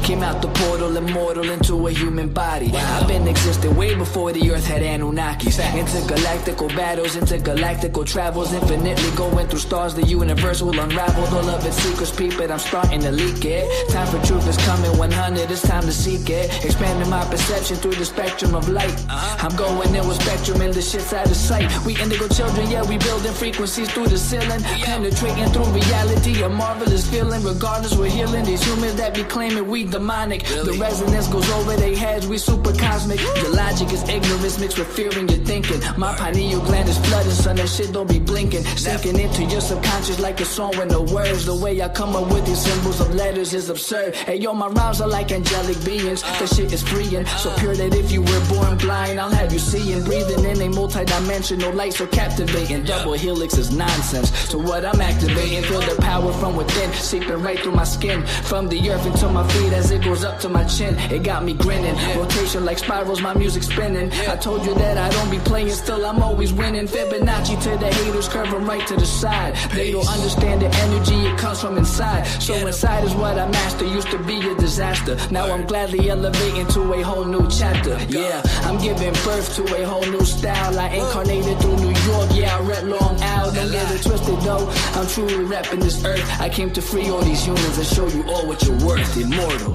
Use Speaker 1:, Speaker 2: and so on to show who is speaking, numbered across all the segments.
Speaker 1: Came out the portal, immortal into a human body. I've been existing way before the earth had Anunnakis. Intergalactical battles, intergalactical travels, infinitely going through stars. The universe will unravel all of its secrets. Peep it, I'm starting to leak it. Time for truth is coming. 100, it's time to seek it. Expanding my perception through the spectrum of light. I'm going in with spectrum and the shit's out of sight. We indigo children, yeah, we building frequencies through the ceiling. Penetrating through reality, a marvelous feeling. Regardless, we're healing these humans that be claiming we demonic. The resonance goes over their heads, we super cosmic. Your logic is ignorance mixed with fear in your thinking. My pineal gland is flooded, son, that shit don't be blinking. Sinking into your subconscious like a song with no words. The way I come up with these symbols of letters is absurd. Hey yo, my rhymes are like angelic beings. That shit is freeing, so pure that if you were born blind, I'll have you seeing. Breathing in a multi-dimensional light so captivating. Double helix is nonsense, so what I'm activating, feel the power from within, seeping right through my skin. From the earth into my feet as it goes up to my chin. It got me grinning, rotation like spirals, my music spinning. I told you that I don't be playing, still I'm always winning. Fibonacci to the haters, curve them right to the side. They don't understand the energy, it comes from inside. So inside is what I master, used to be a disaster. Now I'm gladly elevating to a whole new chapter. Yeah, I'm giving birth to a whole new style. I incarnated through New York, yeah, I rep Long Island. Don't get it twisted though, I'm truly repping this earth. I came to free all these humans and show you all what you're worth. Immortal.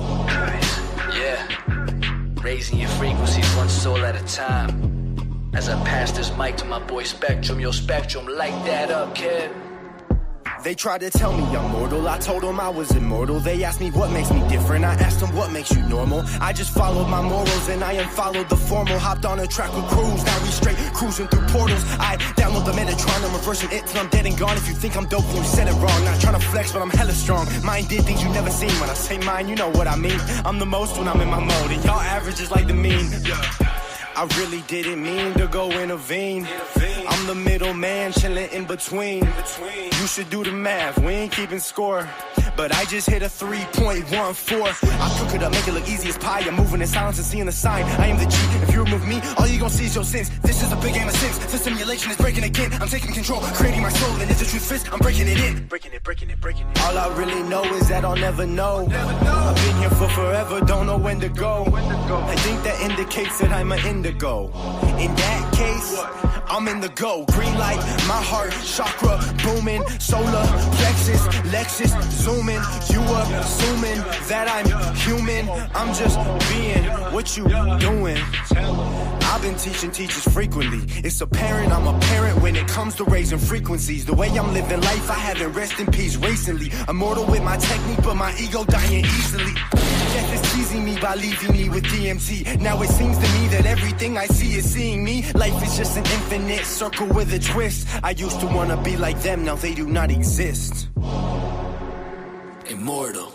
Speaker 1: Yeah, raising your frequencies one soul at a time. As I pass this mic to my boy Spectrum, yo Spectrum, light that up, kid.
Speaker 2: They tried to tell me I'm mortal, I told them I was immortal. They asked me what makes me different, I asked them what makes you normal. I just followed my morals and I unfollowed the formal. Hopped on a track with crews, now we straight cruising through portals. I download the Metatron, I'm reversing it till I'm dead and gone. If you think I'm dope, you said it wrong. Not trying to flex, but I'm hella strong. Mine did things you never seen. When I say mine, you know what I mean. I'm the most when I'm in my mode, and y'all average is like the mean. I really didn't mean to go intervene. I'm the middleman, chilling in between. You should do the math, we ain't keeping score. But I just hit a 3.14. I cook it up, make it look easy as pie. I'm moving in silence and seeing the sign. I am the G, if you remove me, all you gon' see is your sins. This is a big game of sins, the simulation is breaking again. I'm taking control, creating my soul, and if the truth fits, I'm breaking it in. Breaking it. All I really know is that I'll never know. I've been here for forever, don't know when to go. I think that indicates that I'm an indigo. In that case, I'm in the go. Green light, my heart, chakra, booming. Solar, plexus, Lexus, zooming. You assuming that I'm human. I'm just being what you doing. I've been teaching teachers frequently. It's apparent I'm a parent when it comes to raising frequencies. The way I'm living life, I haven't rest in peace recently. Immortal with my technique, but my ego dying easily. Death is teasing me by leaving me with DMT. Now it seems to me that everything I see is seeing me. Life is just an infinite circle with a twist. I used to wanna be like them, now they do not exist.
Speaker 1: Immortal.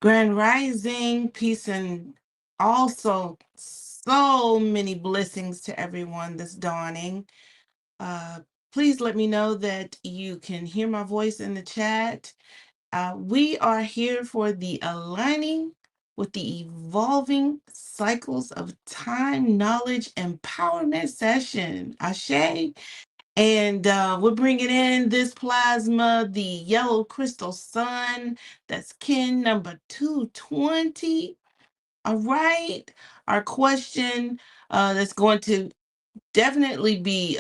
Speaker 3: Grand Rising, peace, and also so many blessings to everyone this dawning. Please let me know that you can hear my voice in the chat. We are here for the aligning with the evolving cycles of time, knowledge, empowerment session. Ashe. And we're bringing in this plasma, the yellow crystal sun. That's kin number 220. All right. Our question that's going to definitely be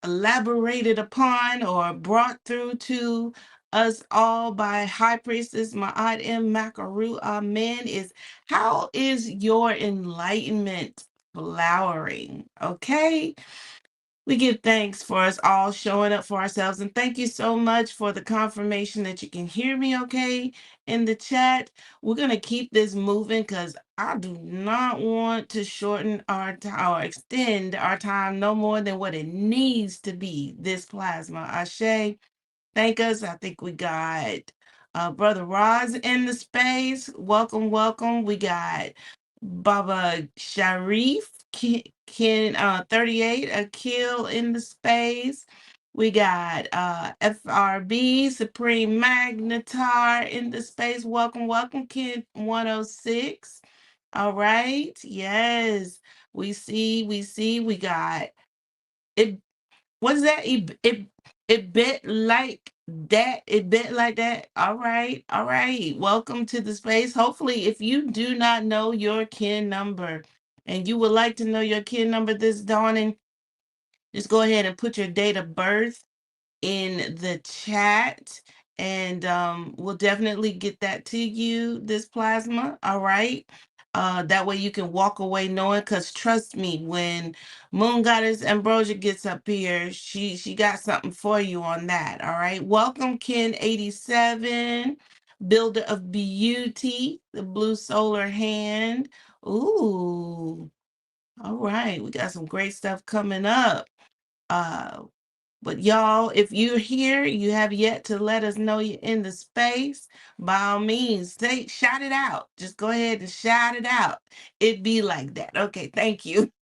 Speaker 3: elaborated upon or brought through to us all by High Priestess Ma'at M. Makaru Amen is, how is your enlightenment flowering? Okay. We give thanks for us all showing up for ourselves. And thank you so much for the confirmation that you can hear me okay in the chat. We're going to keep this moving because I do not want to shorten our time or extend our time no more than what it needs to be. This plasma. Ashe, thank us. I think we got Brother Roz in the space. Welcome. We got Baba Sharif. Ken 38, a kill in the space. We got FRB, Supreme Magnetar in the space. Welcome, Ken 106. All right. Yes. We got it. What's that? It bit like that. It bit like that. All right. All right. Welcome to the space. Hopefully, if you do not know your kin number and you would like to know your kin number this dawning, just go ahead and put your date of birth in the chat, and we'll definitely get that to you, this plasma. All right. That way you can walk away knowing, because trust me, when Moon Goddess Ambrosia gets up here, she got something for you on that. All right. Welcome, Ken 87, Builder of Beauty, the blue solar hand. Ooh. All right. We got some great stuff coming up. Uh but y'all, if you're here, you have yet to let us know you're in the space, by all means, shout it out. Just go ahead and shout it out. It be like that. Okay, thank you.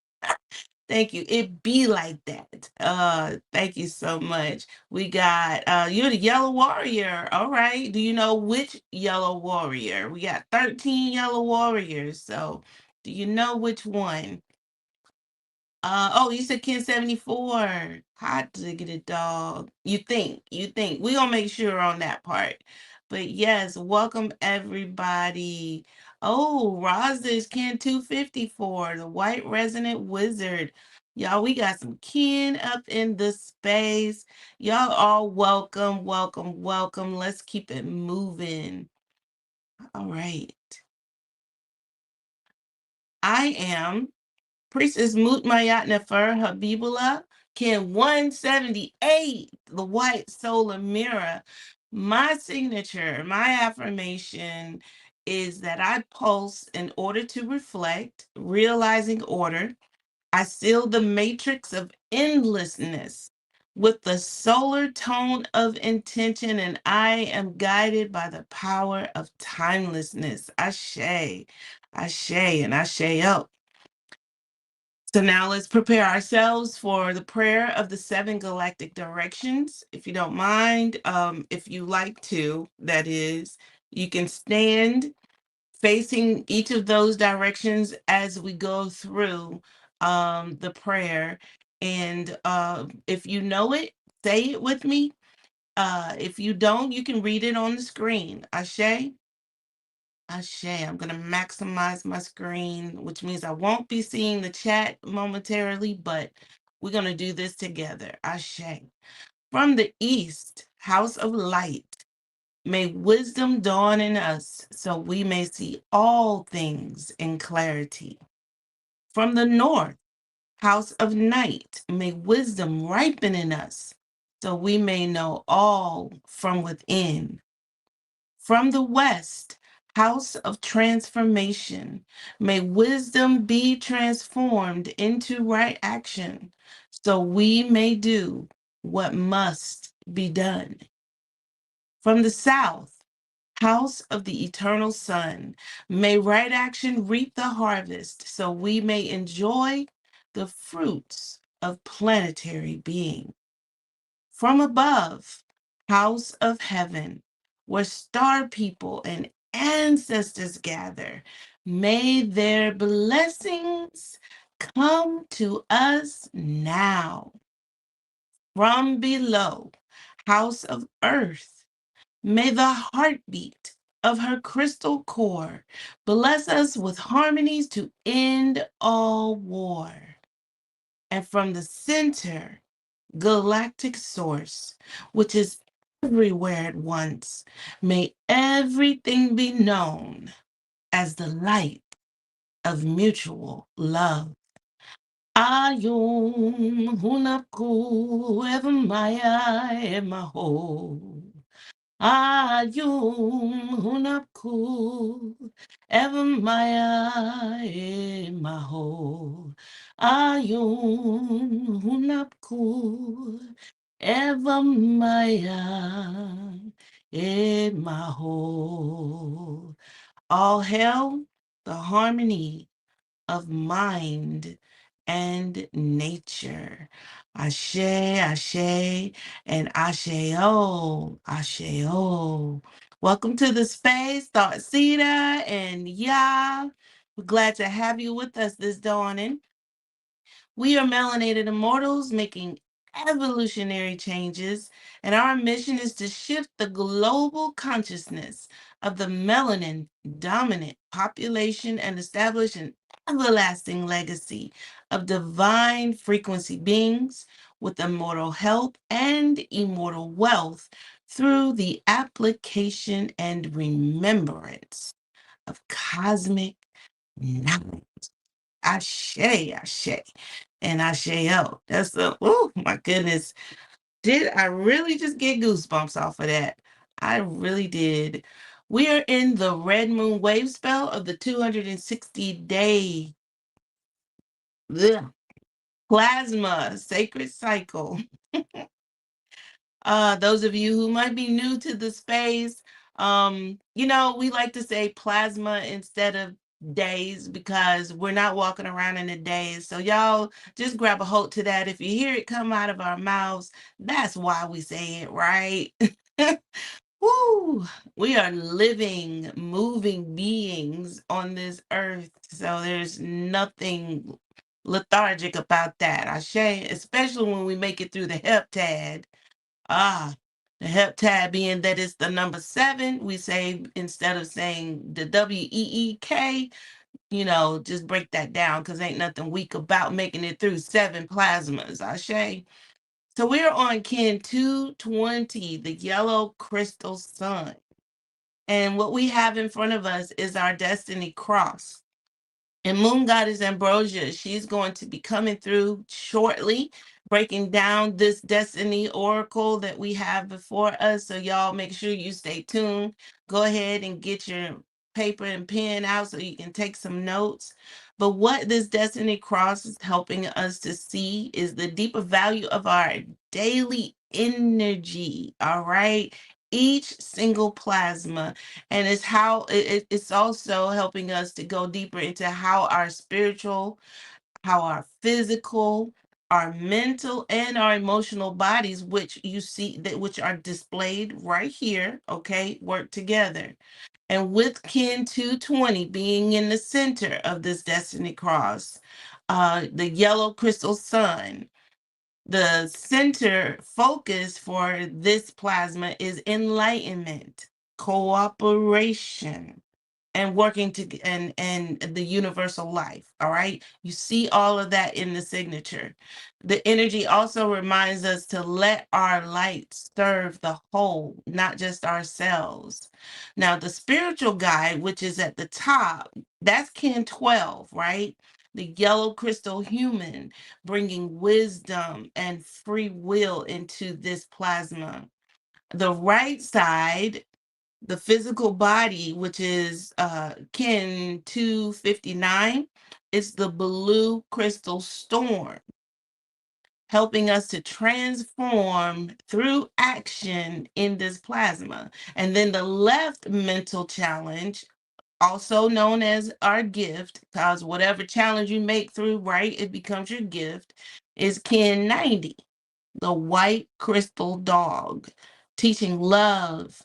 Speaker 3: Thank you. It be like that. Thank you so much. We got you're the yellow warrior. All right. Do you know which yellow warrior? We got 13 yellow warriors. So do you know which one? Oh, you said Ken 74. Hot diggity dog. You think. We gonna make sure on that part. But yes, welcome everybody. Oh, Raza is Ken 254, the white resonant wizard. Y'all, we got some kin up in the space. Y'all all welcome. Let's keep it moving. All right. I am Priestess Mutmayat Nefer Habibullah, Kin 178, the white solar mirror. My signature, my affirmation is that I pulse in order to reflect, realizing order. I seal the matrix of endlessness with the solar tone of intention, and I am guided by the power of timelessness. Ashe, Ashe, and Ashe up. So now let's prepare ourselves for the prayer of the 7 galactic directions. If you don't mind, if you like to, that is, you can stand facing each of those directions as we go through the prayer. And if you know it, say it with me. If you don't, you can read it on the screen. Ashe. Ashe, I'm going to maximize my screen, which means I won't be seeing the chat momentarily, but we're going to do this together. Ashe. From the east, house of light, may wisdom dawn in us so we may see all things in clarity. From the north, house of night, may wisdom ripen in us so we may know all from within. From the west, house of transformation, may wisdom be transformed into right action, so we may do what must be done. From the south, house of the eternal sun, may right action reap the harvest, so we may enjoy the fruits of planetary being. From above, house of heaven, where star people and ancestors gather, may their blessings come to us now. From below, house of earth, may the heartbeat of her crystal core bless us with harmonies to end all war. And from the center, galactic source, which is everywhere at once, may everything be known as the light of mutual love. Ayum hunaku evamaya emaho. Ayum hunapku evamaya emaho. Ayum hunapku evamaya emaho. All hail the harmony of mind and nature. Ashe, Ashe, and Asheo, Asheo. Welcome to the space, Thought Sita and Yah. We're glad to have you with us this dawning. We are Melanated Immortals making evolutionary changes, and our mission is to shift the global consciousness of the melanin dominant population and establish an everlasting legacy of divine frequency beings with immortal health and immortal wealth through the application and remembrance of cosmic knowledge. Ashe, Ashe, and Asheo. That's the, oh my goodness. Did I really just get goosebumps off of that? I really did. We are in the red moon wave spell of the 260-day plasma sacred cycle. Those of you who might be new to the space, we like to say plasma instead of days because we're not walking around in the days. So y'all just grab a hold to that. If you hear it come out of our mouths, that's why we say it, right? Woo! We are living, moving beings on this earth. So there's nothing lethargic about that. I say, especially when we make it through the heptad. The heptad being that it's the number 7, we say instead of saying the WEEK, just break that down because ain't nothing weak about making it through 7 plasmas, Ashe. So we're on Kin 220, the yellow crystal sun. And what we have in front of us is our destiny cross. And Moon Goddess Ambrosia, she's going to be coming through shortly, breaking down this destiny oracle that we have before us. So y'all make sure you stay tuned. Go ahead and get your paper and pen out so you can take some notes. But what this destiny cross is helping us to see is the deeper value of our daily energy, all right? Each single plasma, and it's how it's also helping us to go deeper into how our spiritual, how our physical, our mental, and our emotional bodies, which you see that which are displayed right here, okay, work together. And with Kin 220 being in the center of this destiny cross, the yellow crystal sun, the center focus for this plasma is enlightenment, cooperation, and working to and the universal life. All right, you see all of that in the signature. The energy also reminds us to let our light serve the whole, not just ourselves. Now the spiritual guide, which is at the top, that's Kin 12, right? The yellow crystal human, bringing wisdom and free will into this plasma. The right side, the physical body, which is Kin 259, is the blue crystal storm, helping us to transform through action in this plasma. And then the left mental challenge, also known as our gift, because whatever challenge you make through, right, it becomes your gift, is Kin 90, the white crystal dog, teaching love,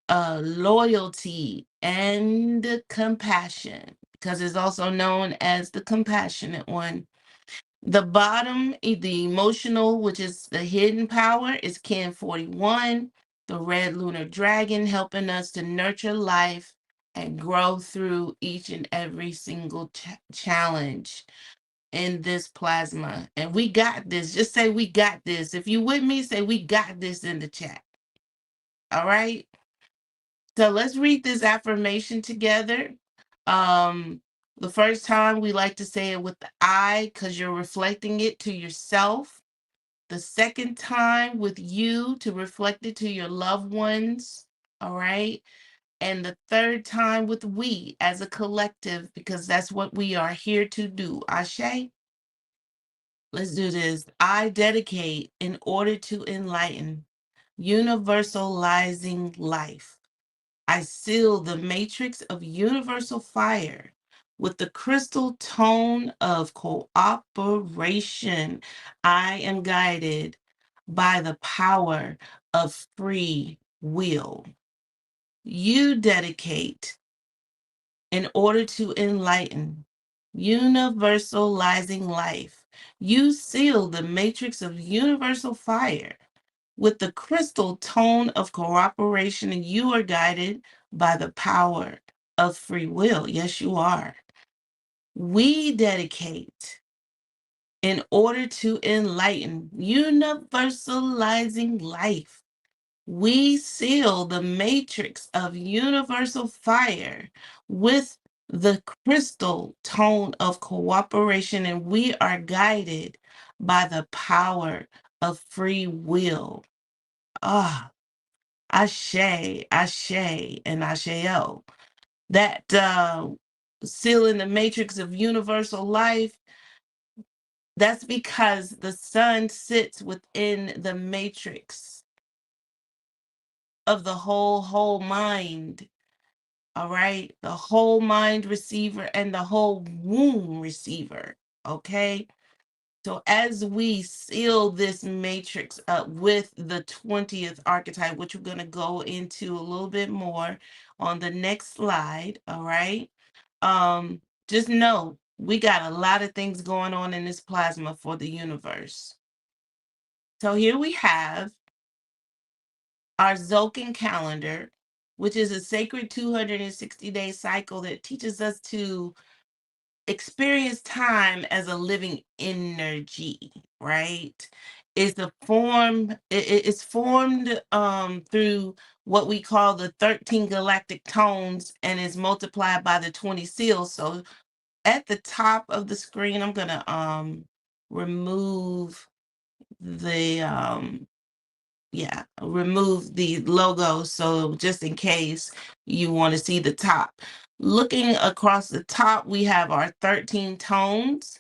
Speaker 3: loyalty, and compassion, because it's also known as the compassionate one. The bottom, the emotional, which is the hidden power, is Kin 41, the red lunar dragon, helping us to nurture life and grow through each and every single challenge in this plasma. And we got this. Just say we got this. If you with me, say we got this in the chat. All right? So let's read this affirmation together. The first time we like to say it with the I because you're reflecting it to yourself. The second time with you to reflect it to your loved ones. All right. And the third time with we as a collective, because that's what we are here to do. Ashe. Let's do this. I dedicate in order to enlighten, universalizing life. I seal the matrix of universal fire with the crystal tone of cooperation. I am guided by the power of free will. You dedicate in order to enlighten, universalizing life. You seal the matrix of universal fire with the crystal tone of cooperation, and you are guided by the power of free will. Yes, you are. We dedicate in order to enlighten, universalizing life. We seal the matrix of universal fire with the crystal tone of cooperation, and we are guided by the power of free will. Ah, Ashe, Ashe, and Asheo. That sealing the matrix of universal life, that's because the sun sits within the matrix of the whole mind. All right, the whole mind receiver and the whole womb receiver. Okay, so as we seal this matrix up with the 20th archetype, which we're going to go into a little bit more on the next slide, all right, just know we got a lot of things going on in this plasma for the universe. So here we have our Zolkin calendar, which is a sacred 260-day cycle that teaches us to experience time as a living energy, right? It's it's formed through what we call the 13 galactic tones and is multiplied by the 20 seals. So at the top of the screen, I'm gonna remove the remove the logo, so just in case you want to see the top. Looking across the top, we have our 13 tones,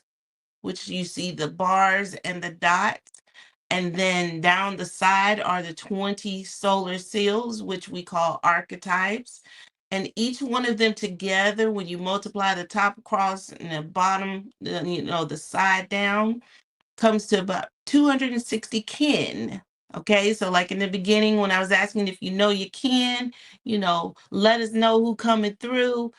Speaker 3: which you see the bars and the dots. And then down the side are the 20 solar seals, which we call archetypes. And each one of them together, when you multiply the top across and the bottom, the side down, comes to about 260 kin. Okay, so like in the beginning when I was asking if you know your kin, let us know who coming through.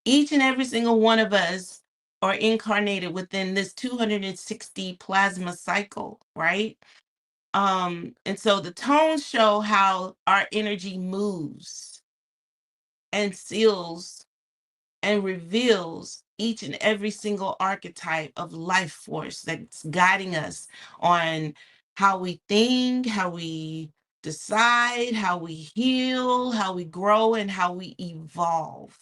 Speaker 3: Each and every single one of us are incarnated within this 260 plasma cycle, right? And so the tones show how our energy moves and seals and reveals each and every single archetype of life force that's guiding us on how we think, how we decide, how we heal, how we grow, and how we evolve.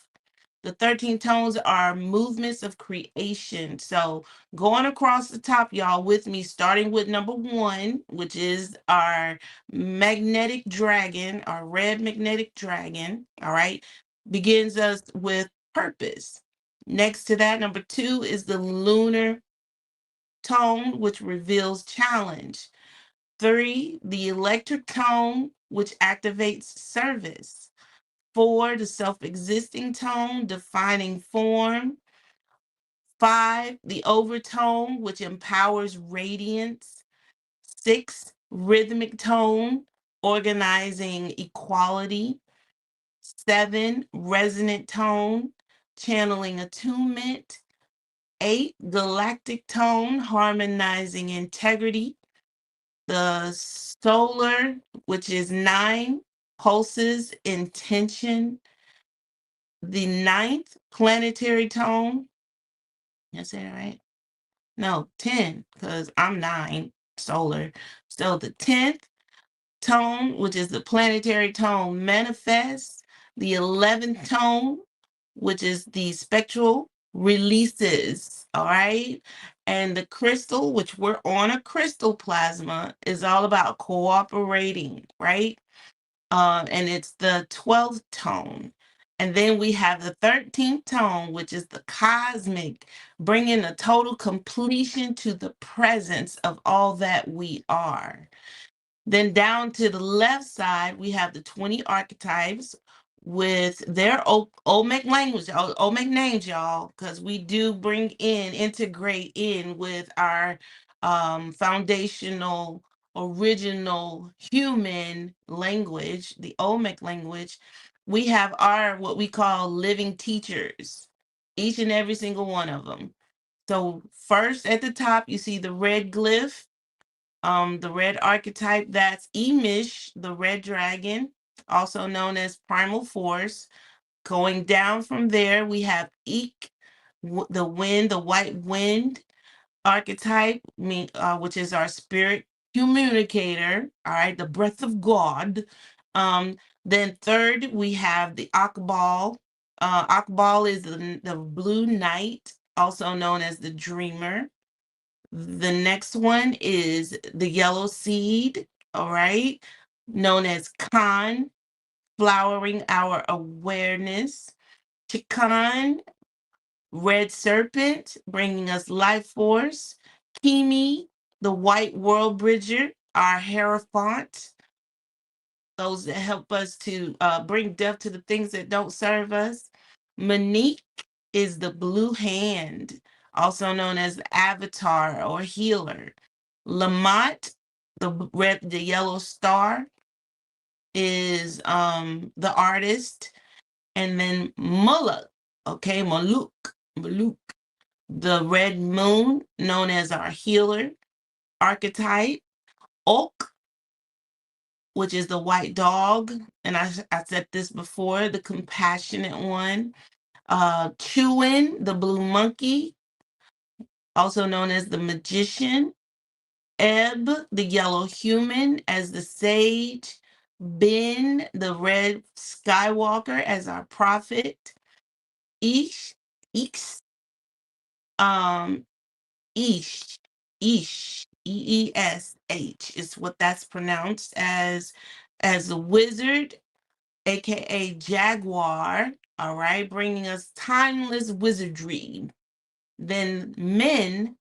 Speaker 3: The 13 tones are movements of creation. So going across the top, y'all, with me, starting with number 1, which is our magnetic dragon, our red magnetic dragon, all right, begins us with purpose. Next to that, number 2 is the lunar tone, which reveals challenge. 3, the electric tone, which activates service. 4, the self-existing tone, defining form. 5, the overtone, which empowers radiance. 6, rhythmic tone, organizing equality. 7, resonant tone, channeling attunement. 8, galactic tone, harmonizing integrity. The solar, which is 9, pulses intention. The 9th planetary tone, did I say that right? No, 10, because I'm 9 solar. So the 10th tone, which is the planetary tone, manifests. The 11th tone, which is the spectral, releases. All right. And the crystal, which we're on a crystal plasma, is all about cooperating, right? And it's the 12th tone. And then we have the 13th tone, which is the cosmic, bringing a total completion to the presence of all that we are. Then down to the left side, we have the 20 archetypes, with their Olmec language, Olmec names, y'all, because we do integrate in with our foundational, original human language, the Olmec language. We have our what we call living teachers, each and every single one of them. So first at the top, you see the red glyph, the red archetype, that's Emish, the red dragon, also known as primal force. Going down from there, we have Eek, the wind, the white wind archetype, which is our spirit communicator, all right, the breath of God. Then third, we have the Akbal. Akbal is the blue knight, also known as the dreamer. The next one is the yellow seed, all right, known as Khan, flowering our awareness. Chikan, red serpent, bringing us life force. Kimi, the white world bridger, our hierophant, those that help us to bring death to the things that don't serve us. Monique is the blue hand, also known as the avatar or healer. Lamont, the yellow star, is the artist. And then Muluk, okay, Maluk, the red moon, known as our healer archetype. Oak, which is the white dog, and I said this before, the compassionate one. Chewin, the blue monkey, also known as the magician. Ebb, the yellow human, as the sage. Ben, the red skywalker, as our prophet. Ish, Eeks, um, Ish, Eesh is what that's pronounced as the wizard, aka Jaguar, all right, bringing us timeless wizardry. Then men,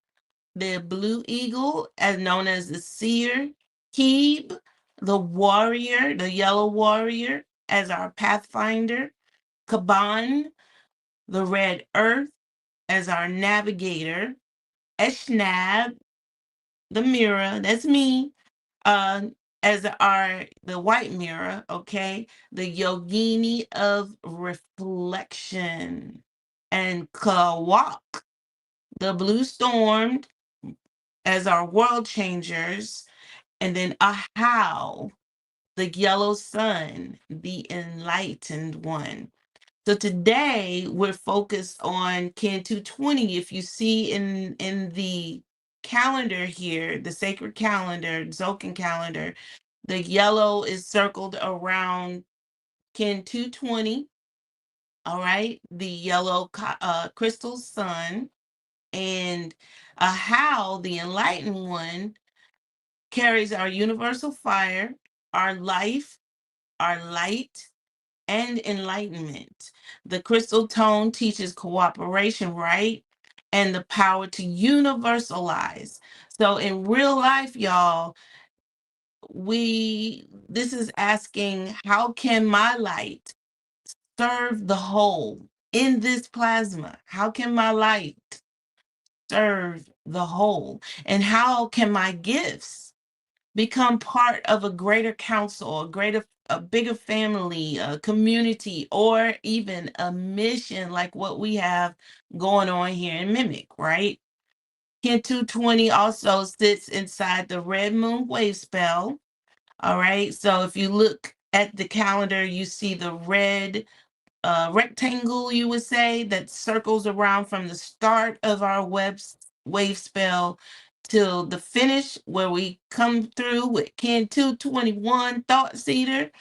Speaker 3: the blue eagle, as known as the seer. Keeb, the warrior, the yellow warrior, as our pathfinder. Kaban, the red earth, as our navigator. Eshnab, the mirror, that's me, as the white mirror, okay, the yogini of reflection. And Kawak, the blue storm, as our world changers. And then Ahau, the yellow sun, the enlightened one. So today we're focused on Kin 220. If you see in the calendar here, the sacred calendar, Zocan calendar, the yellow is circled around Kin 220. All right, the yellow crystal sun, and how the enlightened one carries our universal fire, our life, our light, and enlightenment. The crystal tone teaches cooperation, right? And the power to universalize. So in real life, y'all, this is asking, how can my light serve the whole in this plasma? How can my light serve the whole? And how can my gifts become part of a greater council, a bigger family, a community, or even a mission like what we have going on here in MIMEC, right? Kin 220 also sits inside the red moon wave spell. All right. So if you look at the calendar, you see the red rectangle, you would say, that circles around from the start of our wave spell till the finish, where we come through with Kin 221 Thought Seeder.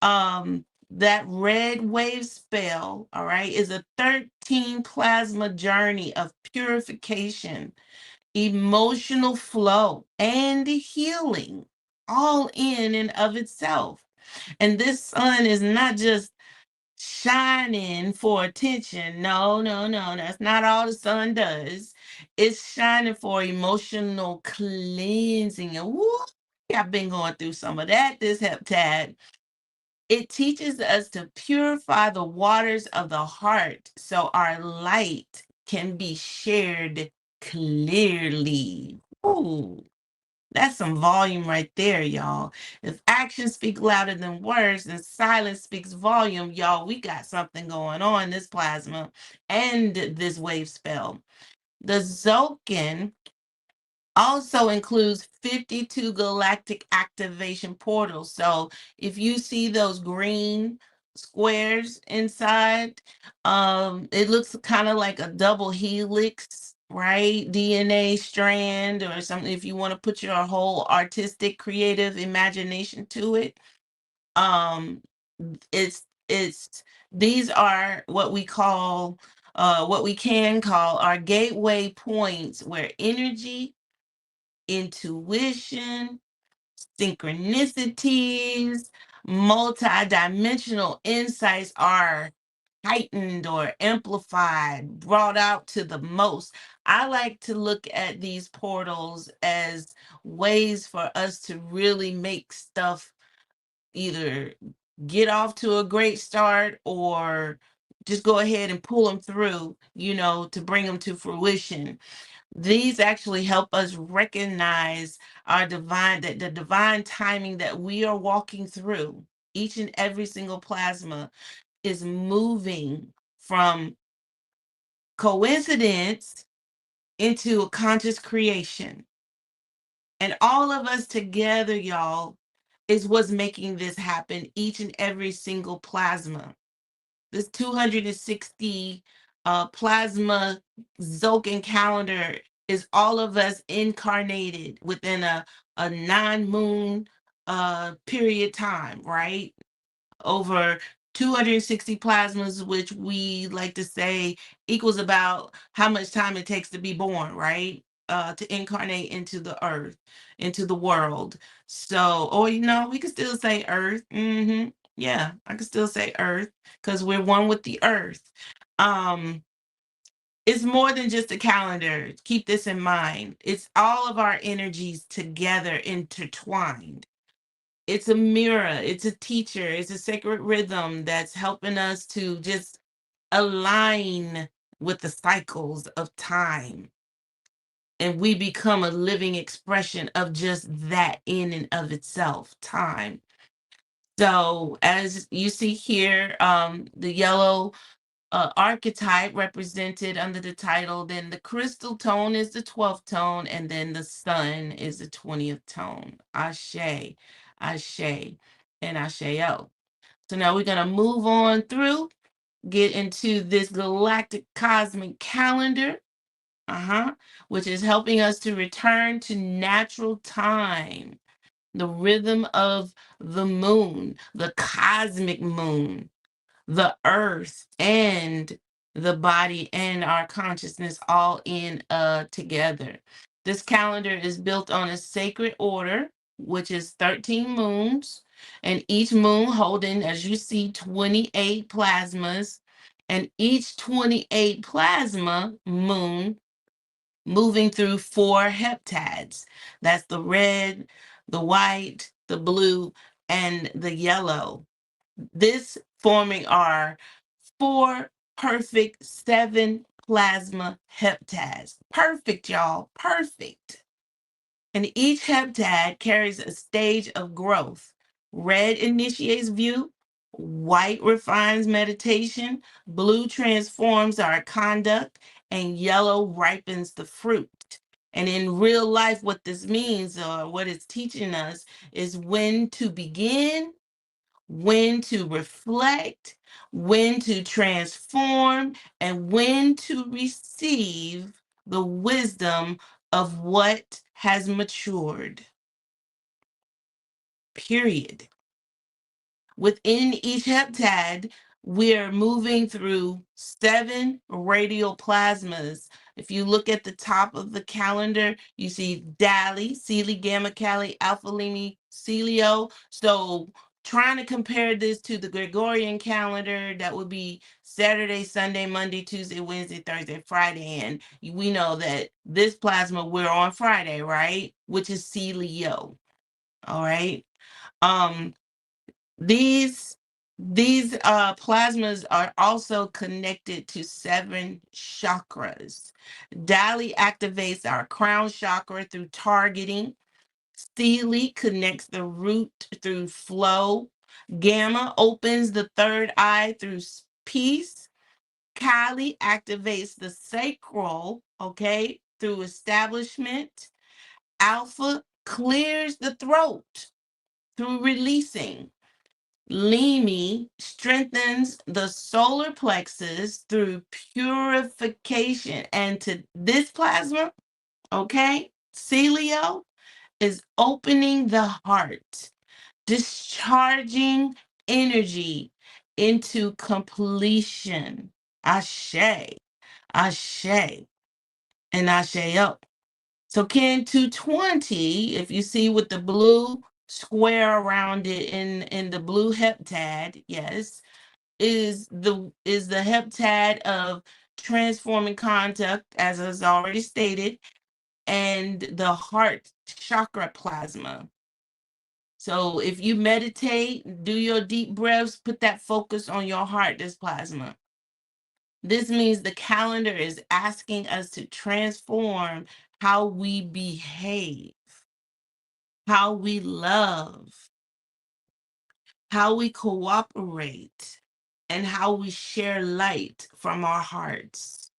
Speaker 3: That red wave spell, all right, is a 13 plasma journey of purification, emotional flow, and healing, all in and of itself. And this sun is not just shining for attention. No, no, no. That's not all the sun does. It's shining for emotional cleansing. And woo, I've been going through some of that this heptad. It teaches us to purify the waters of the heart so our light can be shared clearly. Ooh, that's some volume right there, y'all. If actions speak louder than words and silence speaks volume, y'all, we got something going on, this plasma and this wave spell. The Zokin also includes 52 galactic activation portals. So if you see those green squares inside, it looks kind of like a double helix, right? DNA strand or something, if you want to put your whole artistic creative imagination to it. It's these are what we call what we can call our gateway points where energy, intuition, synchronicities, multidimensional insights are heightened or amplified, brought out to the most. I like to look at these portals as ways for us to really make stuff either get off to a great start or just go ahead and pull them through, to bring them to fruition. These actually help us recognize the divine timing that we are walking through. Each and every single plasma is moving from coincidence into a conscious creation. And all of us together, y'all, is what's making this happen, each and every single plasma. This 260 plasma Zocan calendar is all of us incarnated within a 9-moon period time, right? Over 260 plasmas, which we like to say equals about how much time it takes to be born, right? To incarnate into the earth, into the world. So, or we could still say earth. Yeah, I could still say earth because we're one with the earth. It's more than just a calendar. Keep this in mind. It's all of our energies together, intertwined. It's a mirror, it's a teacher, it's a sacred rhythm that's helping us to just align with the cycles of time. And we become a living expression of just that in and of itself, time. So as you see here, the yellow archetype represented under the title, then the crystal tone is the 12th tone, and then the sun is the 20th tone. Ashe, Ashe, and Asheo. So now we're going to move on through, get into this galactic cosmic calendar, which is helping us to return to natural time, the rhythm of the moon, the cosmic moon, the earth, and the body and our consciousness all in together. This calendar is built on a sacred order, which is 13 moons, and each moon holding, as you see, 28 plasmas, and each 28 plasma moon moving through 4 heptads. That's the red, the white, the blue, and the yellow. This forming our 4 perfect 7 plasma heptads. Perfect, y'all. Perfect. And each heptad carries a stage of growth. Red initiates view, white refines meditation, blue transforms our conduct, and yellow ripens the fruit. And in real life, what this means, or what it's teaching us, is when to begin, when to reflect, when to transform, and when to receive the wisdom of what has matured. Period. Within each heptad, we're moving through 7 radial plasmas. If you look at the top of the calendar, you see Dali, Celi, Gamma, Cali, Alpha, Limi, Celio. So trying to compare this to the Gregorian calendar, that would be Saturday, Sunday, Monday, Tuesday, Wednesday, Thursday, Friday. And we know that this plasma, we're on Friday, right? Which is Celio. All right. These plasmas are also connected to 7 chakras. Dali activates our crown chakra through targeting. Seelie connects the root through flow. Gamma opens the third eye through peace. Kali activates the sacral, okay, through establishment. Alpha clears the throat through releasing. Limi strengthens the solar plexus through purification. And to this plasma, okay, Celio is opening the heart, discharging energy into completion. Ashe, Ashe, and Asheo. So Kin 220, if you see with the blue square around it in the blue heptad, yes, is the heptad of transforming conduct, as is already stated, and the heart chakra plasma. So if you meditate, do your deep breaths, put that focus on your heart, this plasma. This means the calendar is asking us to transform how we behave, how we love, how we cooperate, and how we share light from our hearts.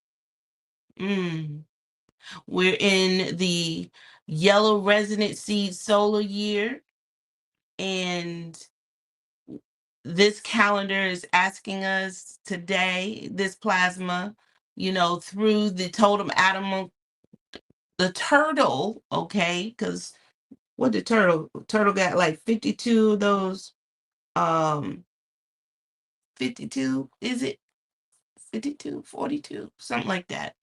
Speaker 3: We're in the yellow resonant seed solar year, and this calendar is asking us today, this plasma, through the totem atom, the turtle, okay, because what the turtle got like 52 of those, 52, is it 52, 42, something like that.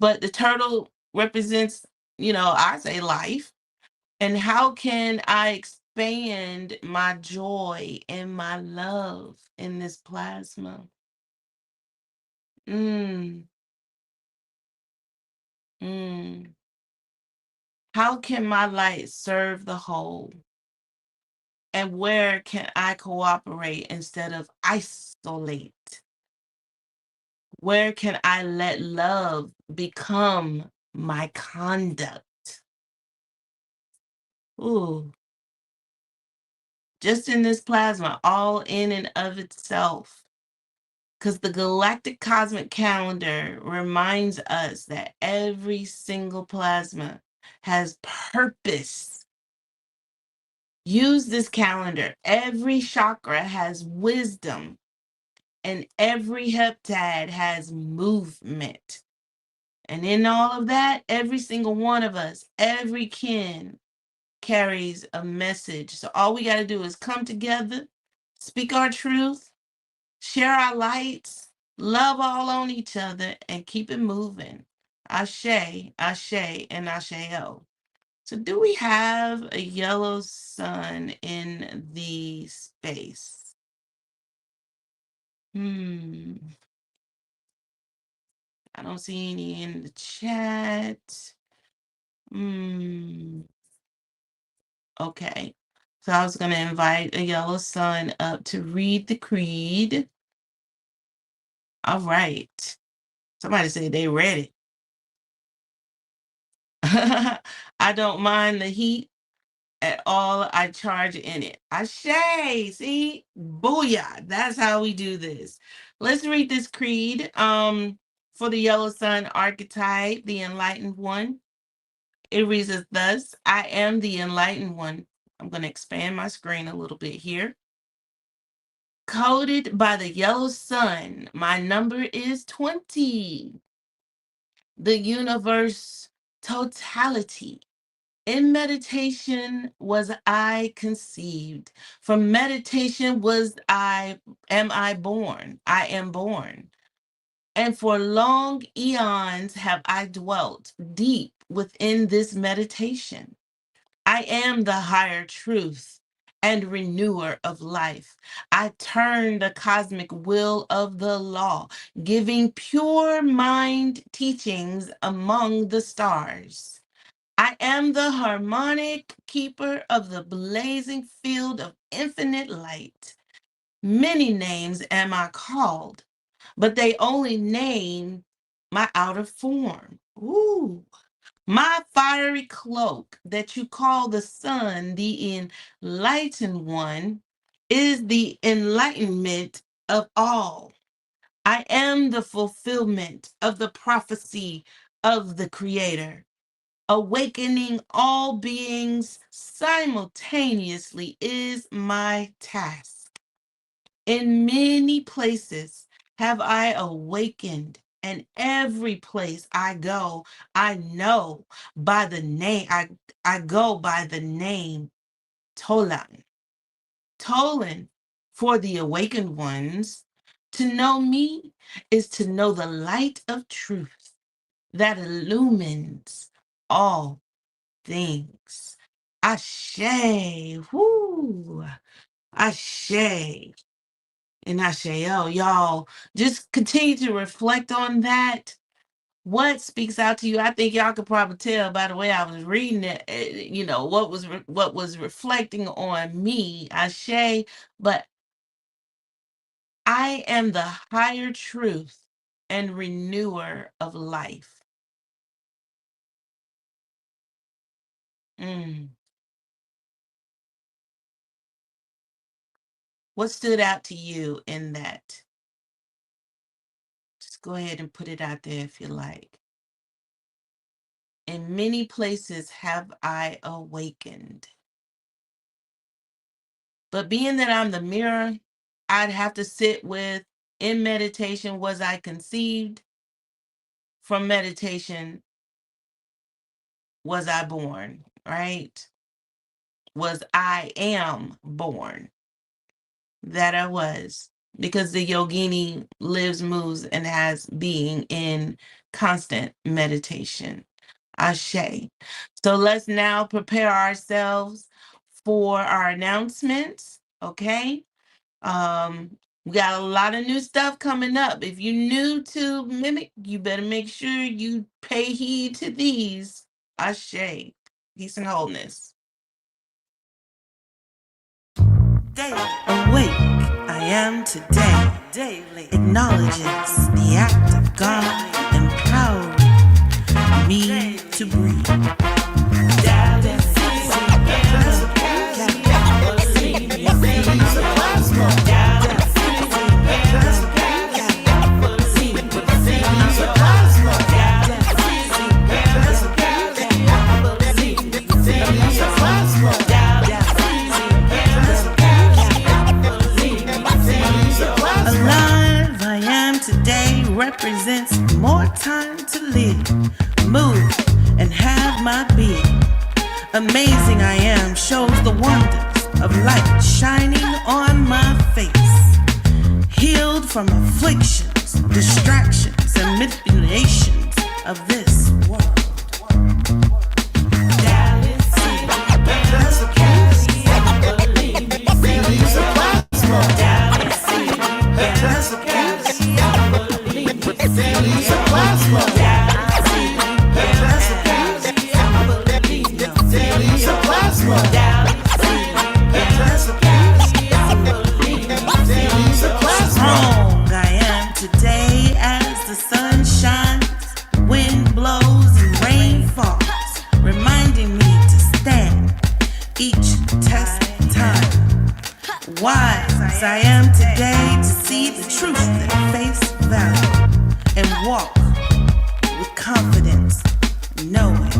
Speaker 3: But the turtle represents, I say life. And how can I expand my joy and my love in this plasma? Mm. How can my light serve the whole? And where can I cooperate instead of isolate? Where can I let love become my conduct? Ooh, just in this plasma, all in and of itself. Because the galactic cosmic calendar reminds us that every single plasma has purpose. Use this calendar. Every chakra has wisdom, and every heptad has movement. And in all of that, every single one of us, every kin, carries a message. So all we got to do is come together, speak our truth, share our lights, love all on each other, and keep it moving. Ashe, Ashe, and Asheo. So do we have a yellow sun in the space? I don't see any in the chat. Okay. So I was going to invite a yellow sun up to read the creed. All right. Somebody said they ready. I don't mind the heat at all. I charge in it. Ashe, see? Booyah. That's how we do this. Let's read this creed for the yellow sun archetype, the enlightened one. It reads as thus: I am the enlightened one. I'm going to expand my screen a little bit here. Coded by the yellow sun, my number is 20. The universe totality. In meditation was I conceived. From meditation am I born. I am born. And for long eons have I dwelt deep within this meditation. I am the higher truth and renewer of life. I turn the cosmic will of the law, giving pure mind teachings among the stars. I am the harmonic keeper of the blazing field of infinite light. Many names am I called, but they only name my outer form. Ooh. My fiery cloak that you call the sun, the enlightened one, is the enlightenment of all. I am the fulfillment of the prophecy of the Creator. Awakening all beings simultaneously is my task. In many places have I awakened, and every place I go, I know by the name, I go by the name Tolan. Tolan for the awakened ones. To know me is to know the light of truth that illumines all things. Ashe, whoo, ashe, and asheo. Y'all just continue to reflect on that. What speaks out to you? I think y'all could probably tell by the way I was reading it, what was reflecting on me, ashe. But I am the higher truth and renewer of life. Mm. What stood out to you in that? Just go ahead and put it out there if you like. In many places have I awakened. But being that I'm the mirror, I'd have to sit with, in meditation, was I conceived? From meditation, was I born, right? Was I am born? That I was. Because the yogini lives, moves, and has being in constant meditation. Ashe. So let's now prepare ourselves for our announcements, okay? We got a lot of new stuff coming up. If you're new to MIMEC, you better make sure you pay heed to these. Ashe. Peace and wholeness. Daily awake, I am today. Daily acknowledges the act of God empowering me to breathe. Alive I am today represents more time to live, move, and have my being. Amazing I am shows the wonders of light shining on my face. Healed from afflictions, distractions, and manipulations of this world. Strong I am today as the sun shines, wind blows and rain falls, reminding me to stand each test time. Wise I am today to see the truth at face value and walk with confidence, knowing.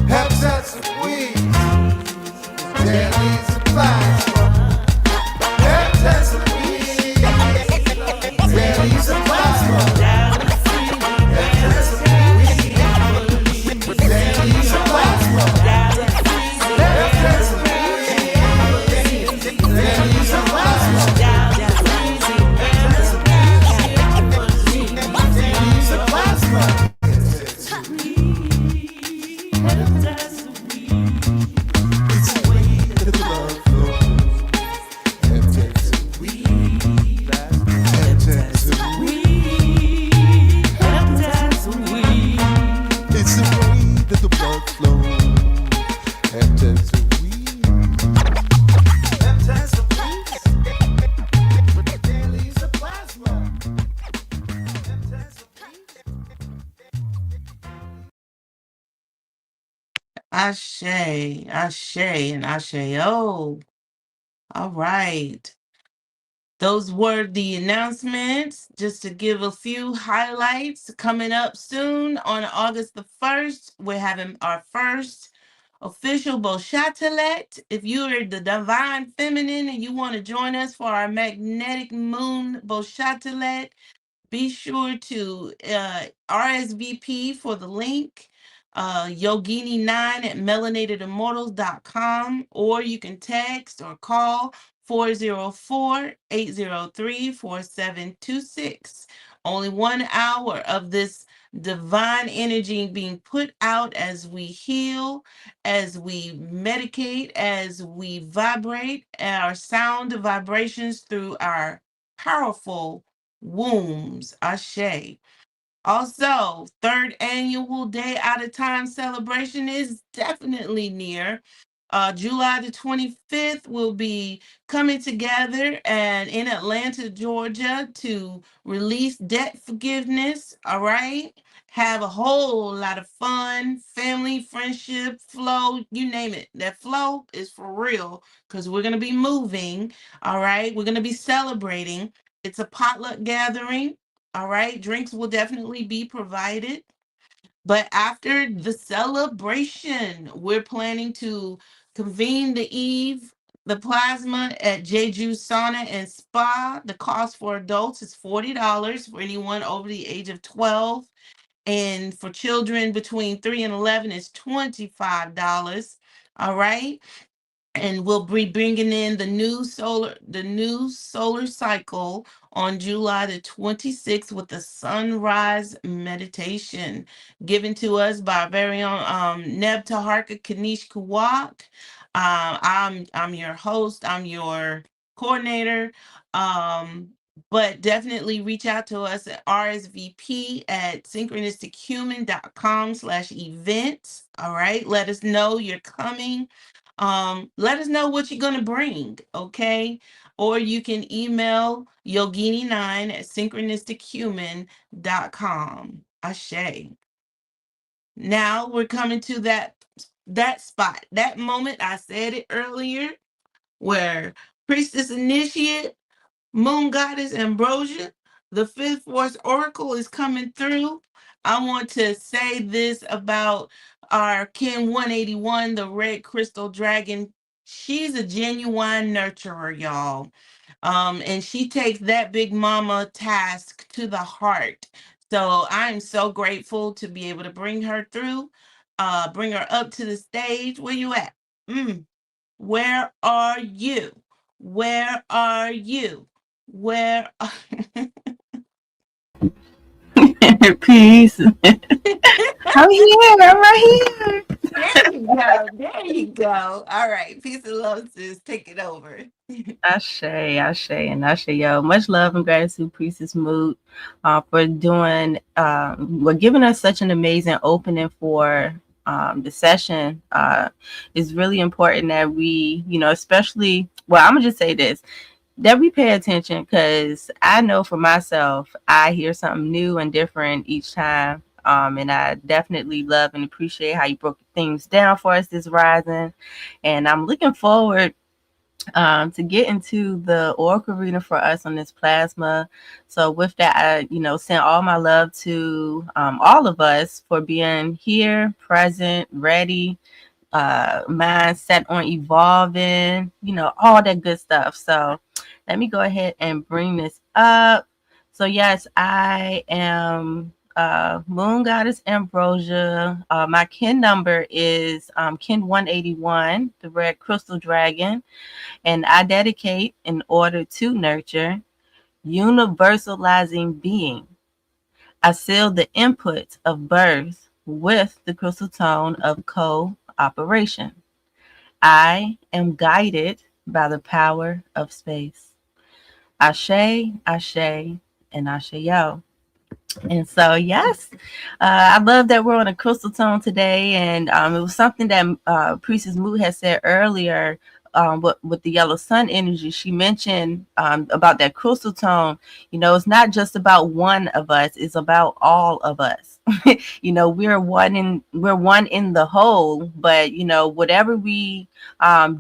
Speaker 4: Habitats of weeds, daily supplies. Habitats of weeds, daily supplies. Habitats of weeds, daily supplies. Habitats of weeds, daily supplies.
Speaker 3: Ashe, Ashe, and Ashe. Oh, all right. Those were the announcements. Just to give a few highlights coming up soon on August the 1st, we're having our first official Bochatelet. If you are the divine feminine and you want to join us for our magnetic moon Bochatelet, be sure to RSVP for the link, Yogini9 at melanatedimmortals.com, or you can text or call 404-803-4726. Only 1 hour of this divine energy being put out as we heal, as we medicate, as we vibrate our sound vibrations through our powerful wombs. Ashe. Also, third annual Day Out of Time celebration is definitely near. July the 25th, will be coming together and in Atlanta, Georgia, to release debt forgiveness. All right. Have a whole lot of fun, family, friendship, flow, you name it. That flow is for real because we're going to be moving. All right. We're going to be celebrating. It's a potluck gathering. All right. Drinks will definitely be provided. But after the celebration, we're planning to convene the plasma at Jeju Sauna and Spa. The cost for adults is $40 for anyone over the age of 12. And for children between 3 and 11 is $25. All right. And we'll be bringing in the new solar cycle on July the 26th with the sunrise meditation given to us by our very own Neb Taharka Kanish Kawak. I'm your host, I'm your coordinator. But definitely reach out to us at RSVP at synchronistichuman.com/events. All right. Let us know you're coming. Let us know what you're going to bring, okay? Or you can email yogini9 at synchronistichuman.com. Ashe. Now we're coming to that spot, that moment I said it earlier, where Priestess Initiate Moon Goddess Ambrosia, the fifth force oracle is coming through. I want to say this about our Kin 181, the red crystal dragon. She's a genuine nurturer, y'all. And she takes that big mama task to the heart. So I'm so grateful to be able to bring her through, bring her up to the stage. Where you at? Where are you? Where are you? Where are
Speaker 5: Peace. I'm here. I'm right here.
Speaker 3: There you go. There you go. All right. Peace and love, sis. Take it over.
Speaker 5: Ashe, Ashe, and Ashe, yo. Much love and gratitude, Priestess Moot, for doing, well, giving us such an amazing opening for the session. It's really important that we, especially, well, I'm going to just say this, that we pay attention, because I know for myself, I hear something new and different each time. And I definitely love and appreciate how you broke things down for us this rising. And I'm looking forward to get into the oracle reading for us on this plasma. So with that, I, send all my love to all of us for being here, present, ready, mindset on evolving, all that good stuff. So let me go ahead and bring this up. So yes, I am Moon Goddess Ambrosia. My kin number is kin 181, the red crystal dragon, and I dedicate in order to nurture universalizing being. I seal the input of birth with the crystal tone of cooperation. I am guided by the power of space. Ashe, Ashe, and Ashe-yo. And so, yes, I love that we're on a crystal tone today. And it was something that Priestess Moot had said earlier with the yellow sun energy, she mentioned about that crystal tone. It's not just about one of us; it's about all of us. We're one in the whole. But whatever we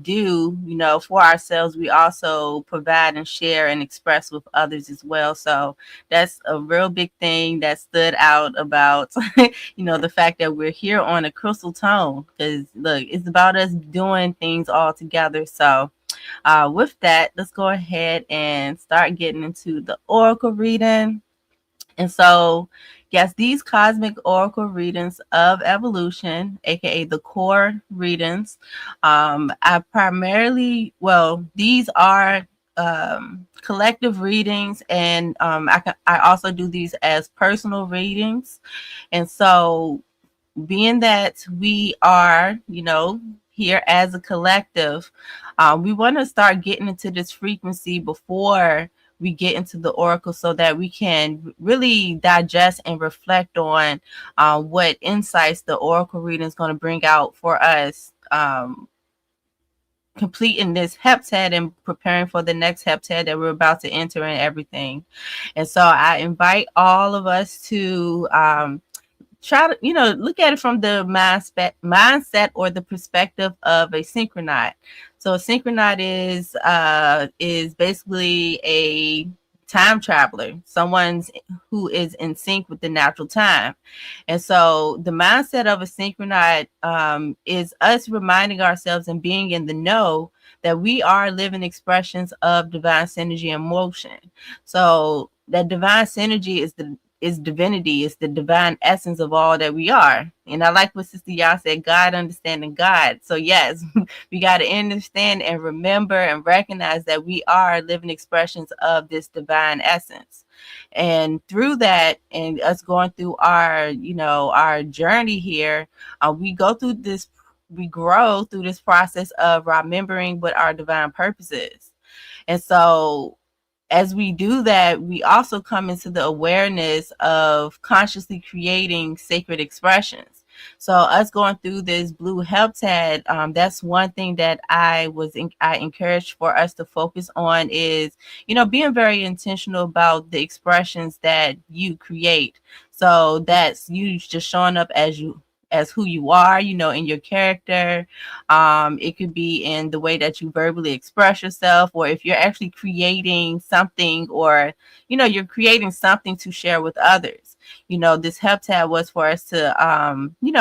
Speaker 5: do, for ourselves, we also provide and share and express with others as well. So that's a real big thing that stood out about the fact that we're here on a crystal tone, because look, it's about us doing things all together. So with that, let's go ahead and start getting into the oracle reading. And so, yes, these cosmic oracle readings of evolution, aka the core readings, I primarily, well, these are collective readings, and I also do these as personal readings. And so, being that we are, here as a collective, we want to start getting into this frequency before we get into the oracle, so that we can really digest and reflect on what insights the oracle reading is going to bring out for us, completing this heptad and preparing for the next heptad that we're about to enter and everything. And so I invite all of us to try to look at it from the mindset or the perspective of a synchronaut. So a synchronaut is basically a time traveler, someone who is in sync with the natural time. And so the mindset of a synchronaut is us reminding ourselves and being in the know that we are living expressions of divine synergy and motion. So that divine synergy is divinity, is the divine essence of all that we are. And I like what Sister Yah said, God understanding God. So yes, we got to understand and remember and recognize that we are living expressions of this divine essence. And through that, and us going through our journey here, we go through this, we grow through this process of remembering what our divine purpose is. And so as we do that, we also come into the awareness of consciously creating sacred expressions. So us going through this blue heptad, that's one thing that I encourage for us to focus on is, being very intentional about the expressions that you create. So that's you just showing up as who you are, in your character. It could be in the way that you verbally express yourself, or if you're actually creating something, or, you're creating something to share with others. This heptad was for us to,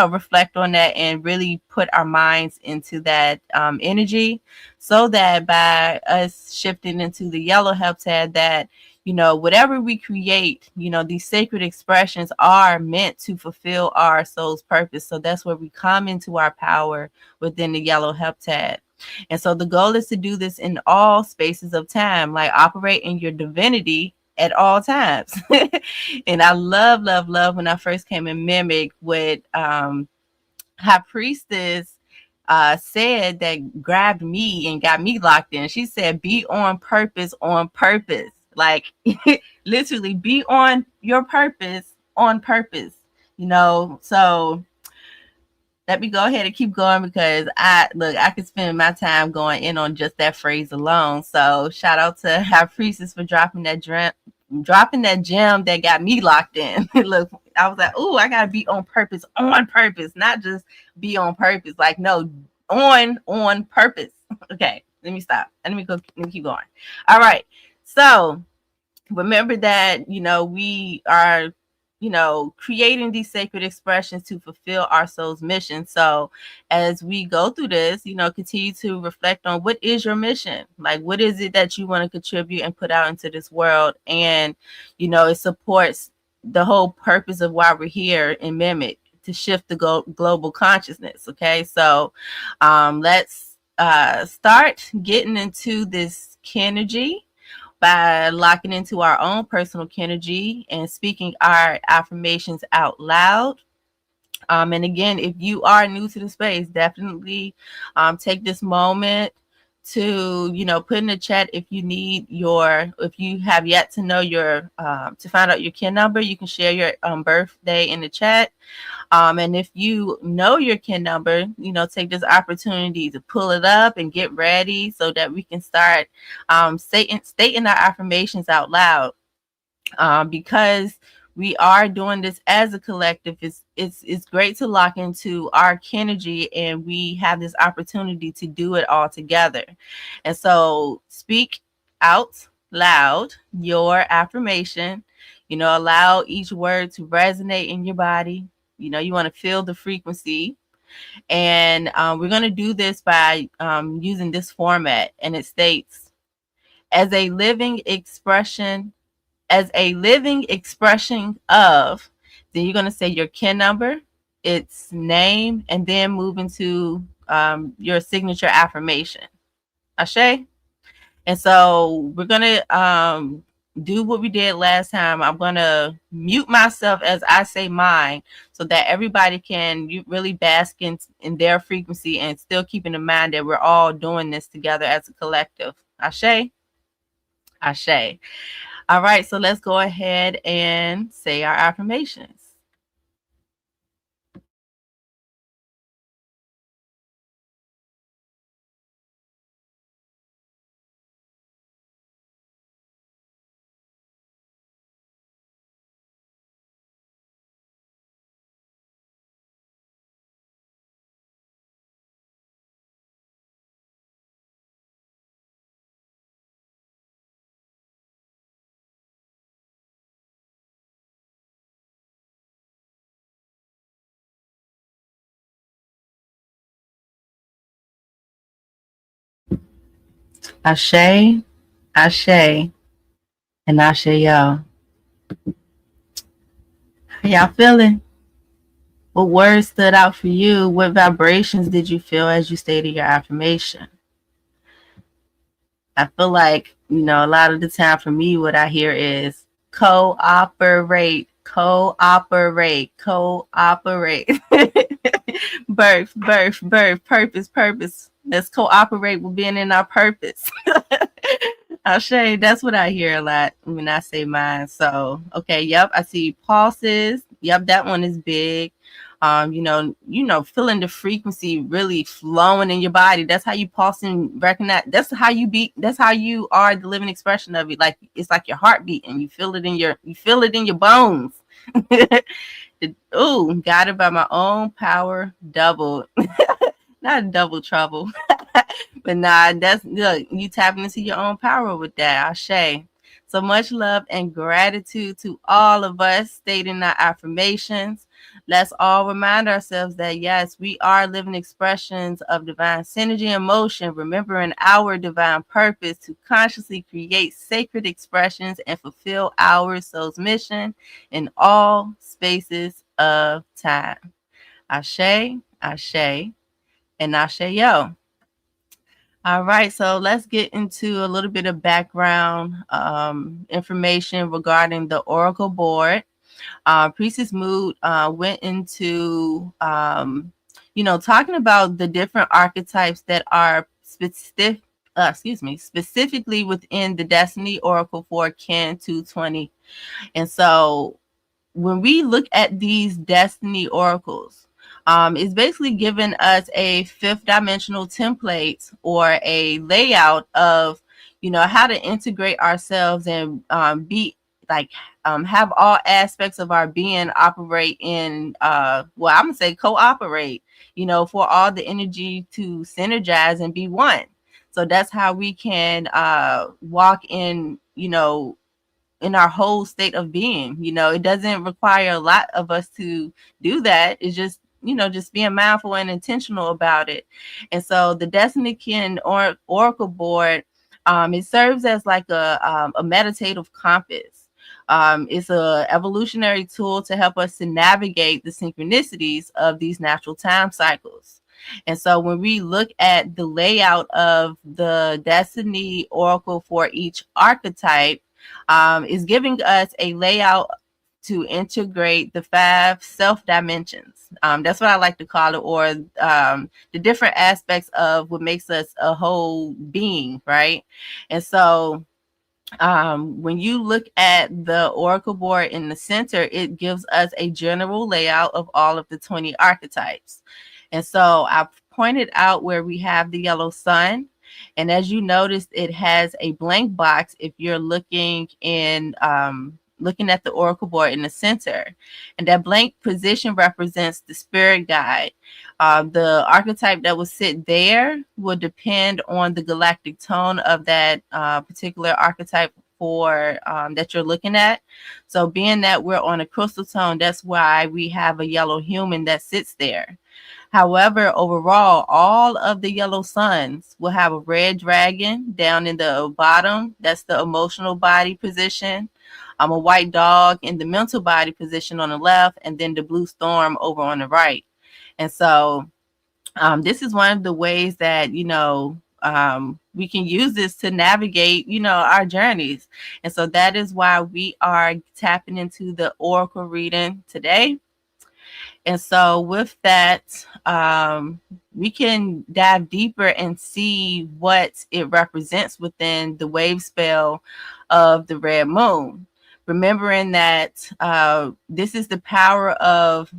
Speaker 5: reflect on that and really put our minds into that energy, so that by us shifting into the yellow heptad, that whatever we create, these sacred expressions are meant to fulfill our soul's purpose. So that's where we come into our power within the yellow heptad. And so the goal is to do this in all spaces of time, like operate in your divinity at all times. And I love, love, love when I first came in MIMEC with High Priestess said, that grabbed me and got me locked in. She said, be on purpose, on purpose. Like literally be on your purpose on purpose, So let me go ahead and keep going, because I could spend my time going in on just that phrase alone. So shout out to High Priestess for dropping that gem that got me locked in. Look, I was like, oh, I gotta be on purpose, not just be on purpose. Like, no, on purpose. Okay, let me stop. Let me keep going. All right. So remember that, we are, creating these sacred expressions to fulfill our soul's mission. So as we go through this, continue to reflect on what is your mission? Like, what is it that you want to contribute and put out into this world? And, it supports the whole purpose of why we're here in MIMEC, to shift the global consciousness. Okay. So let's start getting into this Kenergy by locking into our own personal Kenergy and speaking our affirmations out loud. And again, if you are new to the space, definitely take this moment to, put in the chat if you if you have yet to know to find out your kin number. You can share your birthday in the chat. And if you know your kin number, take this opportunity to pull it up and get ready so that we can start stating our affirmations out loud. Because we are doing this as a collective, it's great to lock into our energy, and we have this opportunity to do it all together. And so speak out loud your affirmation. Allow each word to resonate in your body. You want to feel the frequency. And we're going to do this by using this format. And it states, as a living expression of, then you're going to say your kin number, its name, and then move into your signature affirmation. Ashe? And so we're going to do what we did last time. I'm going to mute myself as I say mine so that everybody can really bask in their frequency and still keeping in mind that we're all doing this together as a collective. Ashe? Ashe. All right, so let's go ahead and say our affirmations. Ashe, Ashe, and Ashe, y'all. How y'all feeling? What words stood out for you? What vibrations did you feel as you stated your affirmation? I feel like, a lot of the time for me, what I hear is cooperate, cooperate, cooperate. Birth, purpose. Let's cooperate with being in our purpose. Ashe, that's what I hear a lot when I say mine. So, okay, yep, I see pulses. Yep, that one is big. Feeling the frequency really flowing in your body. That's how you pulse and recognize. That's how you are the living expression of it. Like it's like your heartbeat, and you feel it in your bones. Ooh, guided by my own power, doubled. Not double trouble. But that's look, you tapping into your own power with that. Ashe. So much love and gratitude to all of us stating our affirmations. Let's all remind ourselves that yes, we are living expressions of divine synergy and motion, remembering our divine purpose to consciously create sacred expressions and fulfill our soul's mission in all spaces of time. Ashe, Ashe, and Ashe yo. All right, so let's get into a little bit of background information regarding the Oracle board. Priestess Mood went into, talking about the different archetypes that are specifically within the Destiny Oracle for Kin 220. And so when we look at these Destiny Oracles, it's basically giving us a fifth dimensional template or a layout of, how to integrate ourselves and be like, have all aspects of our being operate in, I'm going to say cooperate, for all the energy to synergize and be one. So that's how we can walk in, in our whole state of being. It doesn't require a lot of us to do that. It's just, just being mindful and intentional about it. And so the Destiny Kin Oracle board, it serves as like a meditative compass. It's a evolutionary tool to help us to navigate the synchronicities of these natural time cycles. And so when we look at the layout of the Destiny Oracle for each archetype, is giving us a layout to integrate the 5 self dimensions. That's what I like to call it, or the different aspects of what makes us a whole being, right? And so when you look at the oracle board in the center, it gives us a general layout of all of the 20 archetypes. And so I've pointed out where we have the yellow sun. And as you noticed, it has a blank box if you're looking in looking at the oracle board in the center. And that blank position represents the spirit guide. The archetype that will sit there will depend on the galactic tone of that particular archetype for that you're looking at. So being that we're on a crystal tone, that's why we have a yellow human that sits there. However, overall, all of the yellow suns will have a red dragon down in the bottom. That's the emotional body position. A white dog in the mental body position on the left, and then the blue storm over on the right. And so this is one of the ways that, we can use this to navigate, our journeys. And so that is why we are tapping into the oracle reading today. And so with that, we can dive deeper and see what it represents within the wave spell of the red moon. Remembering that this is the power of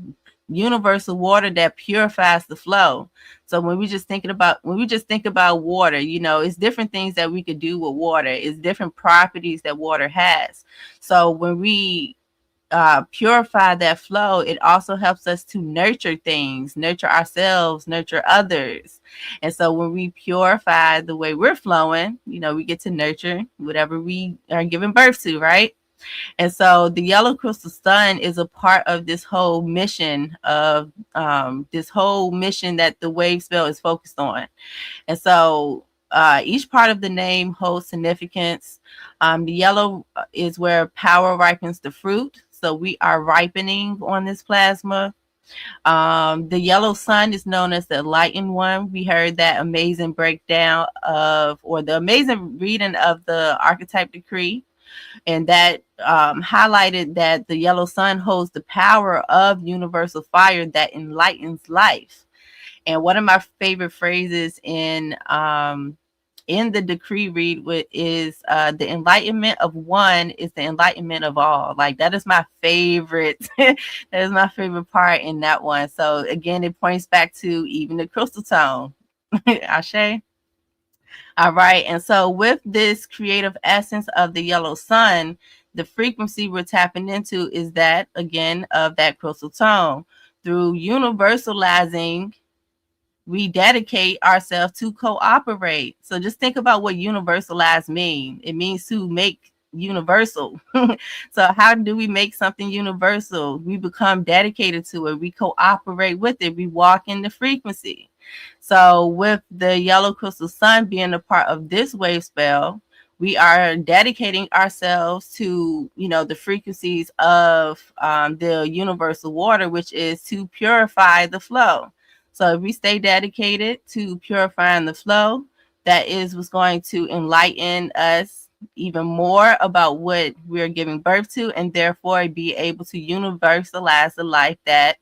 Speaker 5: universal water that purifies the flow. So when we just think about water, it's different things that we could do with water. It's different properties that water has. So when we purify that flow, it also helps us to nurture things, nurture ourselves, nurture others. And so when we purify the way we're flowing, we get to nurture whatever we are giving birth to, right? And so the yellow crystal sun is a part of this whole mission that the wave spell is focused on. And so each part of the name holds significance. The yellow is where power ripens the fruit. So we are ripening on this plasma. The yellow sun is known as the enlightened one. We heard that amazing breakdown the amazing reading of the archetype decree. And that highlighted that the yellow sun holds the power of universal fire that enlightens life. And one of my favorite phrases in the decree read is the enlightenment of one is the enlightenment of all. Like, that is my favorite. That is my favorite part in that one. So again, it points back to even the crystal tone. Ashe. All right. And so with this creative essence of the yellow sun, the frequency we're tapping into is that, again, of that crystal tone. Through universalizing, we dedicate ourselves to cooperate. So just think about what universalize means. It means to make universal. So how do we make something universal? We become dedicated to it. We cooperate with it. We walk in the frequency. So with the yellow crystal sun being a part of this wave spell, we are dedicating ourselves to, the frequencies of the universal water, which is to purify the flow. So if we stay dedicated to purifying the flow, that is what's going to enlighten us even more about what we're giving birth to, and therefore be able to universalize the life that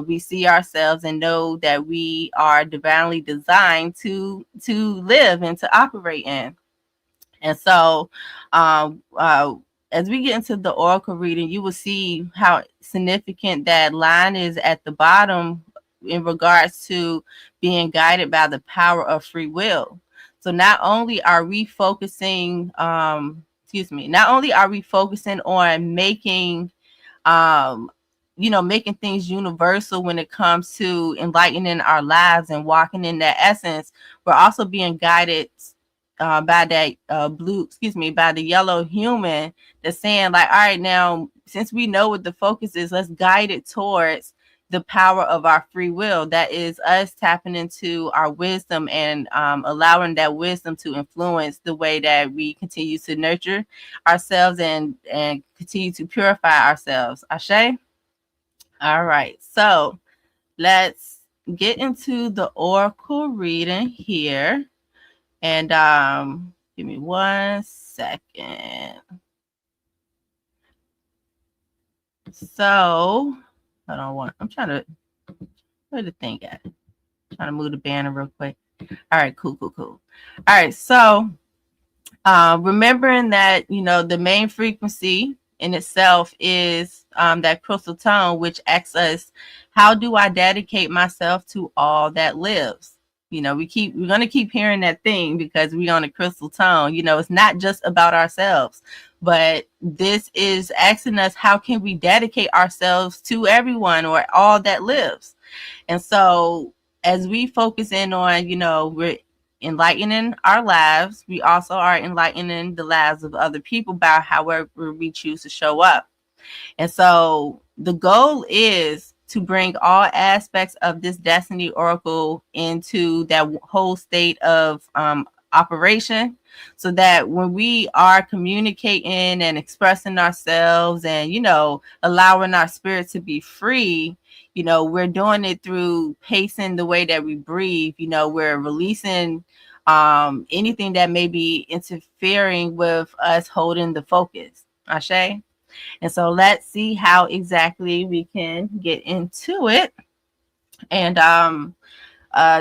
Speaker 5: we see ourselves and know that we are divinely designed to live and to operate in. And so as we get into the oracle reading, you will see how significant that line is at the bottom in regards to being guided by the power of free will. So not only are we focusing, on making, making things universal when it comes to enlightening our lives and walking in that essence, we're also being guided by that by the yellow human that's saying, like, all right, now, since we know what the focus is, let's guide it towards the power of our free will. That is us tapping into our wisdom and allowing that wisdom to influence the way that we continue to nurture ourselves and continue to purify ourselves. Ashe? All right. So let's get into the oracle reading here. And give me 1 second. So hold on one. I'm trying to where the thing at? Trying to move the banner real quick. All right, cool. All right, so remembering that the main frequency in itself is that crystal tone, which asks us, how do I dedicate myself to all that lives? We're going to keep hearing that thing because we're on a crystal tone. It's not just about ourselves, but this is asking us, how can we dedicate ourselves to everyone or all that lives? And so as we focus in on, we're enlightening our lives, we also are enlightening the lives of other people by however we choose to show up. And so the goal is to bring all aspects of this destiny oracle into that whole state of operation, so that when we are communicating and expressing ourselves and allowing our spirit to be free, we're doing it through pacing the way that we breathe. We're releasing anything that may be interfering with us holding the focus. Ashe. And so let's see how exactly we can get into it. And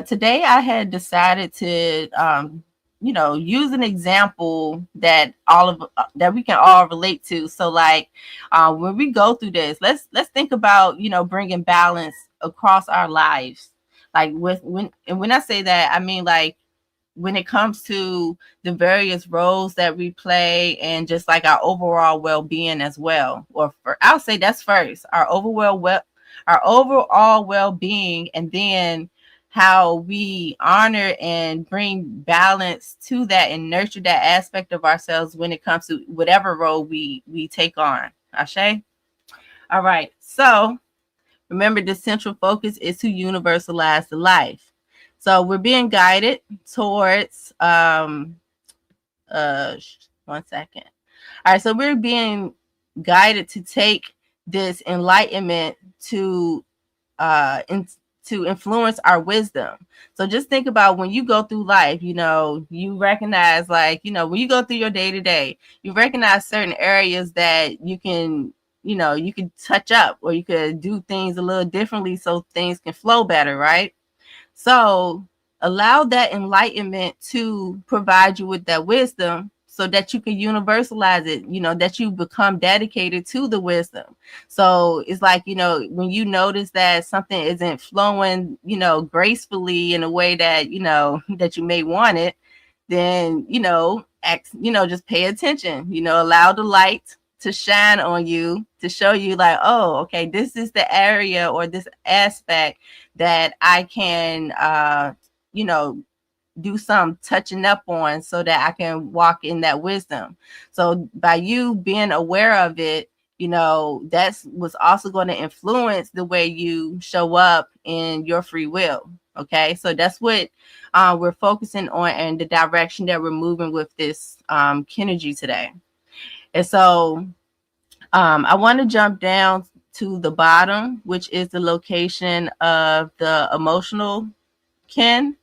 Speaker 5: today I had decided to use an example that that we can all relate to. So like when we go through this, let's think about bringing balance across our lives. Like when I say that, I mean like when it comes to the various roles that we play and just like our overall well-being as well. I'll say that's first, our overall well-being, and then how we honor and bring balance to that and nurture that aspect of ourselves when it comes to whatever role we take on. Ashe? All right. So remember, the central focus is to universalize the life. So we're being guided towards 1 second. All right, so we're being guided to take this enlightenment to influence our wisdom. So just think about when you go through life, you recognize, like, when you go through your day-to-day, you recognize certain areas that you can touch up, or you could do things a little differently so things can flow better, right? So allow that enlightenment to provide you with that wisdom so that you can universalize it, that you become dedicated to the wisdom. So it's like, when you notice that something isn't flowing, gracefully in a way that, that you may want it, then, just pay attention, allow the light to shine on you to show you like, oh, okay, this is the area or this aspect that I can, do some touching up on so that I can walk in that wisdom. So by you being aware of it, that's what's also going to influence the way you show up in your free will. Okay, so that's what we're focusing on and the direction that we're moving with this Kinergy today. And so I want to jump down to the bottom, which is the location of the emotional kin,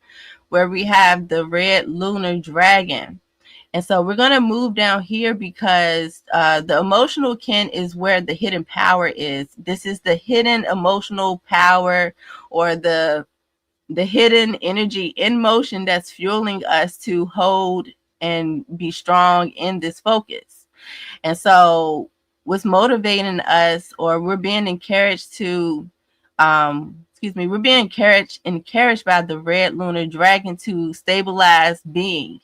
Speaker 5: where we have the red lunar dragon. And so we're going to move down here because the emotional kin is where the hidden power is. This is the hidden emotional power, or the hidden energy in motion that's fueling us to hold and be strong in this focus. And so what's motivating us, or we're being encouraged to we're being encouraged by the red lunar dragon to stabilize being.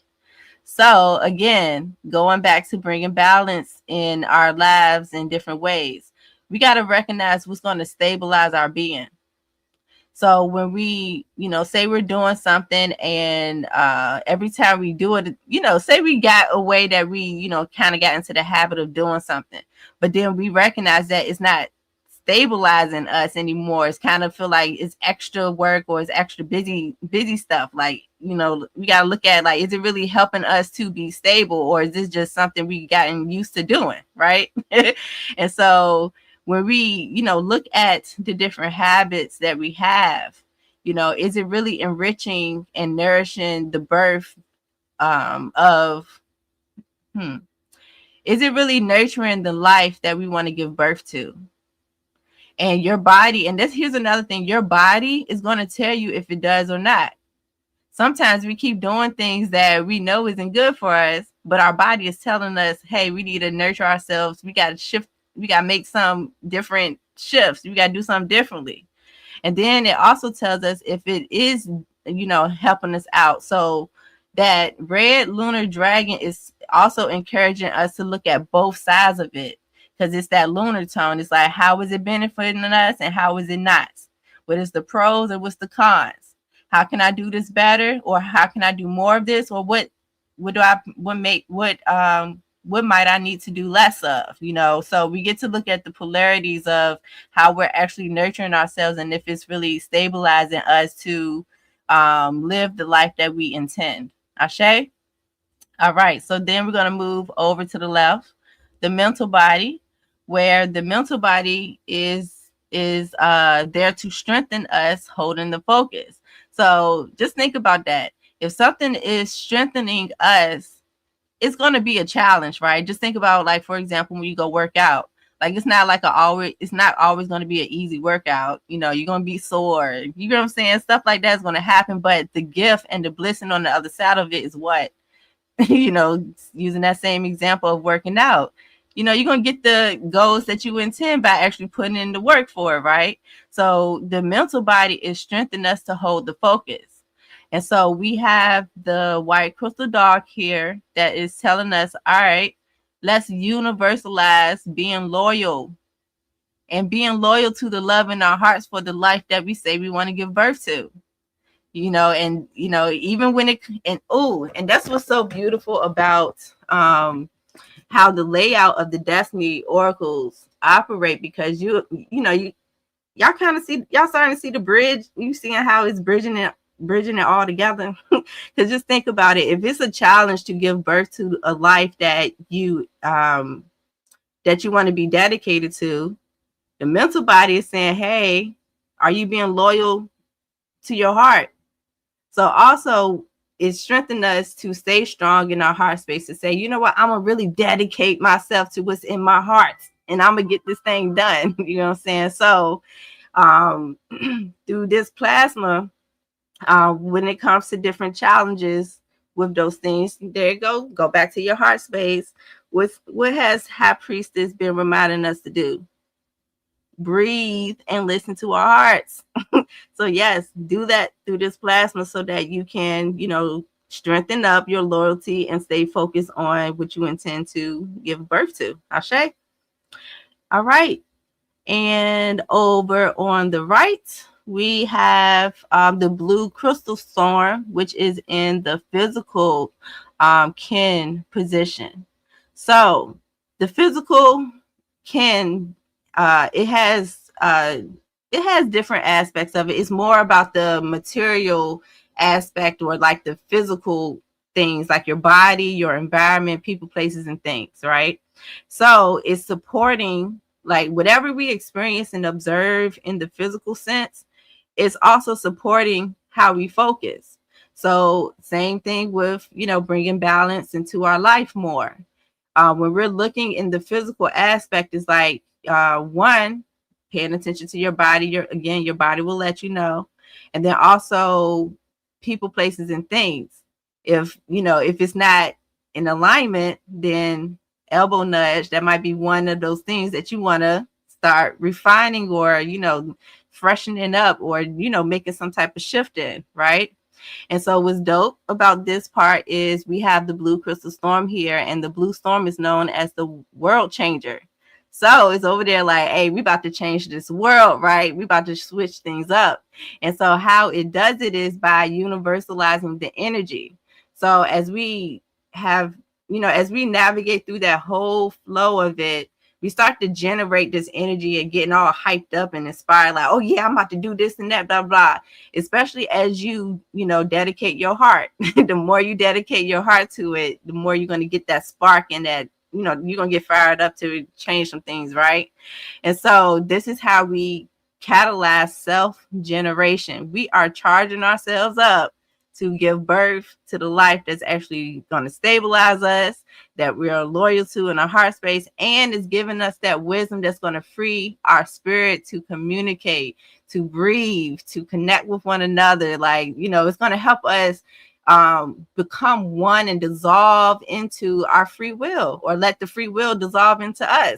Speaker 5: So again, going back to bringing balance in our lives in different ways, we got to recognize what's going to stabilize our being. So when we, say we're doing something, and every time we do it, say we got a way that we, kind of got into the habit of doing something, but then we recognize that it's not stabilizing us anymore. It's kind of feel like it's extra work, or it's extra busy stuff. Like, we got to look at, like, is it really helping us to be stable, or is this just something we gotten used to doing, right? And so when we, look at the different habits that we have, is it really enriching and nourishing the birth is it really nurturing the life that we want to give birth to? And your body, and here's another thing, your body is going to tell you if it does or not. Sometimes we keep doing things that we know isn't good for us, but our body is telling us, hey, we need to nurture ourselves. We got to shift. We got to make some different shifts. We got to do something differently. And then it also tells us if it is, helping us out. So that red lunar dragon is also encouraging us to look at both sides of it, because it's that lunar tone. It's like, how is it benefiting us and how is it not? What is the pros and what's the cons? How can I do this better, or how can I do more of this, or what might I need to do less of? So we get to look at the polarities of how we're actually nurturing ourselves and if it's really stabilizing us to live the life that we intend. Ashe? All right, so then we're going to move over to the left, the mental body, where the mental body is there to strengthen us, holding the focus. So just think about that. If something is strengthening us, it's going to be a challenge, right? Just think about, like, for example, when you go work out, like, it's not always going to be an easy workout. You're going to be sore. You know what I'm saying? Stuff like that is going to happen. But the gift and the blessing on the other side of it is what? Using that same example of working out, you're going to get the goals that you intend by actually putting in the work for it, right? So the mental body is strengthening us to hold the focus. And so we have the white crystal dog here that is telling us, all right, let's universalize being loyal and being loyal to the love in our hearts for the life that we say we want to give birth to. Even when and that's what's so beautiful about how the layout of the Destiny Oracles operate, because y'all kind of see, y'all starting to see the bridge. You seeing how it's bridging it all together. Because just think about it. If it's a challenge to give birth to a life that you want to be dedicated to, the mental body is saying, hey, are you being loyal to your heart? So also it strengthens us to stay strong in our heart space, to say, you know what, I'm going to really dedicate myself to what's in my heart and I'm going to get this thing done. You know what I'm saying? So through this plasma, when it comes to different challenges with those things, there you go back to your heart space. With what has High Priestess been reminding us to do? Breathe and listen to our hearts. So yes, do that through this plasma so that you can, strengthen up your loyalty and stay focused on what you intend to give birth to. Ashe? All right. And over on the right, we have the blue crystal storm, which is in the physical kin position. So the physical kin, it has different aspects of it. It's more about the material aspect, or like the physical things, like your body, your environment, people, places, and things, right? So it's supporting, like, whatever we experience and observe in the physical sense, it's also supporting how we focus. So same thing with, bringing balance into our life more. When we're looking in the physical aspect, is like, one, paying attention to your body. Your body will let you know. And then also people, places, and things. If it's not in alignment, then elbow nudge, that might be one of those things that you want to start refining, or freshening up, or making some type of shift in, right? And so what's dope about this part is we have the blue crystal storm here, and the blue storm is known as the world changer. So it's over there like, hey, we about to change this world, right? We about to switch things up. And so how it does it is by universalizing the energy. So as we navigate through that whole flow of it, we start to generate this energy and getting all hyped up and inspired, like, oh yeah, I'm about to do this and that, blah, blah. Especially as you dedicate your heart. The more you dedicate your heart to it, the more you're going to get that spark, and that, you're going to get fired up to change some things, right? And so this is how we catalyze self-generation. We are charging ourselves up to give birth to the life that's actually going to stabilize us, that we are loyal to in our heart space, and is giving us that wisdom that's going to free our spirit to communicate, to breathe, to connect with one another. Like, you know, it's going to help us become one and dissolve into our free will, or let the free will dissolve into us.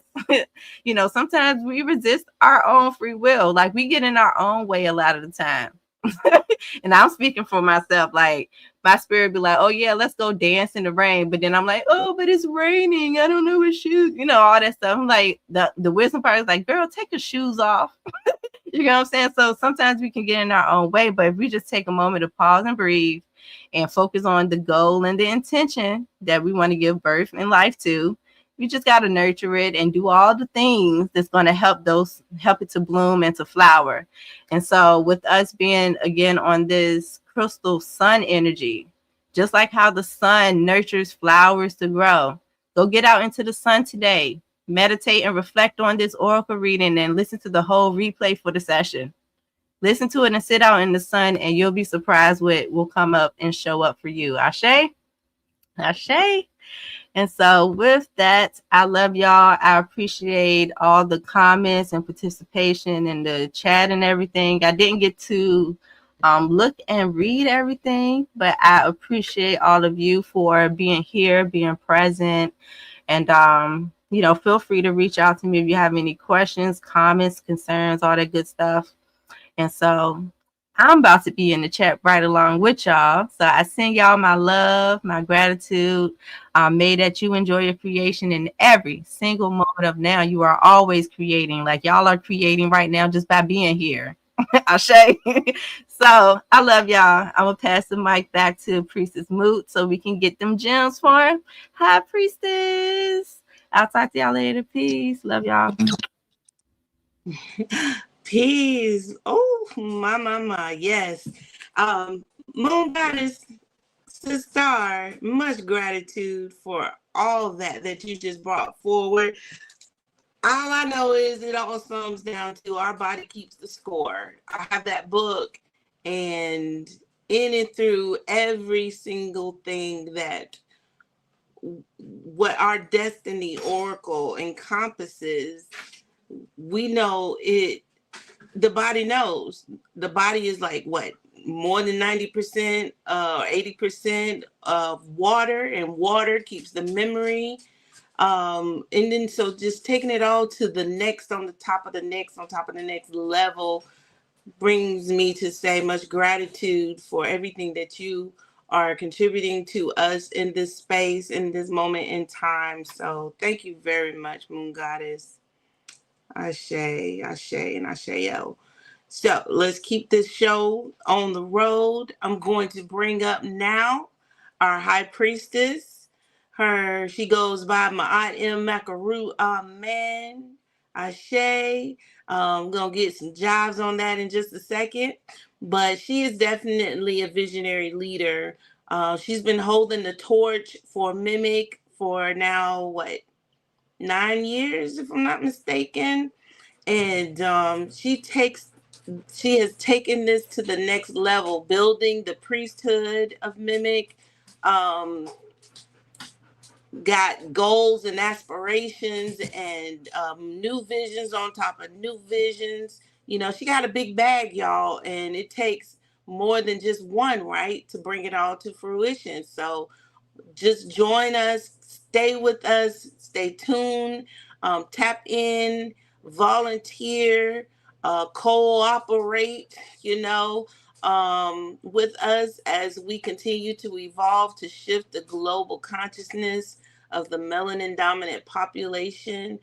Speaker 5: You know, sometimes we resist our own free will. Like, we get in our own way a lot of the time. And I'm speaking for myself. Like, my spirit be like, oh yeah, let's go dance in the rain. But then I'm like, oh, but it's raining. I don't know what shoes, you know, all that stuff. I'm like, the wisdom part is like, girl, take your shoes off. You know what I'm saying? So sometimes we can get in our own way, but if we just take a moment to pause and breathe and focus on the goal and the intention that we want to give birth and life to, we just got to nurture it and do all the things that's going to help it to bloom and to flower. And so with us being again on this crystal sun energy, just like how the sun nurtures flowers to grow, go get out into the sun today. Meditate and reflect on this oracle reading and listen to the whole replay for the session. Listen to it and sit out in the sun, and you'll be surprised what will come up and show up for you. Ashe? Ashe? And so with that, I love y'all. I appreciate all the comments and participation in the chat and everything. I didn't get to look and read everything, but I appreciate all of you for being here, being present. And, you know, feel free to reach out to me if you have any questions, comments, concerns, all that good stuff. And so I'm about to be in the chat right along with y'all. So I send y'all my love, my gratitude. May that you enjoy your creation in every single moment of now. You are always creating, like y'all are creating right now just by being here. Ashe. So I love y'all. I'm going to pass the mic back to Priestess Moot so we can get them gems for him. Hi, Priestess. I'll talk to y'all later. Peace. Love y'all.
Speaker 3: Peace. Oh, my. Yes. Moon Goddess Sister, much gratitude for all that you just brought forward. All I know is it all sums down to our body keeps the score. I have that book, and in and through every single thing that what our destiny oracle encompasses, we know it. The body knows. The body is like what? More than 90%, 80% of water, and water keeps the memory. And then so just taking it all to the next, on the top of the next, on top of the next level, brings me to say much gratitude for everything that you are contributing to us in this space, in this moment in time. So thank you very much, Moon Goddess. Ashe, Ashe, and Asheo. So let's keep this show on the road. I'm going to bring up now our high priestess. She goes by Ma'at M. Makaru. Amen. Ashe. I'm going to get some jobs on that in just a second. But she is definitely a visionary leader. She's been holding the torch for MIMEC for now, 9 years, if I'm not mistaken. And she has taken this to the next level, building the priesthood of MIMEC, got goals and aspirations and new visions on top of new visions. You know, she got a big bag, y'all, and it takes more than just one, right, to bring it all to fruition. So just join us, stay with us, stay tuned, tap in, volunteer, cooperate, with us as we continue to evolve to shift the global consciousness of the melanin dominant population.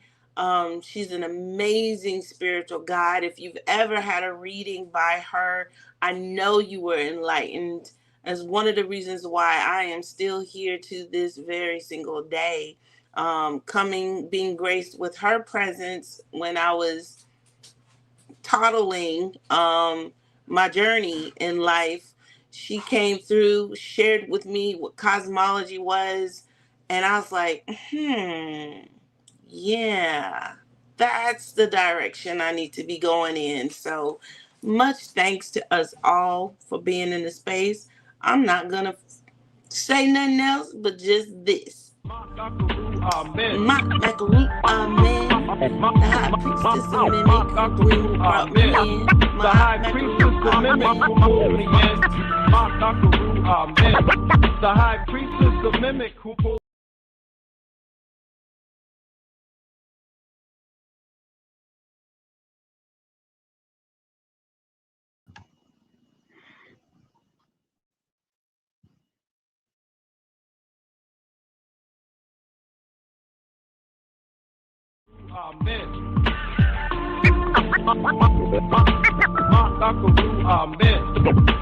Speaker 3: She's an amazing spiritual guide. If you've ever had a reading by her, I know you were enlightened, as one of the reasons why I am still here to this very single day. Being graced with her presence when I was toddling my journey in life. She came through, shared with me what cosmology was, and I was like, yeah, that's the direction I need to be going in. So much thanks to us all for being in the space. I'm not gonna say nothing else but just this. Ma Macaroon, amen. The high priestess of Mimic, who brought me in. Ma Macaroon, amen.
Speaker 6: The high priestess of Mimic who pulled. Amen.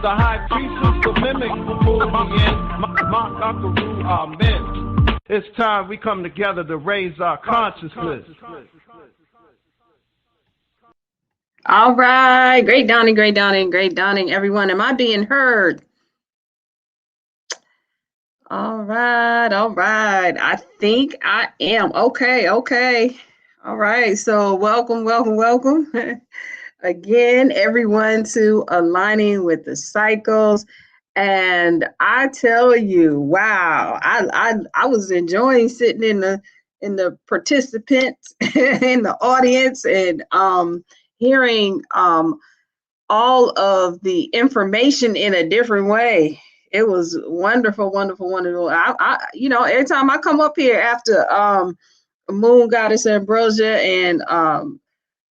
Speaker 6: The high priestess of Mimic who pulled me in. Amen. It's time we come together to raise our consciousness.
Speaker 7: All right. Great dawning, great dawning, great dawning, everyone. Am I being heard? All right. All right. I think I am. Okay. Okay. All right. So welcome, welcome, welcome. Again, everyone, to Aligning with the Cycles. And I tell you, wow, I was enjoying sitting in the participants in the audience and hearing all of the information in a different way. It was wonderful, wonderful, wonderful. I you know, every time I come up here after Moon Goddess Ambrosia and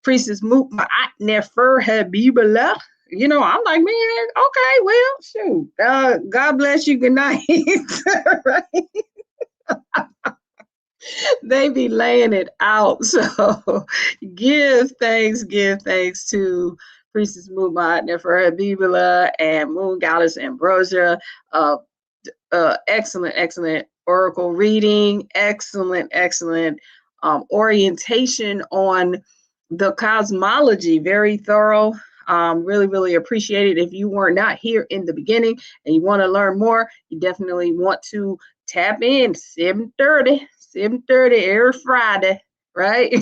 Speaker 7: Priestess Moot Ma'at Nefer Habibullah, you know, I'm like, man, okay, well, shoot. God bless you, good night. Right? They be laying it out. So give thanks to Priestess Moot Ma'at Nefer Habibullah and Moon Goddess Ambrosia. Excellent, excellent oracle reading, excellent orientation on the cosmology, very thorough. Really, really appreciate it. If you were not here in the beginning and you want to learn more, you definitely want to tap in 7:30 every Friday, right?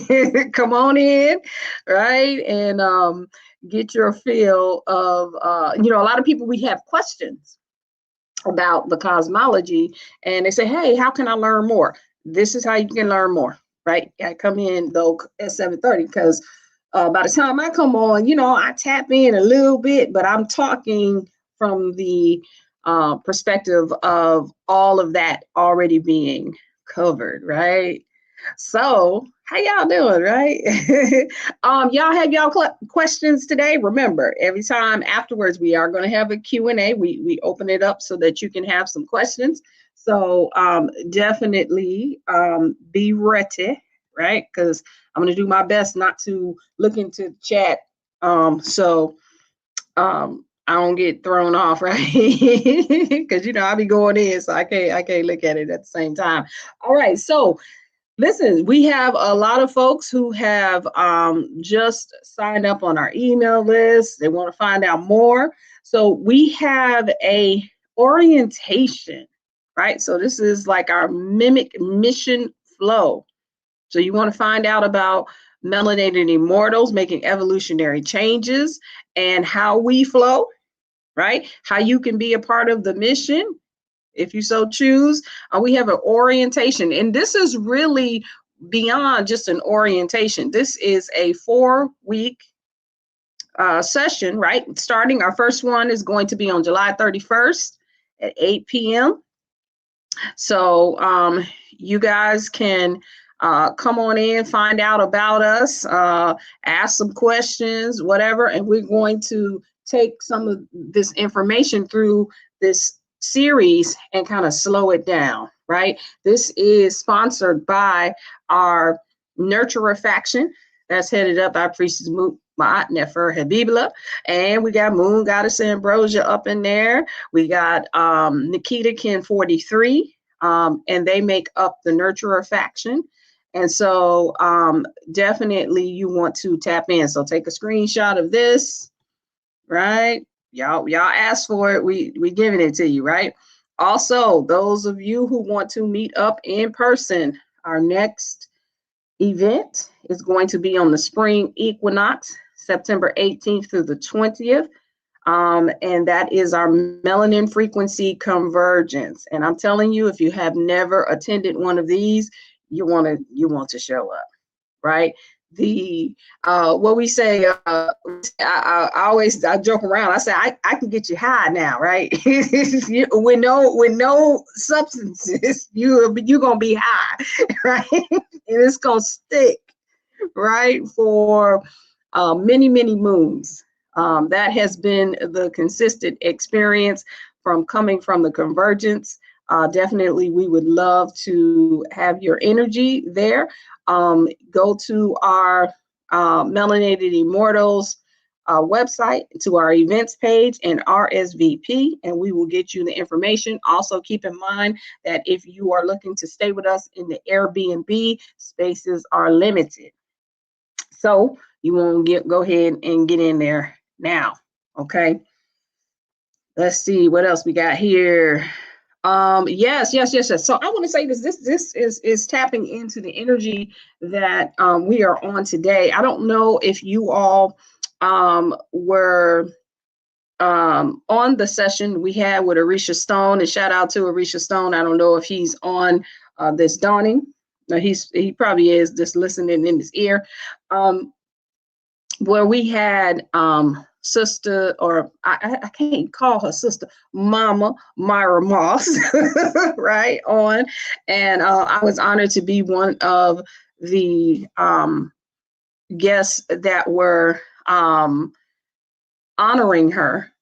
Speaker 7: Come on in, right? And get your feel of, you know, a lot of people, we have questions about the cosmology and they say, hey, how can I learn more? This is how you can learn more, right? I come in though at 7:30 because by the time I come on, you know, I tap in a little bit, but I'm talking from the perspective of all of that already being covered, right? So how y'all doing, right? Y'all have y'all questions today? Remember, every time afterwards, we are going to have a Q&A. We open it up so that you can have some questions. So definitely be ready, right? Because I'm going to do my best not to look into the chat. So I don't get thrown off, right? Because, you know, I'll be going in, so I can't look at it at the same time. All right, so listen, we have a lot of folks who have just signed up on our email list. They want to find out more. So we have a orientation, right? So this is like our MIMEC mission flow. So you want to find out about melanated immortals making evolutionary changes and how we flow, right? How you can be a part of the mission if you so choose. We have an orientation, and this is really beyond just an orientation. This is a 4-week session, right? Starting, our first one is going to be on July 31st at 8 p.m. So you guys can come on in, find out about us, ask some questions, whatever, and we're going to take some of this information through this series and kind of slow it down, right? This is sponsored by our Nurturer faction that's headed up by Priestess Ma'at Nefer Habibullah, and we got Moon Goddess Ambrosia up in there. We got Nikita Ken 43, and they make up the Nurturer faction. And so definitely you want to tap in. So take a screenshot of this, right? Y'all asked for it. We giving it to you, right? Also, those of you who want to meet up in person, our next event is going to be on the spring equinox, September 18th through the 20th. And that is our melanin frequency convergence. And I'm telling you, if you have never attended one of these, you want to show up, right? The what we say, I always joke around. I say I can get you high now, right? with no substances, you're gonna be high, right? And it's gonna stick, right, for many moons. That has been the consistent experience from coming from the convergence. Definitely, we would love to have your energy there. Go to our Melanated Immortals website, to our events page, and RSVP, and we will get you the information. Also, keep in mind that if you are looking to stay with us in the Airbnb, spaces are limited. So you want to go ahead and get in there now. Okay. Let's see what else we got here. Yes. So I want to say this is tapping into the energy that we are on today. I don't know if you all were on the session we had with Arisha Stone, and shout out to Arisha Stone. I don't know if he's on this dawning. No, he probably is, just listening in his ear. Where we had sister, or I can't call her sister, Mama Myra Moss, right, on. And I was honored to be one of the guests that were honoring her.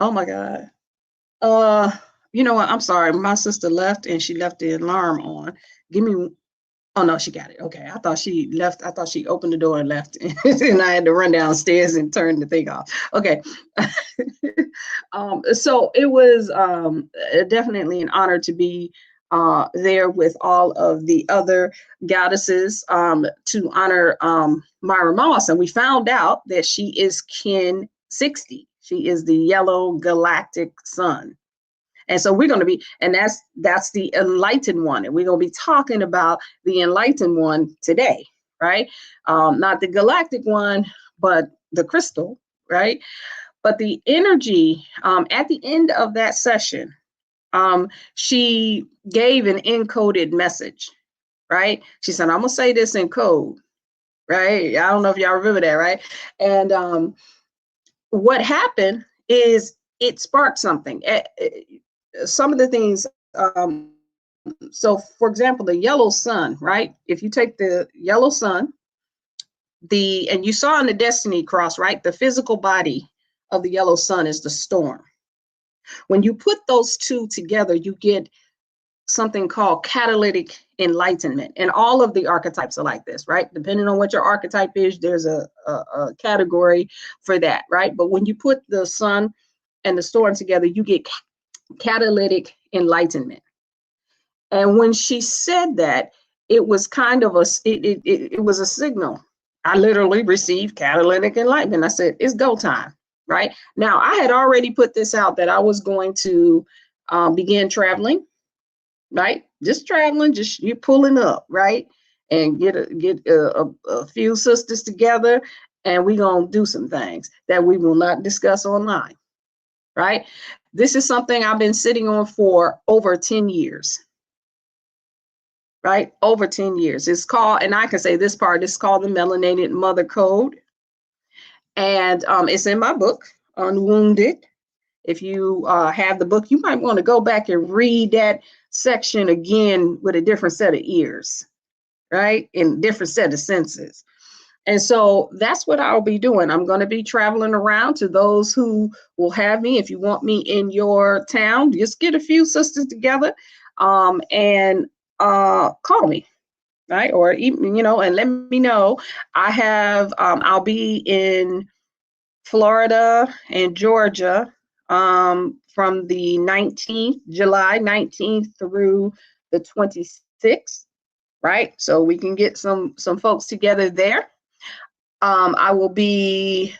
Speaker 7: Oh my God. You know what? I'm sorry. My sister left, and she left the alarm on. Oh no, she got it. Okay. I thought she left. I thought she opened the door and left. And I had to run downstairs and turn the thing off. Okay. So it was definitely an honor to be there with all of the other goddesses to honor Myra Moss. And we found out that she is kin 60. She is the yellow galactic sun. And so we're going to be, and that's the enlightened one. And we're going to be talking about the enlightened one today, right? Not the galactic one, but the crystal, right? But the energy at the end of that session, she gave an encoded message, right? She said, I'm going to say this in code, right? I don't know if y'all remember that, right? And what happened is it sparked something. Some of the things, so for example, the yellow sun, right? If you take the yellow sun, and you saw in the Destiny Cross, right? The physical body of the yellow sun is the storm. When you put those two together, you get something called catalytic enlightenment. And all of the archetypes are like this, right? Depending on what your archetype is, there's a category for that, right? But when you put the sun and the storm together, you get catalytic enlightenment. And when she said that, it was kind of it was a signal. I literally received catalytic enlightenment. I said, it's go time, right? Now, I had already put this out that I was going to begin traveling, right? Just traveling, just you pulling up, right? And get a few sisters together, and we're going to do some things that we will not discuss online, right? This is something I've been sitting on for over 10 years, right? Over 10 years. It's called, and I can say this part, it's called the Melanated Mother Code. And it's in my book, Unwounded. If you have the book, you might want to go back and read that section again with a different set of ears, right? In different set of senses. And so that's what I'll be doing. I'm going to be traveling around to those who will have me. If you want me in your town, just get a few sisters together and call me, right? Or even, and let me know. I have, I'll be in Florida and Georgia from the 19th, July 19th through the 26th, right? So we can get some folks together there. I will be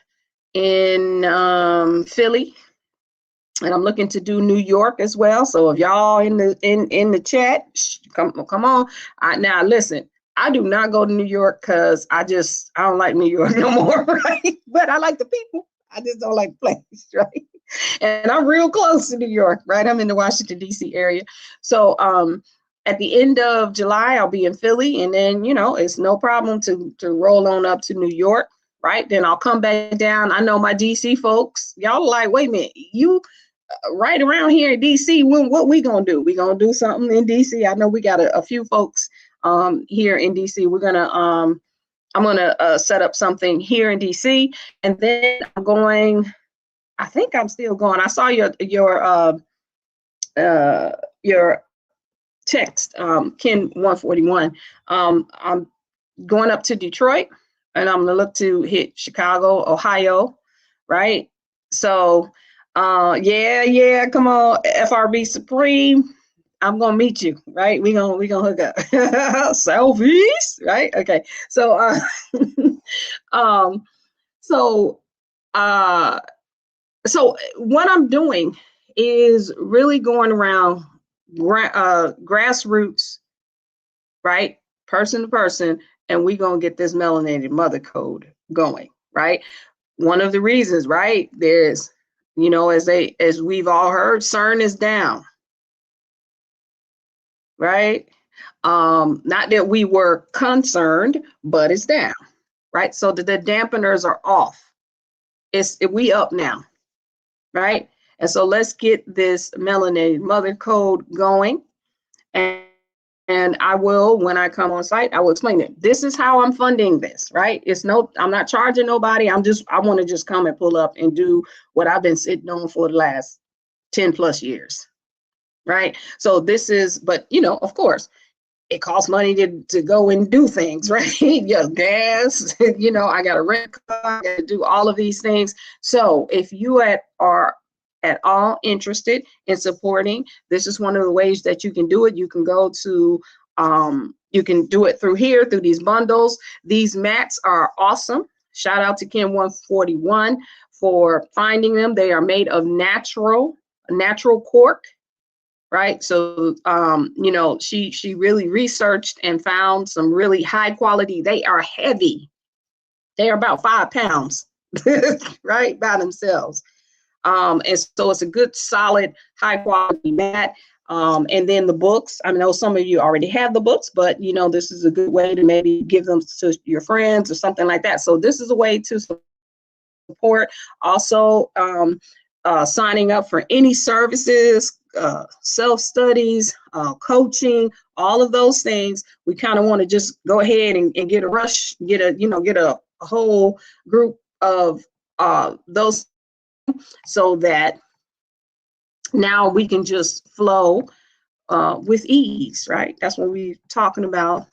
Speaker 7: in Philly, and I'm looking to do New York as well. So if y'all in the chat, come on. Now listen, I do not go to New York because I don't like New York no more, right? But I like the people. I just don't like the place, right? And I'm real close to New York, right? I'm in the Washington, D.C. area. So at the end of July, I'll be in Philly. And then, you know, it's no problem to roll on up to New York, right? Then I'll come back down. I know my D.C. folks. Y'all are like, wait a minute, you right around here in D.C., what we going to do? We going to do something in D.C.? I know we got a few folks here in D.C. We're going to, I'm going to set up something here in D.C. And then I'm going, I think I'm still going. I saw your text, Ken 141. I'm going up to Detroit, and I'm gonna look to hit Chicago, Ohio, right? So, yeah, come on, FRB Supreme. I'm gonna meet you, right? We gonna hook up. Southeast, right? Okay. So, so what I'm doing is really going around grassroots, right? Person to person, and we're going to get this melanated mother code going, right? One of the reasons, right? There's, you know, as we've all heard, CERN is down, right? Not that we were concerned, but it's down, right? So the dampeners are off. We up now. Right? And so let's get this melanated mother code going. And I will, when I come on site, I will explain it. This is how I'm funding this, right? I'm not charging nobody. I want to just come and pull up and do what I've been sitting on for the last 10 plus years, right? So this is, but you know, of course, it costs money to go and do things, right? Yeah, gas, you know, I got to rent a car, I got to do all of these things. So if you are at all interested in supporting, this is one of the ways that you can do it. You can go to, you can do it through here, through these bundles. These mats are awesome. Shout out to Kim 141 for finding them. They are made of natural cork. Right. So, you know, she really researched and found some really high quality. They are heavy. They are about 5 pounds, right, by themselves. And so it's a good, solid, high quality mat. And then the books. I know some of you already have the books, but, you know, this is a good way to maybe give them to your friends or something like that. So this is a way to support. Also, signing up for any services, self-studies, coaching, all of those things. We kind of want to just go ahead and get a whole group of those, so that now we can just flow with ease, right? That's what we're talking about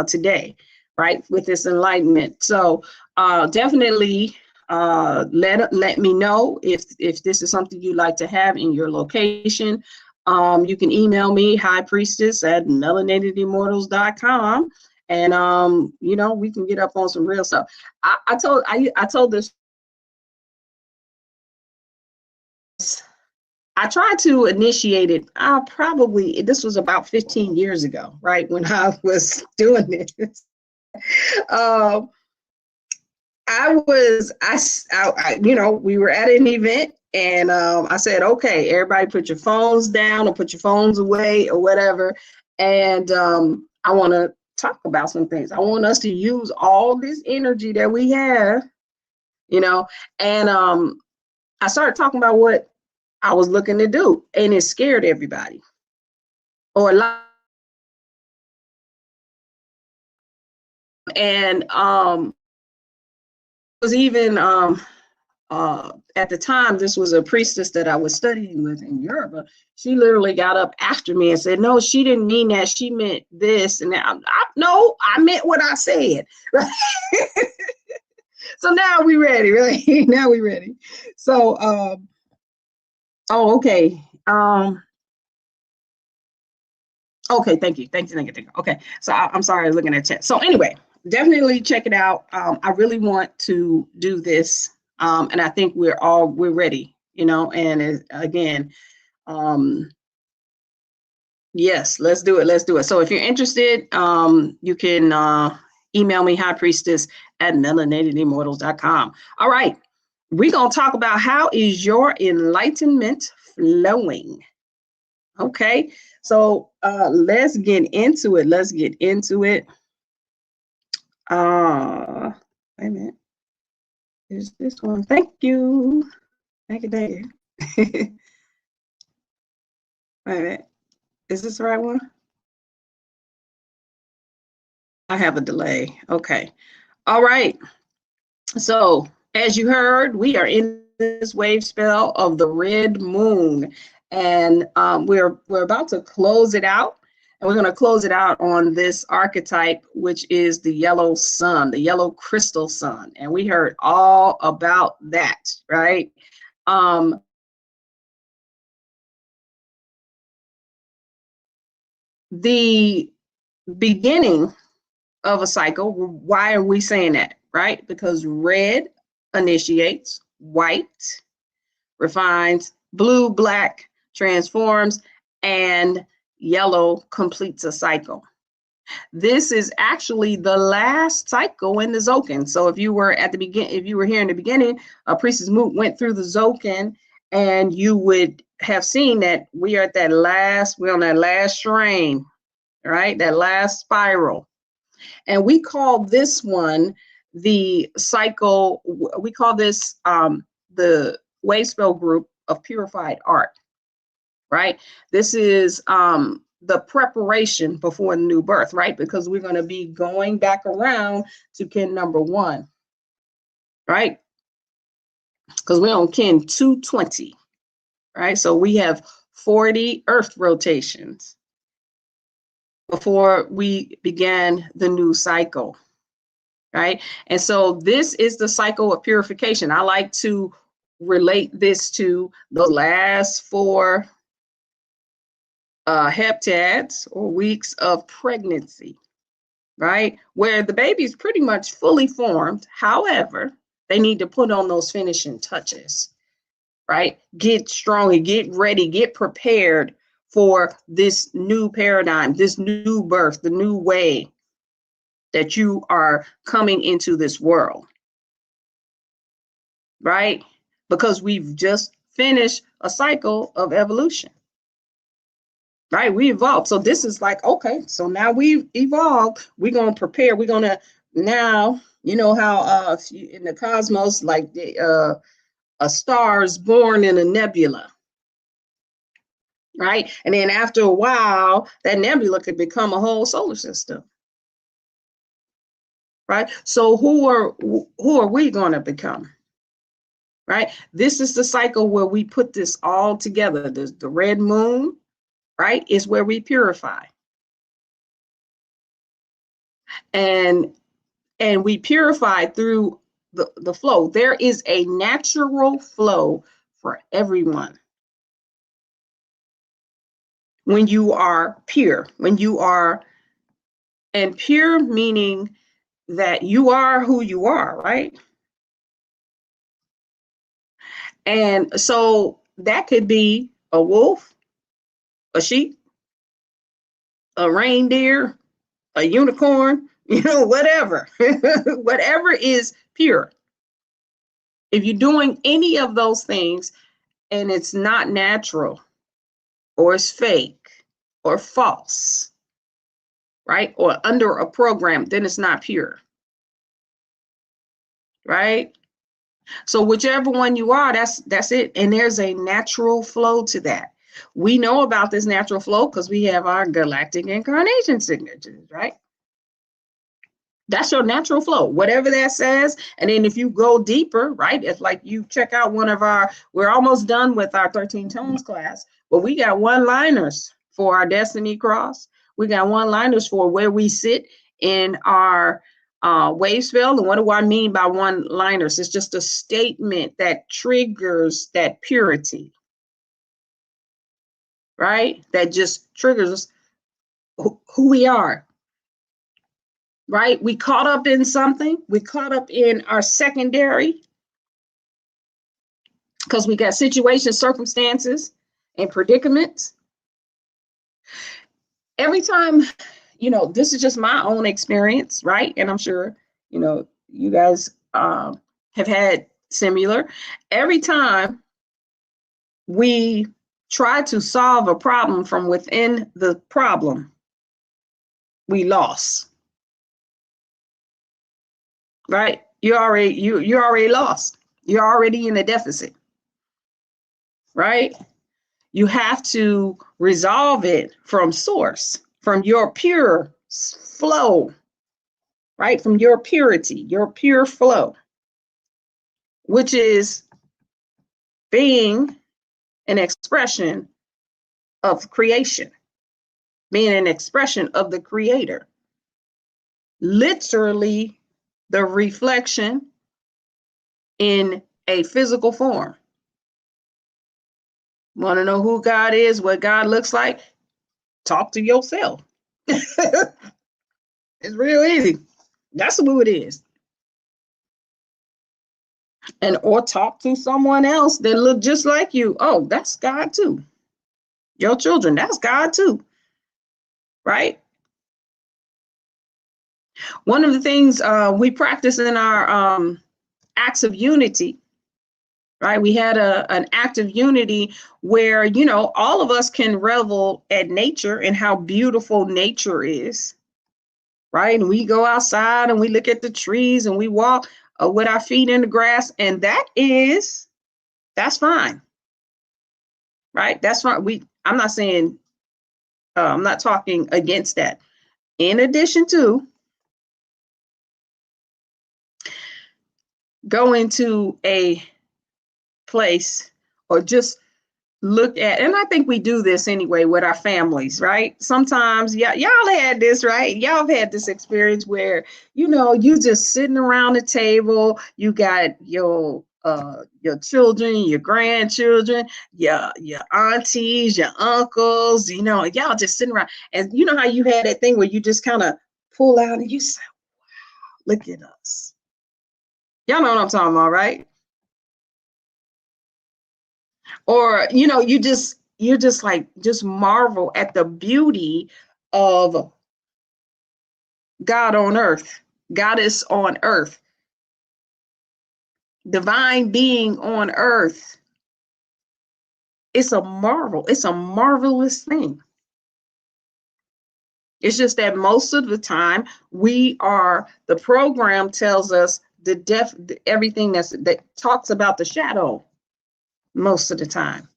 Speaker 7: today, right? With this enlightenment. So definitely let me know if this is something you'd like to have in your location. You can email me, highpriestess@melanatedimmortals.com, and you know, we can get up on some real stuff. I told this. I tried to initiate it. This was about 15 years ago, right, when I was doing this. You know, we were at an event, and I said, okay, everybody put your phones down or put your phones away or whatever. And I want to talk about some things. I want us to use all this energy that we have, you know, and I started talking about what I was looking to do, and it scared everybody, or a lot. And was even at the time, this was a priestess that I was studying with in Europe. She literally got up after me and said, no, she didn't mean that. She meant this and that. No, I meant what I said. Right? So now we ready, right? Now we ready. So, oh, okay. Okay, thank you. Okay, so I'm sorry, I was looking at chat. So anyway, definitely check it out. I really want to do this, and I think we're ready, you know. And again, yes, let's do it. So if you're interested, you can email me, highpriestess@melanatedimmortals.com. All right. we're going to talk about how is your enlightenment flowing. Okay, so let's get into it. Let's get into it. Wait a minute. Is this one? Thank you. Thank you. Thank you. Wait a minute. Is this the right one? I have a delay. Okay. All right. So as you heard, we are in this wave spell of the red moon, and we're about to close it out. And we're going to close it out on this archetype, which is the yellow sun, the yellow crystal sun. And we heard all about that, right? The beginning of a cycle, why are we saying that, right? Because red initiates, white refines, blue, black transforms, and yellow completes a cycle. This is actually the last cycle in the Zocan. So if you were at the beginning, if you were here in the beginning, Priestess Moot went through the Zocan, and you would have seen that we are at that last, we're on that last strain, right? That last spiral. And we call this one the cycle, we call this the wave spell group of purified art, right? This is the preparation before the new birth, right? Because we're going to be going back around to kin number 1, right? Because we're on kin 220, right? So we have 40 earth rotations before we began the new cycle, right? And so this is the cycle of purification. I like to relate this to the last 4 heptads or weeks of pregnancy, right? Where the baby's pretty much fully formed. However, they need to put on those finishing touches, right? Get strong and get ready, get prepared for this new paradigm, this new birth, the new way that you are coming into this world, right? Because we've just finished a cycle of evolution, right? We evolved. So this is like, okay, so now we've evolved. We're going to prepare. We're going to now, you know how in the cosmos, like a star is born in a nebula, right? And then after a while, that nebula could become a whole solar system, right? So who are we going to become? Right? This is the cycle where we put this all together. The red moon, right, is where we purify. And we purify through the flow. There is a natural flow for everyone. When you are pure, when you are, and pure meaning that you are who you are, right? And so that could be a wolf, a sheep, a reindeer, a unicorn, you know, whatever, whatever is pure. If you're doing any of those things and it's not natural or it's fake or false, right? Or under a program, then it's not pure, right? So whichever one you are, that's it. And there's a natural flow to that. We know about this natural flow because we have our galactic incarnation signatures, right? That's your natural flow, whatever that says. And then if you go deeper, right, it's like you check out one of our, we're almost done with our 13 tones class, but we got one-liners for our destiny cross. We got one-liners for where we sit in our wave spell. And what do I mean by one-liners? It's just a statement that triggers that purity, right? That just triggers who we are. Right? We caught up in something. We caught up in our secondary because we got situations, circumstances, and predicaments. Every time, you know, this is just my own experience, right? And I'm sure, you know, you guys have had similar. Every time we try to solve a problem from within the problem, we lost. Right? You're already lost. You're already in a deficit. Right? You have to resolve it from source, from your pure flow, right? From your purity, your pure flow, which is being an expression of creation, being an expression of the creator. Literally the reflection in a physical form. Want to know who God is, what God looks like? Talk to yourself. It's real easy. That's who it is. And or talk to someone else that look just like you. Oh, that's God too. Your children, that's God too. Right? One of the things we practice in our acts of unity, right? We had an act of unity where, you know, all of us can revel at nature and how beautiful nature is, right? And we go outside and we look at the trees and we walk with our feet in the grass, and that's fine, right? That's fine. I'm not saying, I'm not talking against that. In addition to going to a place or just look at, and I think we do this anyway with our families, right? Sometimes y'all had this, right? Y'all have had this experience where, you know, you just sitting around the table, you got your children, your grandchildren, your aunties, your uncles, you know, y'all just sitting around, and you know how you had that thing where you just kind of pull out and you say, wow, look at us. Y'all know what I'm talking about, right? Or, you know, you're just like, just marvel at the beauty of God on earth, goddess on earth, divine being on earth. It's a marvel. It's a marvelous thing. It's just that most of the time the program tells us everything that talks about the shadow most of the time,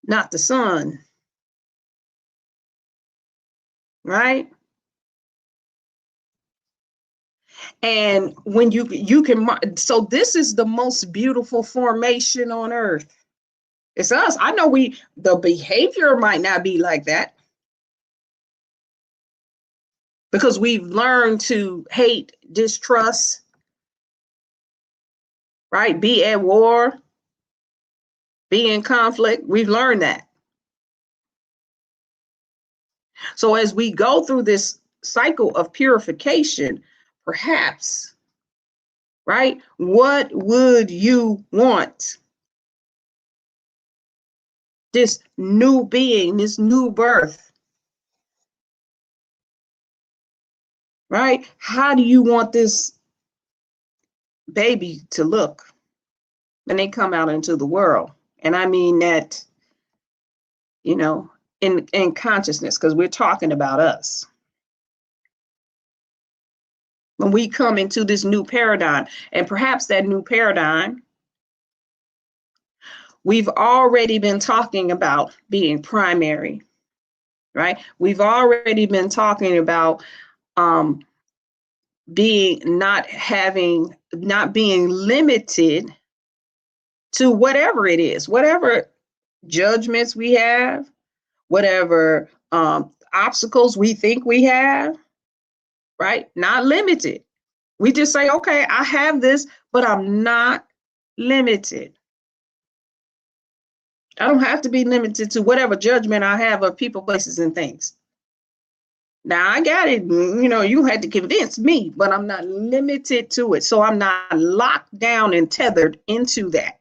Speaker 7: not the sun, right? And when you can, so this is the most beautiful formation on earth. It's us. I know the behavior might not be like that because we've learned to hate, distrust, right? Be at war, be in conflict. We've learned that. So as we go through this cycle of purification, perhaps, right? What would you want this new being, this new birth, right? How do you want this baby to look when they come out into the world? And I mean that, you know, in consciousness, because we're talking about us. When we come into this new paradigm, and perhaps that new paradigm, we've already been talking about being primary, right? We've already been talking about not being limited to whatever it is, whatever judgments we have, whatever obstacles we think we have, right? Not limited. We just say, okay, I have this, but I'm not limited. I don't have to be limited to whatever judgment I have of people, places, and things. Now I got it, you know, you had to convince me, but I'm not limited to it. So I'm not locked down and tethered into that,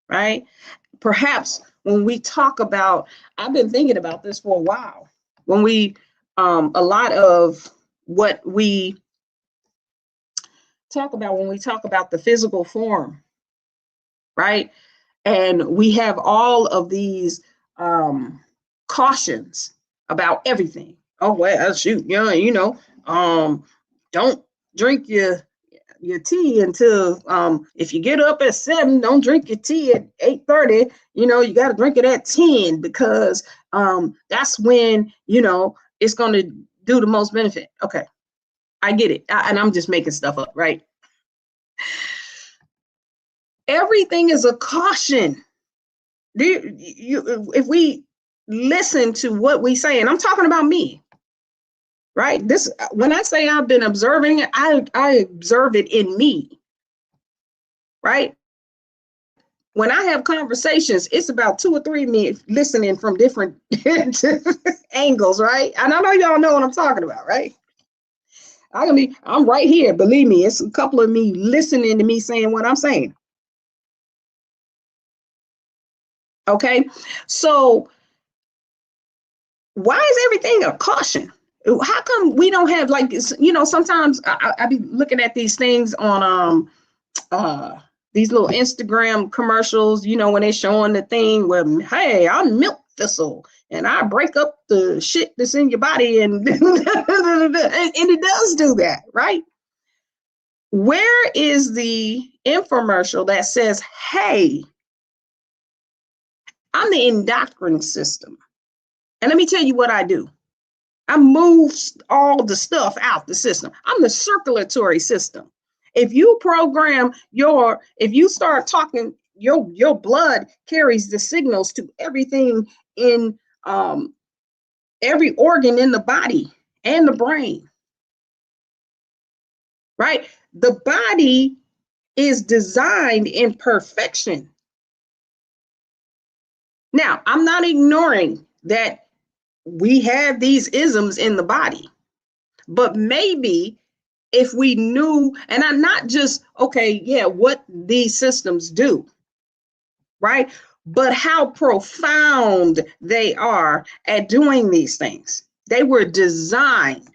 Speaker 7: right? Perhaps when we talk about, I've been thinking about this for a while, when we, a lot of what we talk about when we talk about the physical form, right? And we have all of these cautions about everything. Oh, well, shoot, yeah, you know, don't drink your tea until if you get up at 7, don't drink your tea at 8:30. You know, you got to drink it at 10 because that's when, you know, it's going to do the most benefit. Okay, I get it. And I'm just making stuff up, right? Everything is a caution. If we listen to what we say, and I'm talking about me, right? This, when I say I've been observing it, I observe it in me, right? When I have conversations, it's about 2 or 3 of me listening from different angles, right? And I know y'all know what I'm talking about, right? I'm right here, believe me, it's a couple of me listening to me saying what I'm saying. Okay, so why is everything a caution? How come we don't have, like, you know, sometimes I be looking at these things on these little Instagram commercials, you know, when they're showing the thing where, hey, I'm milk thistle and I break up the shit that's in your body, and and it does do that, right? Where is the infomercial that says, hey, I'm the endocrine system, and let me tell you what I do. I move all the stuff out the system. I'm the circulatory system. If you program if you start talking, your blood carries the signals to everything in every organ in the body and the brain, right? The body is designed in perfection. Now, I'm not ignoring that we have these isms in the body, but maybe if we knew, and I'm not just, okay, yeah, what these systems do, right? But how profound they are at doing these things. They were designed,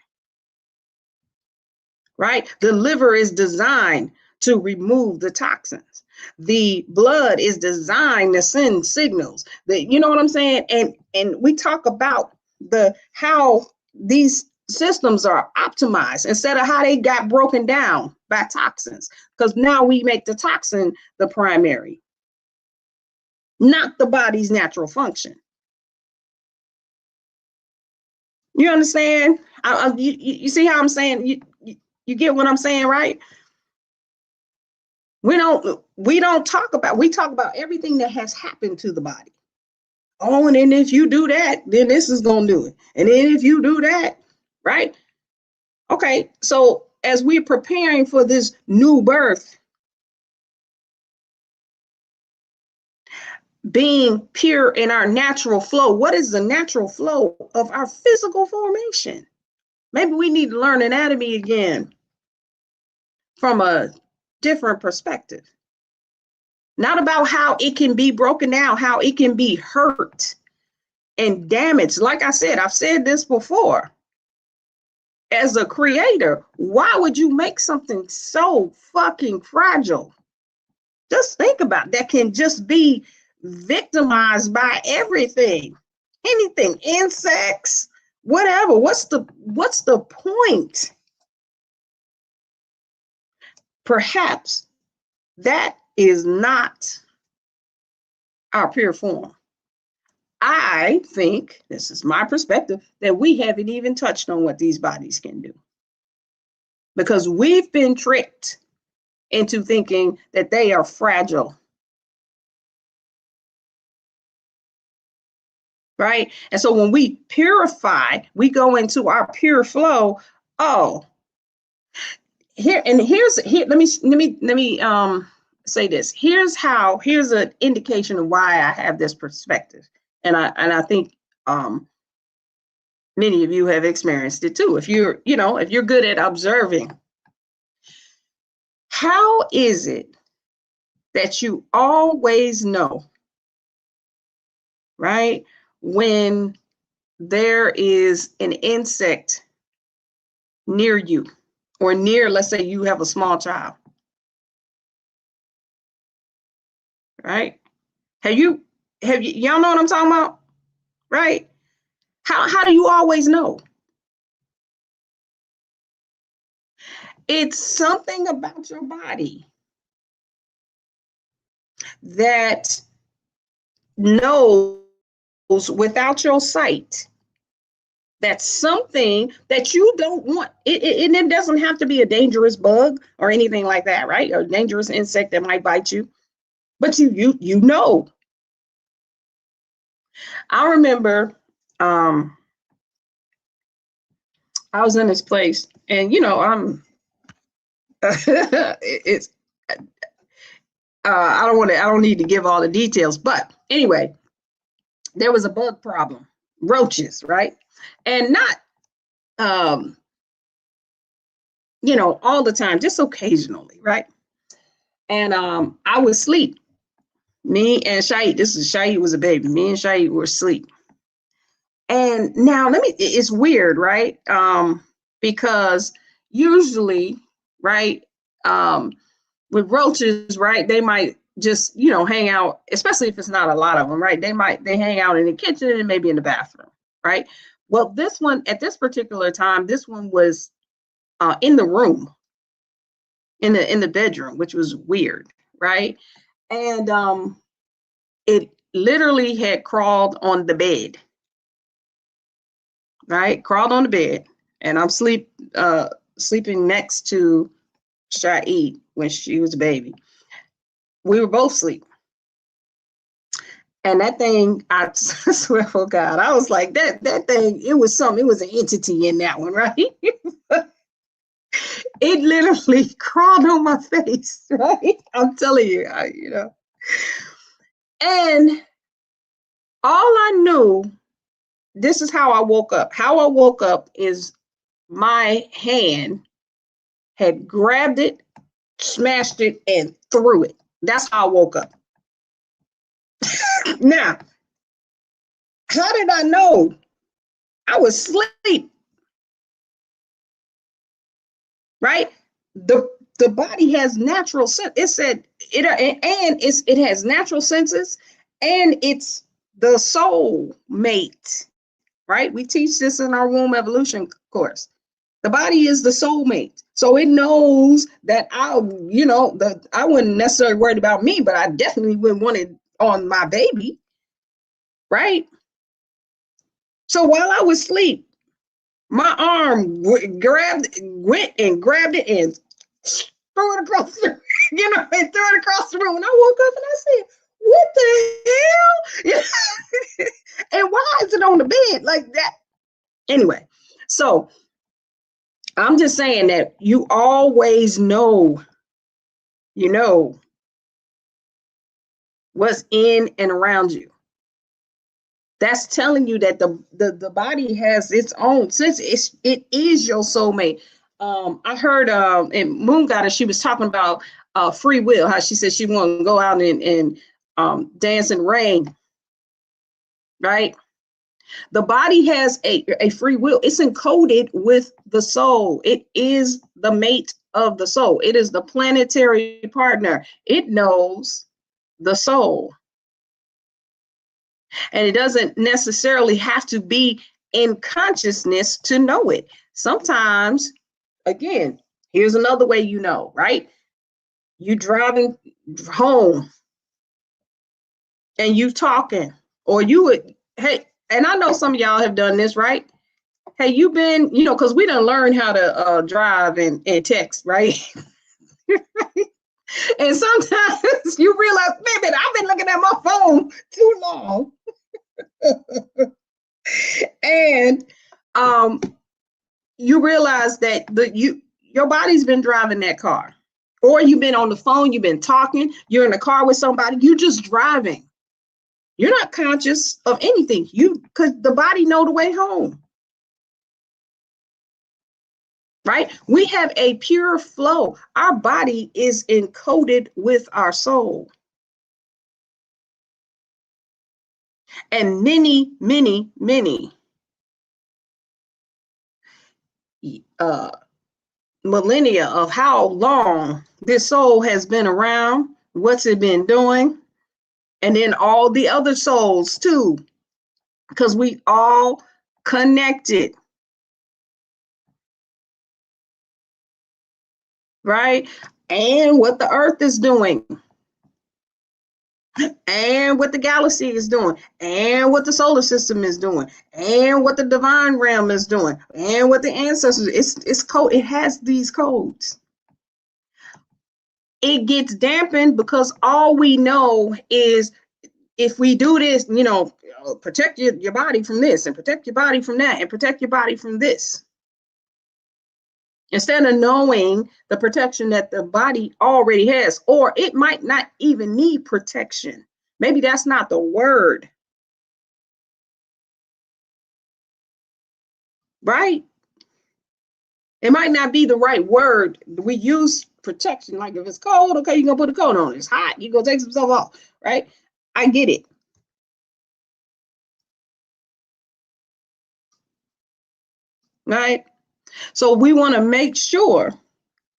Speaker 7: right? The liver is designed to remove the toxins. The blood is designed to send signals. You know what I'm saying? And we talk about how these systems are optimized instead of how they got broken down by toxins, because now we make the toxin the primary, not the body's natural function. You understand? You see how I'm saying? You get what I'm saying, right? We talk about everything that has happened to the body. Oh, and then if you do that, then this is going to do it. And then if you do that, right? Okay, so as we're preparing for this new birth, being pure in our natural flow, what is the natural flow of our physical formation? Maybe we need to learn anatomy again from a different perspective. Not about how it can be broken down, how it can be hurt and damaged. Like I said, I've said this before. As a creator, why would you make something so fucking fragile? Just think about it. That can just be victimized by everything, anything, insects, whatever. What's the point? Perhaps that is not our pure form. I think, this is my perspective, that we haven't even touched on what these bodies can do, because we've been tricked into thinking that they are fragile. Right? And so when we purify, we go into our pure flow. Oh, here, let me say this. Here's an indication of why I have this perspective. And I think many of you have experienced it too. If you're good at observing, how is it that you always know, right, when there is an insect near you or near, let's say you have a small child, right? Y'all know what I'm talking about, right? How do you always know? It's something about your body that knows without your sight. That's something that you don't want. It doesn't have to be a dangerous bug or anything like that, right? Or a dangerous insect that might bite you. But you know. I remember I was in this place, and I'm it's I don't need to give all the details, but anyway, there was a bug problem, roaches, right? And not all the time, just occasionally, right? And I would sleep. Me and Shahid, Shahid was a baby. Me and Shahid were asleep. And now it's weird, right? Because usually, right, with roaches, right, they might just, hang out, especially if it's not a lot of them, right? They hang out in the kitchen and maybe in the bathroom, right? Well, this one, at this particular time, this one was in the room, in the bedroom, which was weird, right? And it literally had crawled on the bed, right? Crawled on the bed, and I'm sleeping next to Shahid when she was a baby. We were both asleep. And that thing, I swear for God, I was like, that thing, it was an entity in that one, right? It literally crawled on my face, right? I'm telling you, And all I knew, this is how I woke up. How I woke up is my hand had grabbed it, smashed it, and threw it. That's how I woke up. Now, how did I know? I was asleep, right? The body has natural sense. It said it has natural senses, and it's the soul mate, right? We teach this in our womb evolution course. The body is the soulmate. So it knows that I wouldn't necessarily worry about me, but I definitely wouldn't want it on my baby, right? So while I was asleep, my arm went and grabbed it and threw it across the, and threw it across the room. And I woke up and I said, "What the hell?" And why is it on the bed like that? Anyway, so I'm just saying that you always know, what's in and around you. That's telling you that the body has its own sense. It is your soulmate. I heard in Moon Goddess, she was talking about free will, how she said she wanted to go out and dance in the rain, right? The body has a free will. It's encoded with the soul. It is the mate of the soul. It is the planetary partner. It knows the soul. And it doesn't necessarily have to be in consciousness to know it. Sometimes, again, here's another way you know, right? You driving home and you talking, or you would, hey, and I know some of y'all have done this, right? Hey, you been, because we done learned how to drive and text, right? And sometimes you realize, baby, I've been looking at my phone too long. And you realize that your body's been driving that car, or you've been on the phone, you've been talking, you're in the car with somebody, you're just driving. You're not conscious of anything, because the body know the way home. Right? We have a pure flow. Our body is encoded with our soul. And many, many, many millennia of how long this soul has been around, what's it been doing, and then all the other souls too, because we all connected, right? And what the earth is doing, and what the galaxy is doing, and what the solar system is doing, and what the divine realm is doing, and what the ancestors, it's code, it has these codes. It gets dampened because all we know is if we do this, you know, protect your body from this, and protect your body from that, and protect your body from this. Instead of knowing the protection that the body already has, or it might not even need protection. Maybe that's not the word, right? It might not be the right word. We use protection, like if it's cold, okay, you're gonna put a coat on. It's hot, you're gonna take some stuff off, right? I get it. Right? So we want to make sure,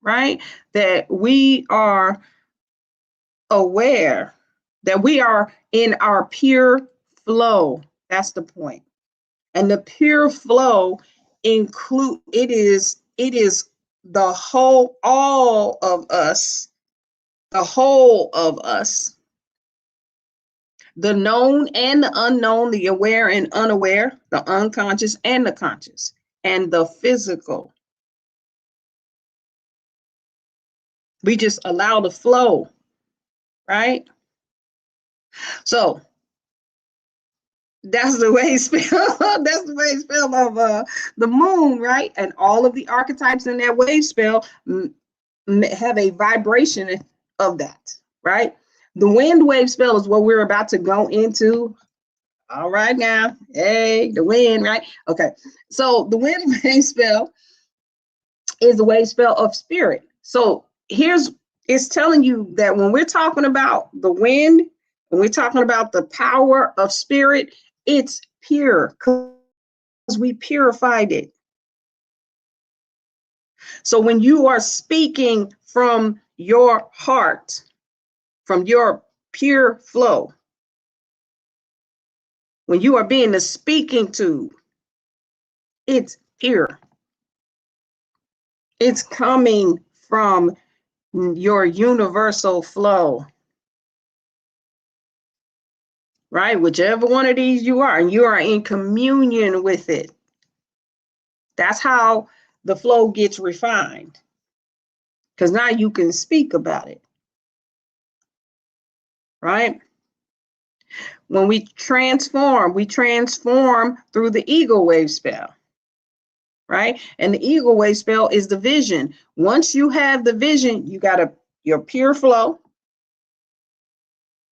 Speaker 7: right, that we are aware that we are in our pure flow. That's the point. And the pure flow include it is the whole, all of us, the whole of us, the known and the unknown, the aware and unaware, the unconscious and the conscious, and the physical. We just allow the flow, right? So that's the wave spell. That's the wave spell of the moon, right? And all of the archetypes in that wave spell have a vibration of that, right? The wind wave spell is what we're about to go into. All right, now, hey, the wind, right? Okay, so the wind wave spell is a wave spell of spirit. So it's telling you that when we're talking about the wind, when we're talking about the power of spirit, it's pure because we purified it. So when you are speaking from your heart, from your pure flow, when you are being the speaking tube, it's pure. It's coming from your universal flow, right? Whichever one of these you are, and you are in communion with it. That's how the flow gets refined, because now you can speak about it, right? When we transform through the eagle wave spell, right? And the eagle wave spell is the vision. Once you have the vision, you got your pure flow,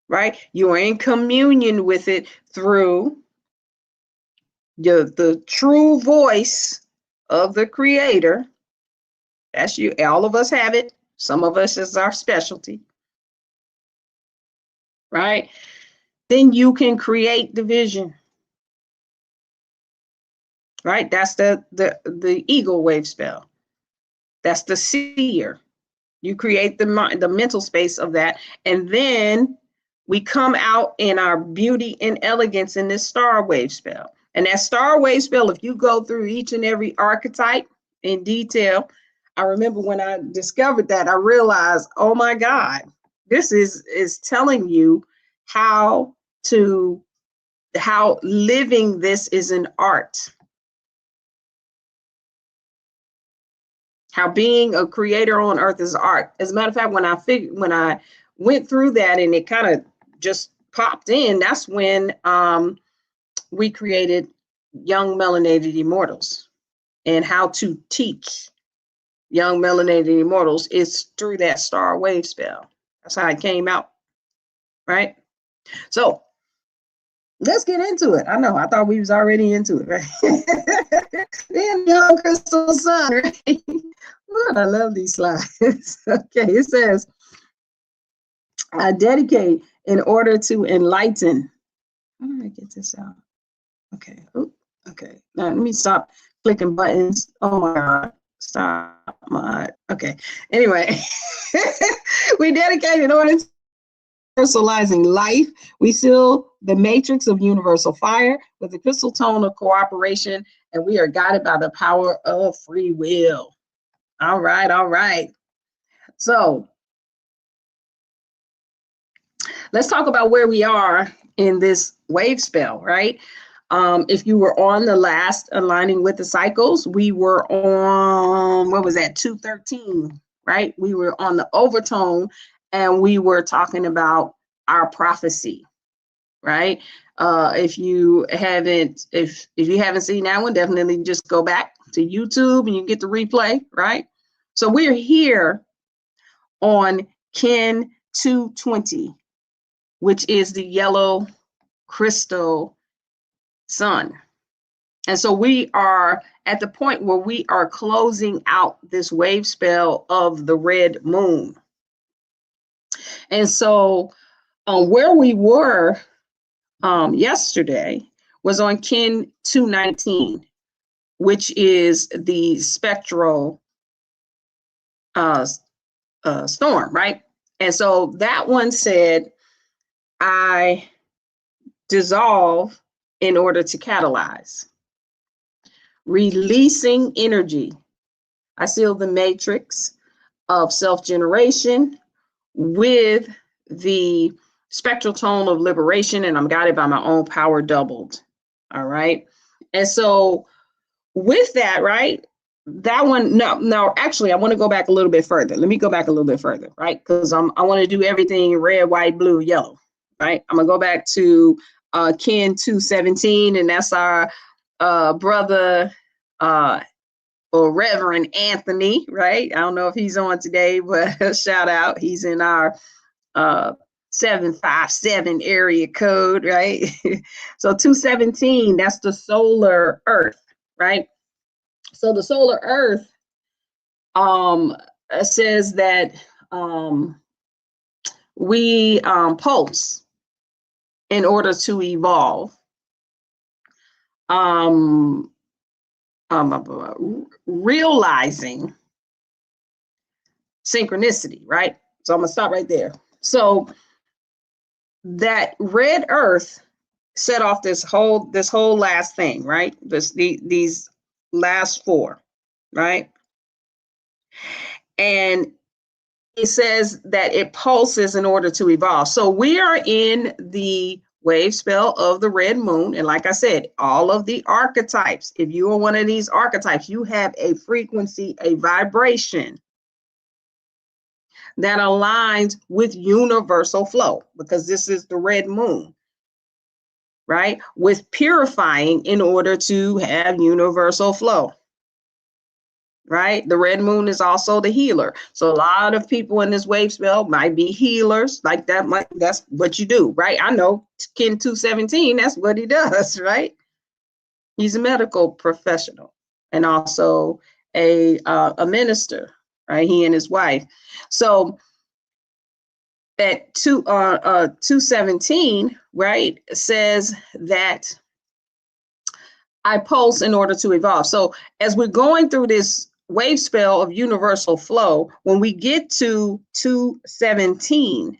Speaker 7: right? You are in communion with it through the true voice of the creator. That's you. All of us have it. Some of us is our specialty, right? Then you can create the vision, right? That's the eagle wave spell. That's the seer. You create the mental space of that, and then we come out in our beauty and elegance in this star wave spell. And that star wave spell, if you go through each and every archetype in detail, I remember when I discovered that, I realized, oh my God, this is telling you how living this is an art. How being a creator on earth is art. As a matter of fact, when I went through that and it kind of just popped in, that's when we created Young Melanated Immortals. And how to teach Young Melanated Immortals is through that star wave spell. That's how it came out, right? So let's get into it. I know, I thought we was already into it, right? Then young crystal sun, right? Lord, I love these slides. Okay, it says, I dedicate in order to enlighten. How do I get this out? Okay. Ooh, okay. Now let me stop clicking buttons. Oh my God. Stop mod. Okay. Anyway, we dedicate in order to universalizing life. We seal the matrix of universal fire with the crystal tone of cooperation, and we are guided by the power of free will. All right, all right. So let's talk about where we are in this wave spell, right? If you were on the last aligning with the cycles, we were on, what was that, 213, right? We were on the overtone, and we were talking about our prophecy, right? If you haven't seen that one, definitely just go back to YouTube and you get the replay, right? So we're here on Kin 220, which is the yellow crystal sun. And so we are at the point where we are closing out this wave spell of the red moon. And so where we were yesterday was on Kin 219, which is the spectral storm, right? And so that one said, I dissolve in order to catalyze. Releasing energy. I seal the matrix of self-generation with the spectral tone of liberation, and I'm guided by my own power doubled. All right. And so with that, right, that one, no, actually, I want to go back a little bit further. Let me go back a little bit further, right? Because I want to do everything red, white, blue, yellow, right? I'm going to go back to Kin 217, and that's our brother or Reverend Anthony, right? I don't know if he's on today, but shout out. He's in our 757 area code, right? So 217, that's the solar earth, right? So the solar earth says that we pulse in order to evolve. Realizing synchronicity, right? So I'm gonna stop right there. So that red earth set off this whole last thing, right? These last four, right? And it says that it pulses in order to evolve. So we are in the wave spell of the red moon. And like I said, all of the archetypes, if you are one of these archetypes, you have a frequency, a vibration that aligns with universal flow, because this is the red moon, right? With purifying in order to have universal flow, right? The red moon is also the healer. So a lot of people in this wave spell might be healers, like that. That's what you do, right? I know Kin 217, that's what he does, right? He's a medical professional and also a minister, right? He and his wife. So at 217, right, says that I pulse in order to evolve. So as we're going through this wave spell of universal flow, when we get to 217,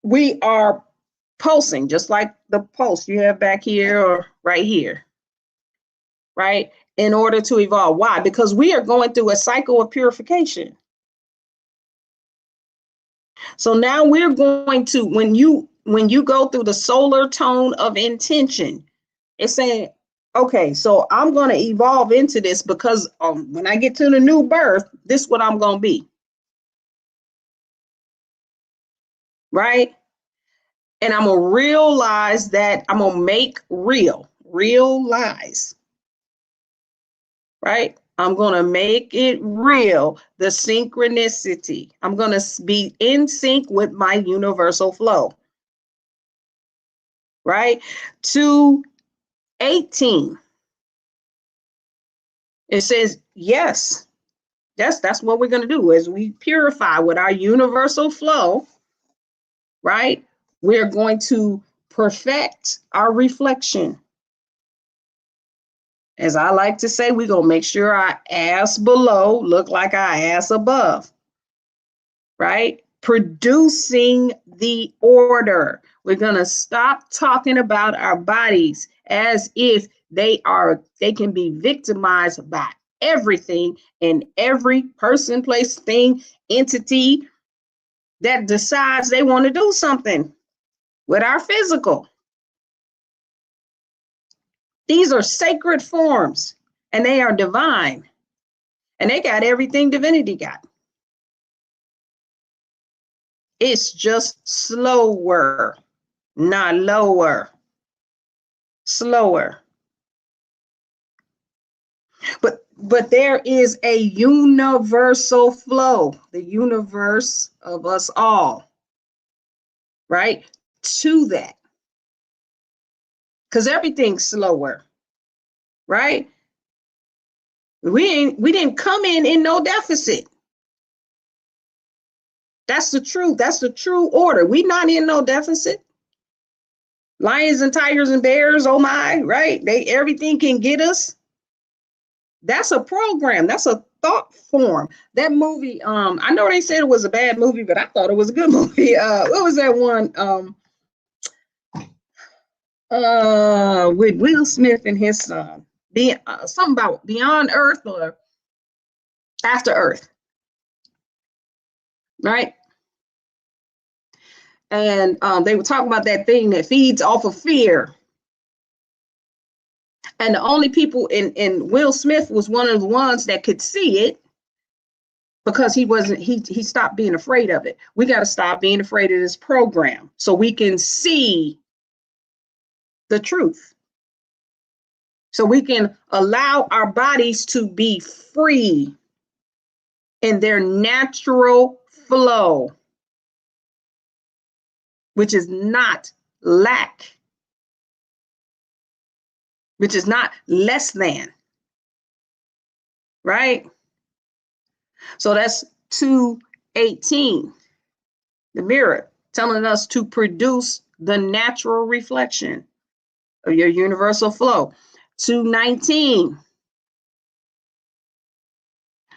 Speaker 7: we are pulsing just like the pulse you have back here or right here, right? In order to evolve. Why? Because we are going through a cycle of purification. So now we're going to, when you go through the solar tone of intention, it's saying, okay, so I'm going to evolve into this because when I get to the new birth, this is what I'm going to be. Right? And I'm going to realize that I'm going to make realize. Right? I'm going to make it real, the synchronicity. I'm going to be in sync with my universal flow. Right? 218. It says, yes, that's what we're going to do as we purify with our universal flow, right? We're going to perfect our reflection. As I like to say, we're going to make sure our ass below look like our ass above, right? Producing the order. We're going to stop talking about our bodies as if they can be victimized by everything and every person, place, thing, entity that decides they want to do something with our physical. These are sacred forms and they are divine, and they got everything divinity got. It's just slower, not lower, slower. But there is a universal flow, the universe of us all, right? To that. Because everything's slower, right? We didn't come in no deficit. That's the truth. That's the true order. We're not in no deficit. Lions and tigers and bears, oh my, right? Everything can get us. That's a program. That's a thought form. That movie, I know they said it was a bad movie, but I thought it was a good movie. What was that one? With Will Smith and his son. Something about Beyond Earth or After Earth. Right? And they were talking about that thing that feeds off of fear. And the only people in Will Smith was one of the ones that could see it, because he stopped being afraid of it. We got to stop being afraid of this program so we can see the truth. So we can allow our bodies to be free in their natural flow, which is not lack, which is not less than, right? So that's 2:18, the mirror, telling us to produce the natural reflection of your universal flow. 2:19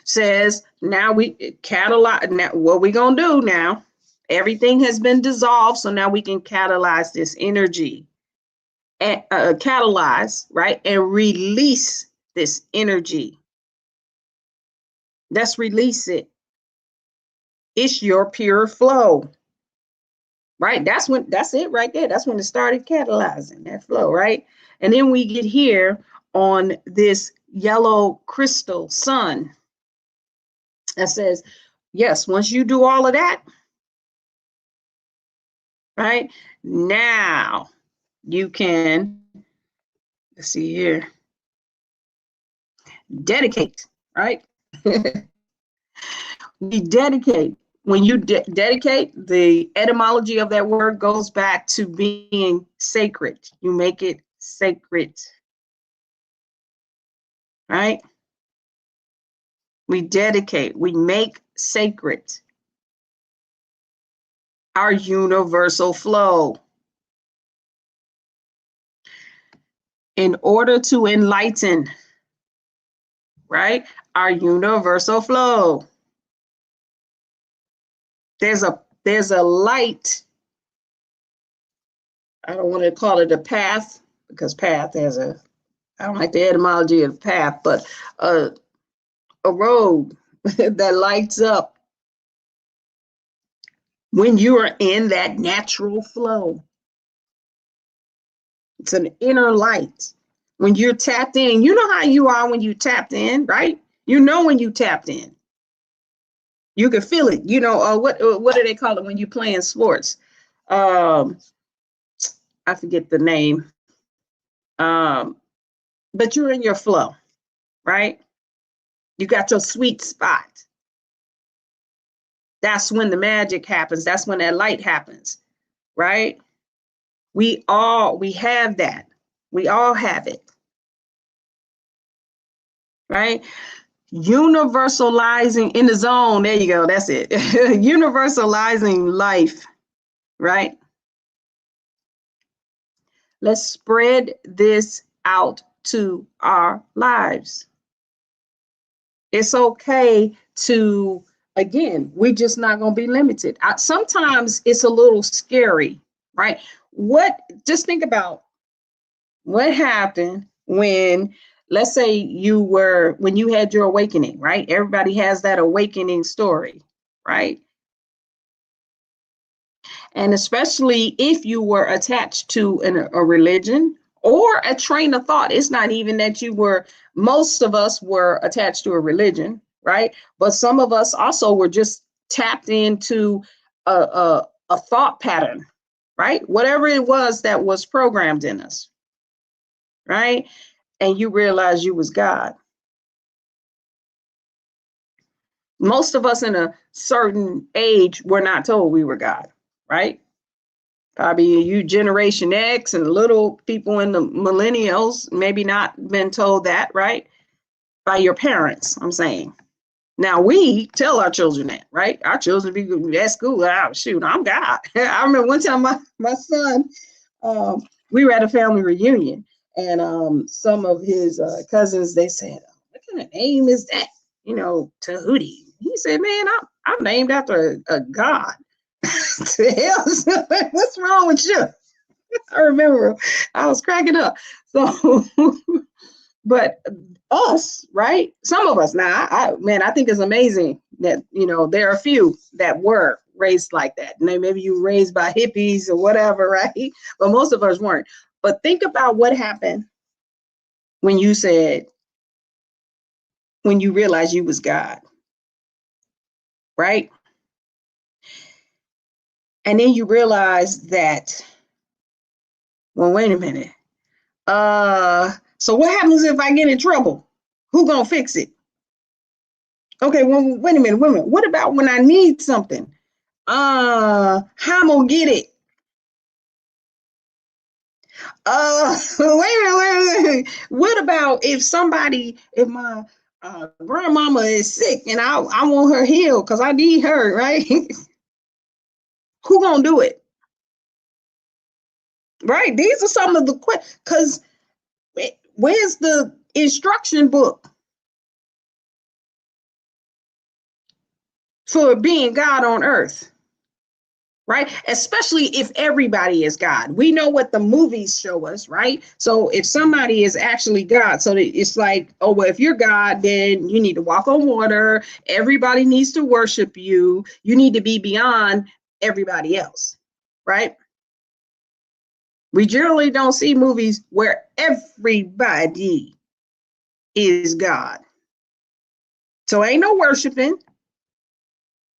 Speaker 7: says, now we catalyze. Now, what we gonna do now? Everything has been dissolved, so now we can catalyze this energy, and catalyze, right, and release this energy. Let's release it. It's your pure flow, right? That's it right there. That's when it started catalyzing that flow, right? And then we get here on this yellow crystal sun that says, yes, once you do all of that, right, now you can, let's see here, dedicate, right? We dedicate. When you dedicate, the etymology of that word goes back to being sacred. You make it sacred, right? We dedicate, we make sacred our universal flow. In order to enlighten, right, our universal flow. There's a light. I don't want to call it a path, because path has I don't like the etymology of path, but a road that lights up when you are in that natural flow. It's an inner light. When you're tapped in, you know how you are when you tapped in, right? You know when you tapped in. You can feel it. You know, what do they call it when you're playing sports? I forget the name. But you're in your flow, right? You got your sweet spot. That's when the magic happens. That's when that light happens, right? We have that. We all have it, right? Universalizing in the zone. There you go. That's it. Universalizing life, right? Let's spread this out to our lives. It's okay to, again, we're just not going to be limited. Sometimes it's a little scary, right? Just think about what happened when, let's say when you had your awakening, right? Everybody has that awakening story, right? And especially if you were attached to a religion or a train of thought. It's not even that most of us were attached to a religion, right? But some of us also were just tapped into a thought pattern, right? Whatever it was that was programmed in us, right? And you realize you was God. Most of us in a certain age were not told we were God, right? Probably you Generation X and little people in the millennials, maybe not been told that, right? By your parents, I'm saying. Now we tell our children that, right? Our children be at school, shoot, I'm God. I remember one time my son, we were at a family reunion and some of his cousins, they said, what kind of name is that? You know, Tahuti. He said, man, I'm named after a God. To hell, what's wrong with you? I remember I was cracking up. So, but us, right? Some of us now, I think it's amazing that, there are a few that were raised like that. And maybe you were raised by hippies or whatever, right? But most of us weren't. But think about what happened when you realized you was God, right? And then you realize that, well, wait a minute. So what happens if I get in trouble? Who gonna fix it? Okay, well, wait a minute. What about when I need something? How I'm gonna get it? Wait a minute. What about if my grandmama is sick and I want her healed because I need her, right? Who gonna do it? Right? These are some of the questions, because where's the instruction book for being God on earth? Right? Especially if everybody is God. We know what the movies show us, right? So if somebody is actually God, so it's like, oh, well, if you're God, then you need to walk on water. Everybody needs to worship you. You need to be beyond everybody else, right? We generally don't see movies where everybody is God. So ain't no worshiping,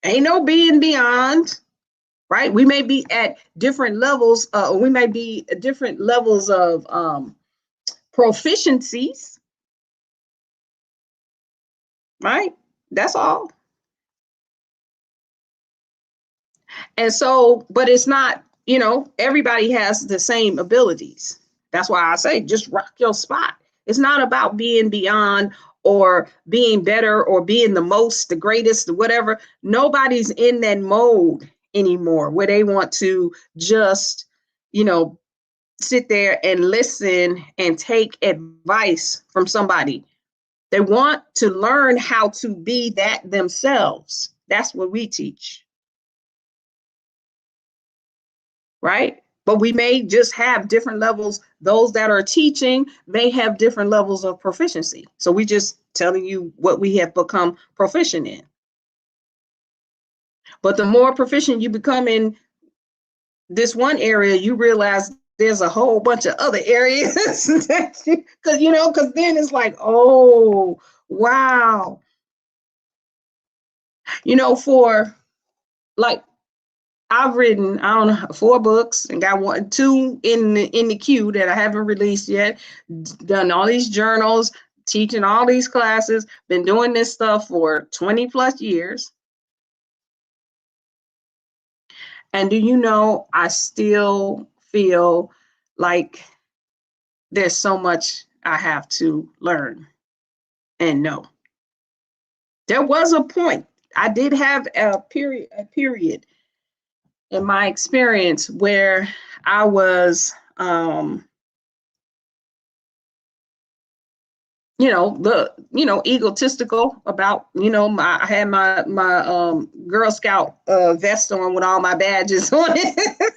Speaker 7: ain't no being beyond. Right? We may be at different levels. We may be at different levels of proficiencies. Right? That's all. And so, but it's not, everybody has the same abilities. That's why I say just rock your spot. It's not about being beyond or being better or being the most, the greatest, whatever. Nobody's in that mode anymore where they want to just, sit there and listen and take advice from somebody. They want to learn how to be that themselves. That's what we teach. Right? But we may just have different levels. Those that are teaching may have different levels of proficiency. So we just telling you what we have become proficient in. But the more proficient you become in this one area, you realize there's a whole bunch of other areas because then it's like, oh, wow. For like, I've written, 4 books and got 2 in the queue that I haven't released yet, done all these journals, teaching all these classes, been doing this stuff for 20 plus years. And do you know, I still feel like there's so much I have to learn and know. There was a point, I did have a period in my experience where I was egotistical about, I had my Girl Scout vest on with all my badges on it.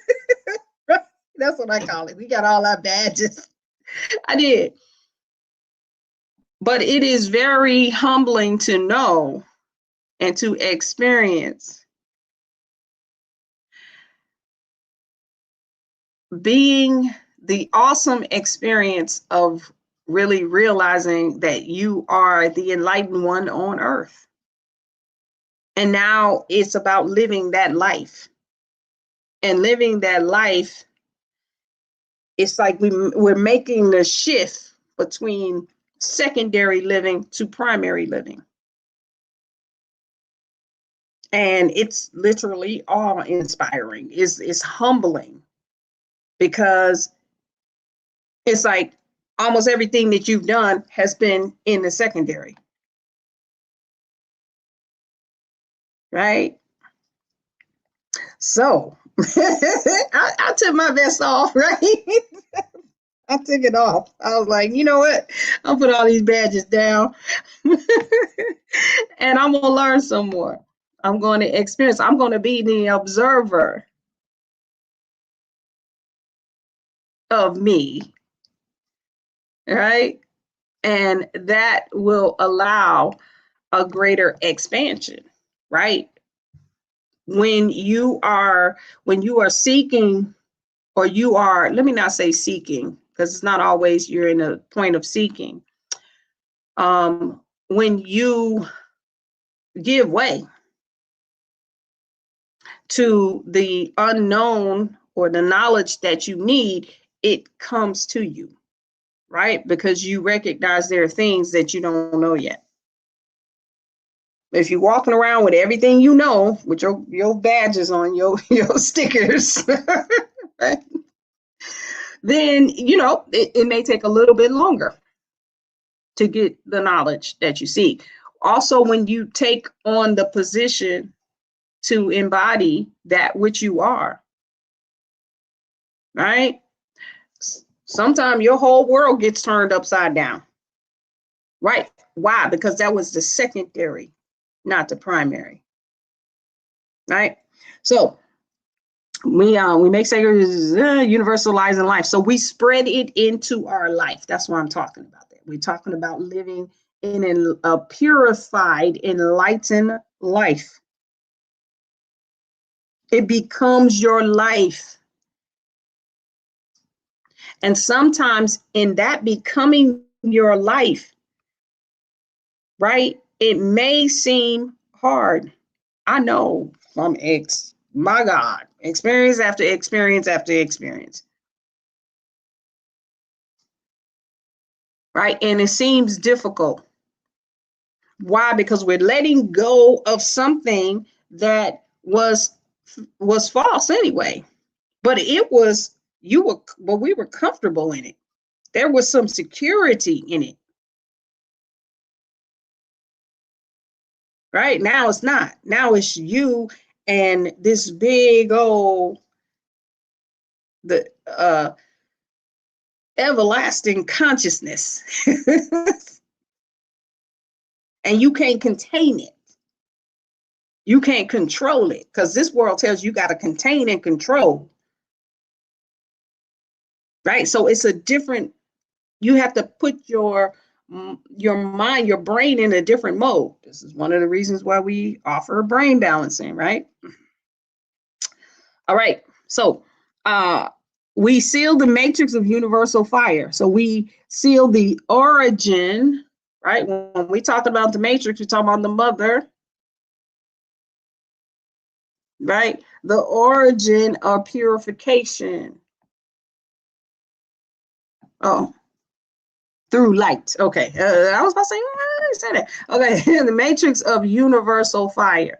Speaker 7: That's what I call it. We got all our badges. I did. But it is very humbling to know and to experience being the awesome experience of really realizing that you are the enlightened one on earth. And now it's about living that life. And living that life, it's like we're making the shift between secondary living to primary living. And it's literally awe-inspiring. It's humbling, because it's like almost everything that you've done has been in the secondary. Right? So I took my vest off, right? I took it off. I was like, you know what? I'll put all these badges down and I'm going to learn some more. I'm going to experience. I'm going to be the observer of me, right? And that will allow a greater expansion, right? When you are seeking, or you are, let me not say seeking, because it's not always you're in a point of seeking. When you give way to the unknown or the knowledge that you need, it comes to you, right? Because you recognize there are things that you don't know yet. If you're walking around with everything you know, with your badges on, your stickers, right? Then, it may take a little bit longer to get the knowledge that you seek. Also, when you take on the position to embody that which you are, right? Sometimes your whole world gets turned upside down, right? Why? Because that was the secondary, not the primary, right? So we make sacred universalizing life. So we spread it into our life. That's why I'm talking about that. We're talking about living in a purified, enlightened life. It becomes your life. And sometimes in that becoming your life, right, it may seem hard. I know from my God, experience after experience after experience. Right? And it seems difficult. Why? Because we're letting go of something that was false anyway. But we were comfortable in it. There was some security in it. Right? Now it's not. Now it's you and this big old everlasting consciousness. And you can't contain it. You can't control it, because this world tells you got to contain and control. Right? So it's a different, you have to put your mind, your brain in a different mode. This is one of the reasons why we offer brain balancing, right? All right. So we seal the matrix of universal fire. So we seal the origin, right? When we talk about the matrix, we talk about the mother, right? The origin of purification. Oh, through light. Okay. I was about to say, I didn't say that. Okay. The matrix of universal fire,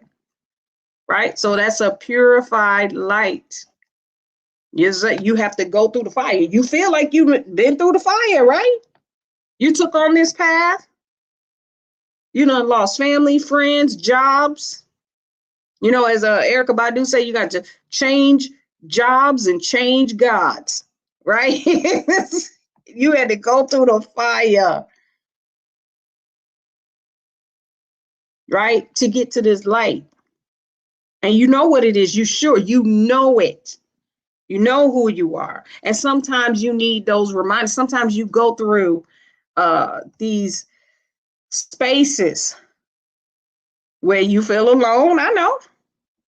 Speaker 7: right? So that's a purified light. You have to go through the fire. You feel like you've been through the fire, right? You took on this path. You done lost family, friends, jobs. As Erykah Badu say, you got to change jobs and change gods, right? You had to go through the fire. right? To get to this light. And you know what it is. You know it. You know who you are. And sometimes you need those reminders. Sometimes you go through these spaces where you feel alone. I know,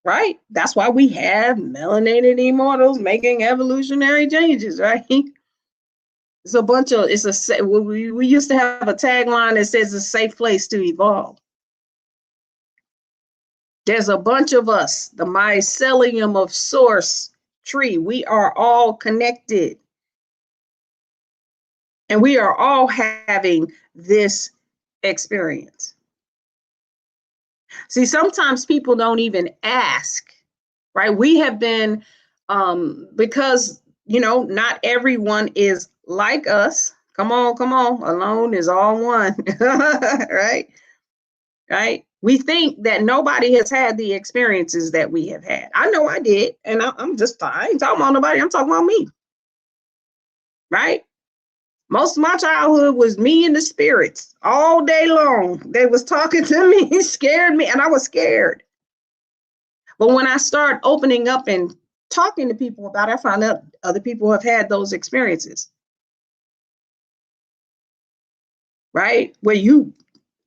Speaker 7: right? That's why we have melanated immortals making evolutionary changes, right? It's a bunch of, we used to have a tagline that says it's a safe place to evolve. There's a bunch of us, the mycelium of source tree. We are all connected. And we are all having this experience. See, sometimes people don't even ask, right? We have been, because, you know, not everyone is like us. Come on. Alone is all one, right? Right? We think that nobody has had the experiences that we have had. I know I did. And I ain't talking about nobody. I'm talking about me. Right? Most of my childhood was me and the spirits all day long. They was talking to me, scared me, and I was scared. But when I start opening up and talking to people about it, I found out other people have had those experiences. Right? Where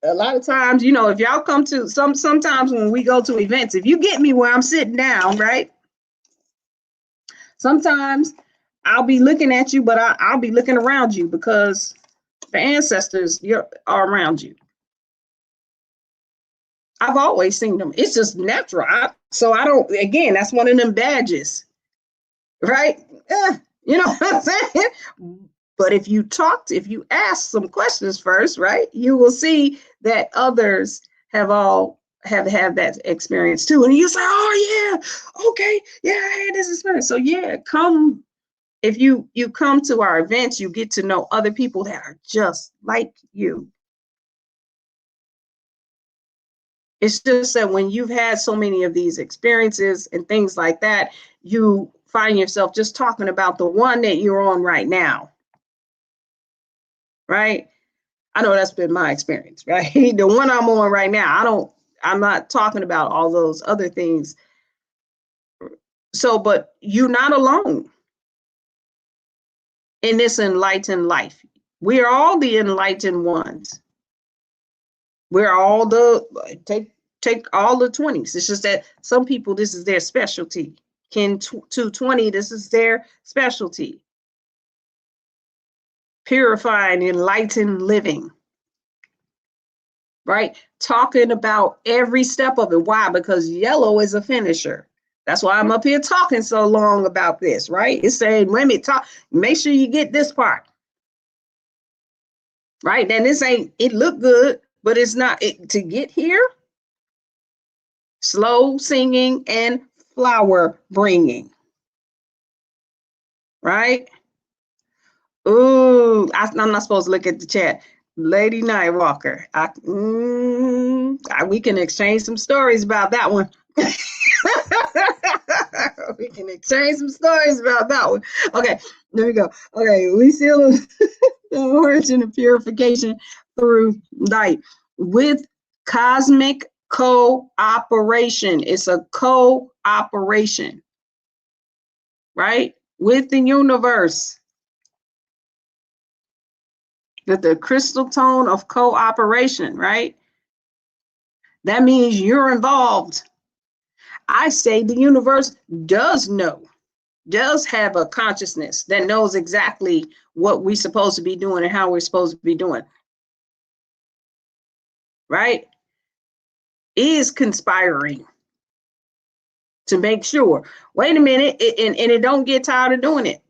Speaker 7: a lot of times, you know, if y'all come to sometimes when we go to events, if you get me where I'm sitting down, right? Sometimes I'll be looking at you, but I'll be looking around you because the ancestors are around you. I've always seen them. It's just natural. So I don't, again, that's one of them badges, right? You know what I'm saying? But if you ask some questions first, right, you will see that others have had that experience too. And you say, oh yeah, okay, yeah, I had this experience. So yeah, if you come to our events, you get to know other people that are just like you. It's just that when you've had so many of these experiences and things like that, you find yourself just talking about the one that you're on right now. Right? I know that's been my experience, right? The one I'm on right now, I'm not talking about all those other things. So, but you're not alone in this enlightened life. We are all the enlightened ones. We're all take all the 20s. It's just that some people, this is their specialty. Kin 220, this is their specialty. Purifying, enlightened living. Right? Talking about every step of it. Why? Because yellow is a finisher. That's why I'm up here talking so long about this, right? It's saying, wait a minute, make sure you get this part. Right? Then it look good, but it's not. To get here, slow singing and flower bringing. Right? Ooh, I'm not supposed to look at the chat. Lady Nightwalker, we can exchange some stories about that one. We can exchange some stories about that one. Okay, there we go. Okay, we seal the origin of purification through light with cosmic cooperation. It's a cooperation, right? With the universe. With the crystal tone of cooperation, right? That means you're involved. I say the universe does have a consciousness that knows exactly what we're supposed to be doing and how we're supposed to be doing. Right? Is conspiring to make sure, wait a minute, and it don't get tired of doing it.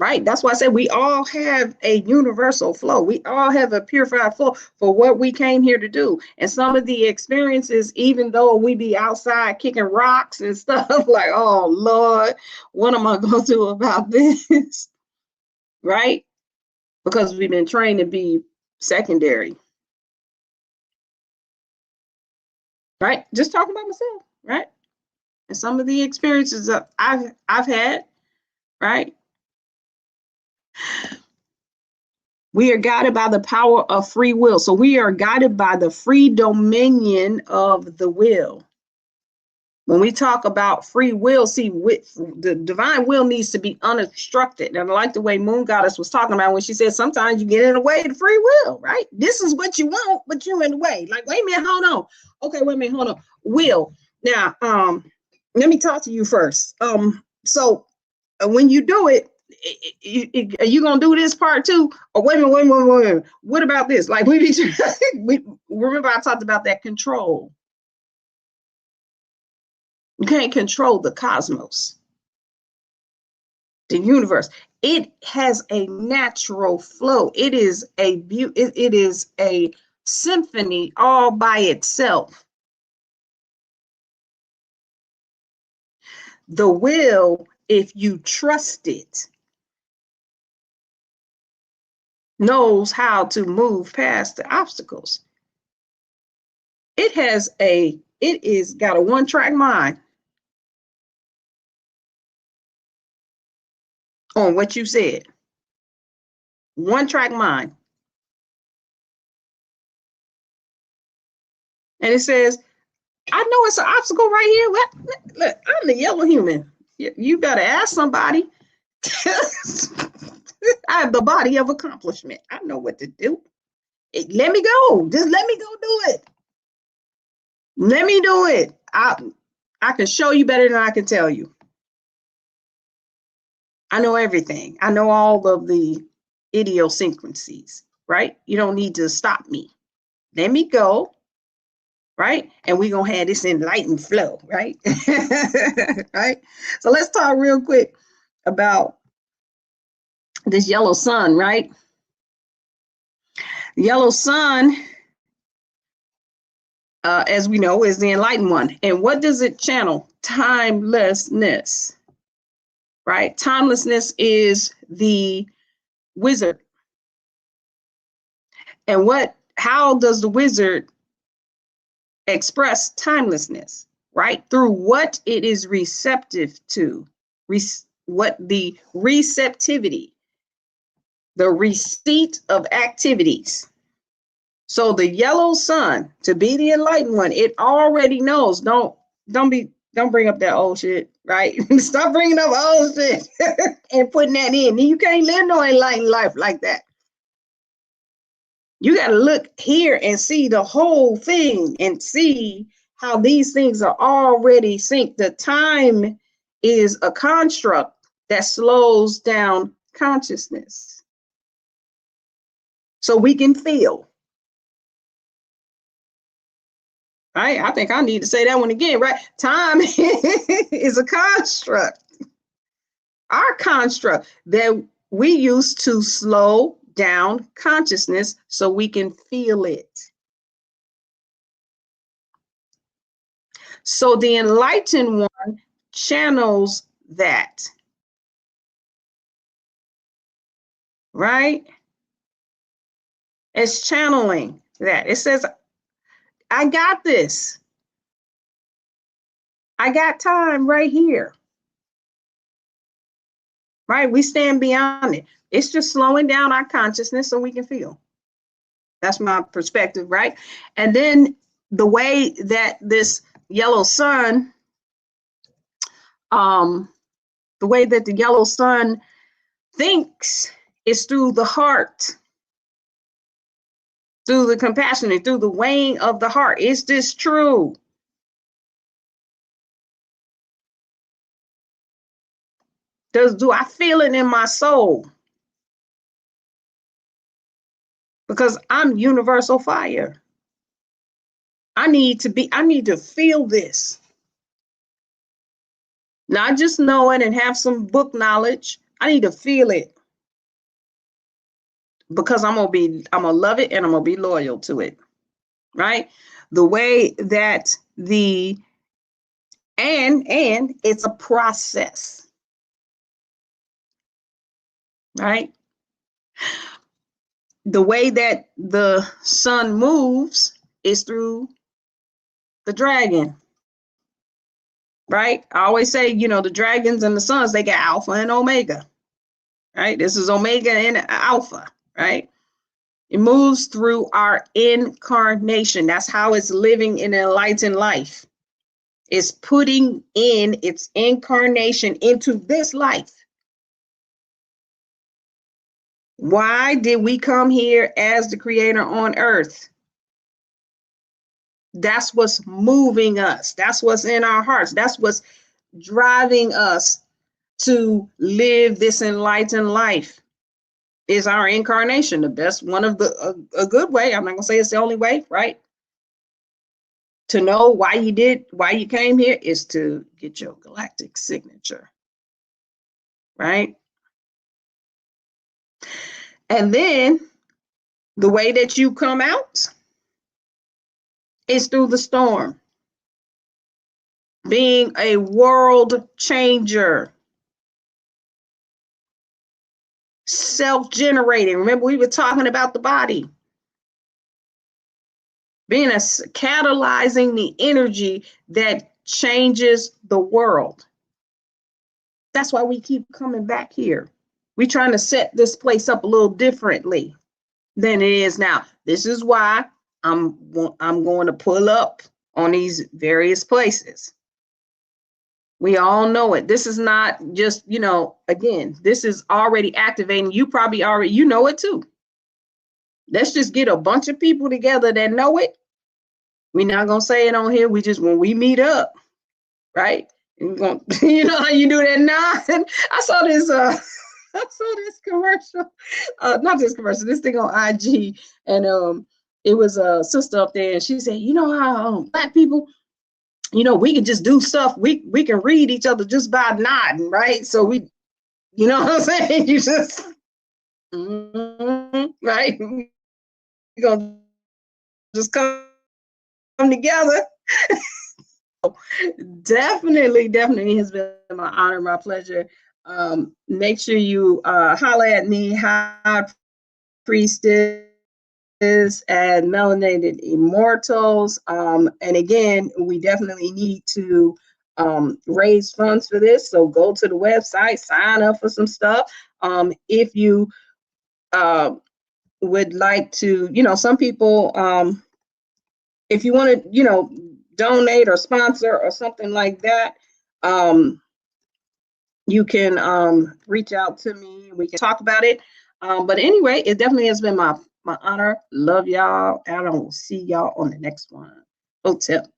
Speaker 7: Right? That's why I said we all have a universal flow. We all have a purified flow for what we came here to do. And some of the experiences, even though we be outside kicking rocks and stuff, like, oh Lord, what am I going to do about this? Right? Because we've been trained to be secondary. Right? Just talking about myself, right? And some of the experiences that I've had, right? We are guided by the power of free will. So we are guided by the free dominion of the will. When we talk about free will, see, the divine will needs to be unobstructed. And I like the way Moon Goddess was talking about when she said, sometimes you get in the way of free will, right? This is what you want, but you're in the way. Like, wait a minute, hold on. Okay, wait a minute, hold on. Will. Now, let me talk to you first. So when you do it, are you gonna do this part too? Or wait a minute. What about this? Like we remember I talked about that control. You can't control the cosmos, the universe. It has a natural flow. It is it is a symphony all by itself. The will, if you trust it, knows how to move past the obstacles. It is got a one-track mind on what you said. One-track mind. And it says, I know it's an obstacle right here. Look, I'm the yellow human. You better ask somebody. I have the body of accomplishment. I know what to do. Let me go. Just let me go do it. Let me do it. I can show you better than I can tell you. I know everything. I know all of the idiosyncrasies, right? You don't need to stop me. Let me go, right? And we're going to have this enlightened flow, right? Right? So let's talk real quick about this yellow sun, right? Yellow sun, as we know, is the enlightened one. And what does it channel? Timelessness, right? Timelessness is the wizard. And how does the wizard express timelessness, right? Through what it is receptive to, what the receptivity, the receipt of activities. So the yellow sun, to be the enlightened one, it already knows. Don't bring up that old shit, right? Stop bringing up old shit and putting that in. You can't live no enlightened life like that. You got to look here and see the whole thing and see how these things are already synced. The time is a construct that slows down consciousness so we can feel. Right? I think I need to say that one again, right? Time is a construct. Our construct that we use to slow down consciousness so we can feel it. So the enlightened one channels that, right? It's channeling that. It says, I got this. I got time right here. Right? We stand beyond it. It's just slowing down our consciousness so we can feel. That's my perspective, right? And then the way that this yellow sun, the way that the yellow sun thinks is through the heart, through the compassionate, through the weighing of the heart. Is this true? Do I feel it in my soul? Because I'm universal fire. I need to feel this. Not just know it and have some book knowledge. I need to feel it. Because I'm gonna love it and I'm gonna be loyal to it. Right? The way that and it's a process. Right? The way that the sun moves is through the dragon. Right? I always say, the dragons and the suns, they got alpha and omega. Right? This is omega and alpha, right? It moves through our incarnation. That's how it's living an enlightened life. It's putting in its incarnation into this life. Why did we come here as the creator on earth? That's what's moving us. That's what's in our hearts. That's what's driving us to live this enlightened life. Is our incarnation the best one of a good way? I'm not gonna say it's the only way, right? To know why you came here is to get your galactic signature, right? And then the way that you come out is through the storm, being a world changer. Self-generating. Remember, we were talking about the body. Being catalyzing the energy that changes the world. That's why we keep coming back here. We're trying to set this place up a little differently than it is now. This is why I'm going to pull up on these various places. We all know it. This is not just, again, this is already activating. You probably already, you know it too. Let's just get a bunch of people together that know it. We're not going to say it on here. We just, when we meet up, right? We're gonna, you know how you do that now? I saw this commercial, not this commercial, this thing on IG. And it was a sister up there and she said, you know how Black people, we can just do stuff. We can read each other just by nodding, right? So we, you know what I'm saying? You just, right? We're gonna just come together. Definitely has been my honor, my pleasure. Make sure you holler at me, High Priestess and Melanated Immortals. And again, we definitely need to raise funds for this. So go to the website, sign up for some stuff. If you would like to, some people, if you want to, donate or sponsor or something like that, you can reach out to me. We can talk about it. But anyway, it definitely has been my honor. Love y'all. And I will see y'all on the next one. Hotel.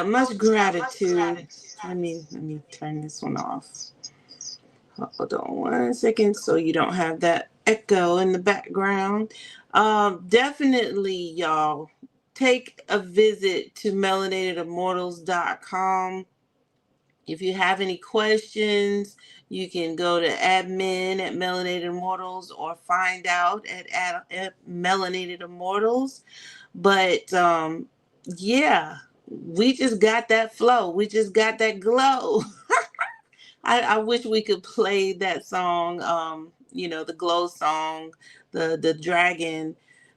Speaker 3: Much gratitude. Let me turn this one off. Hold on 1 second so you don't have that echo in the background. Definitely, y'all, take a visit to melanatedimmortals.com. If you have any questions, you can go to admin at Melanated Immortals or find out at Melanated Immortals. But yeah, we just got that flow. We just got that glow. I wish we could play that song, the glow song, the dragon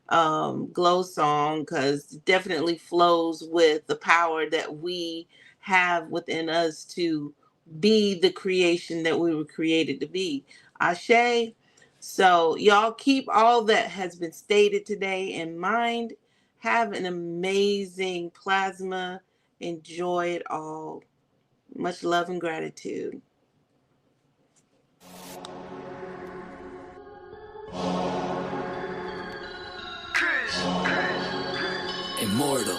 Speaker 3: glow song, because it definitely flows with the power that we have within us to be the creation that we were created to be. Ashe. So y'all keep all that has been stated today in mind. Have an amazing plasma. Enjoy it all. Much love and gratitude.
Speaker 1: Immortal.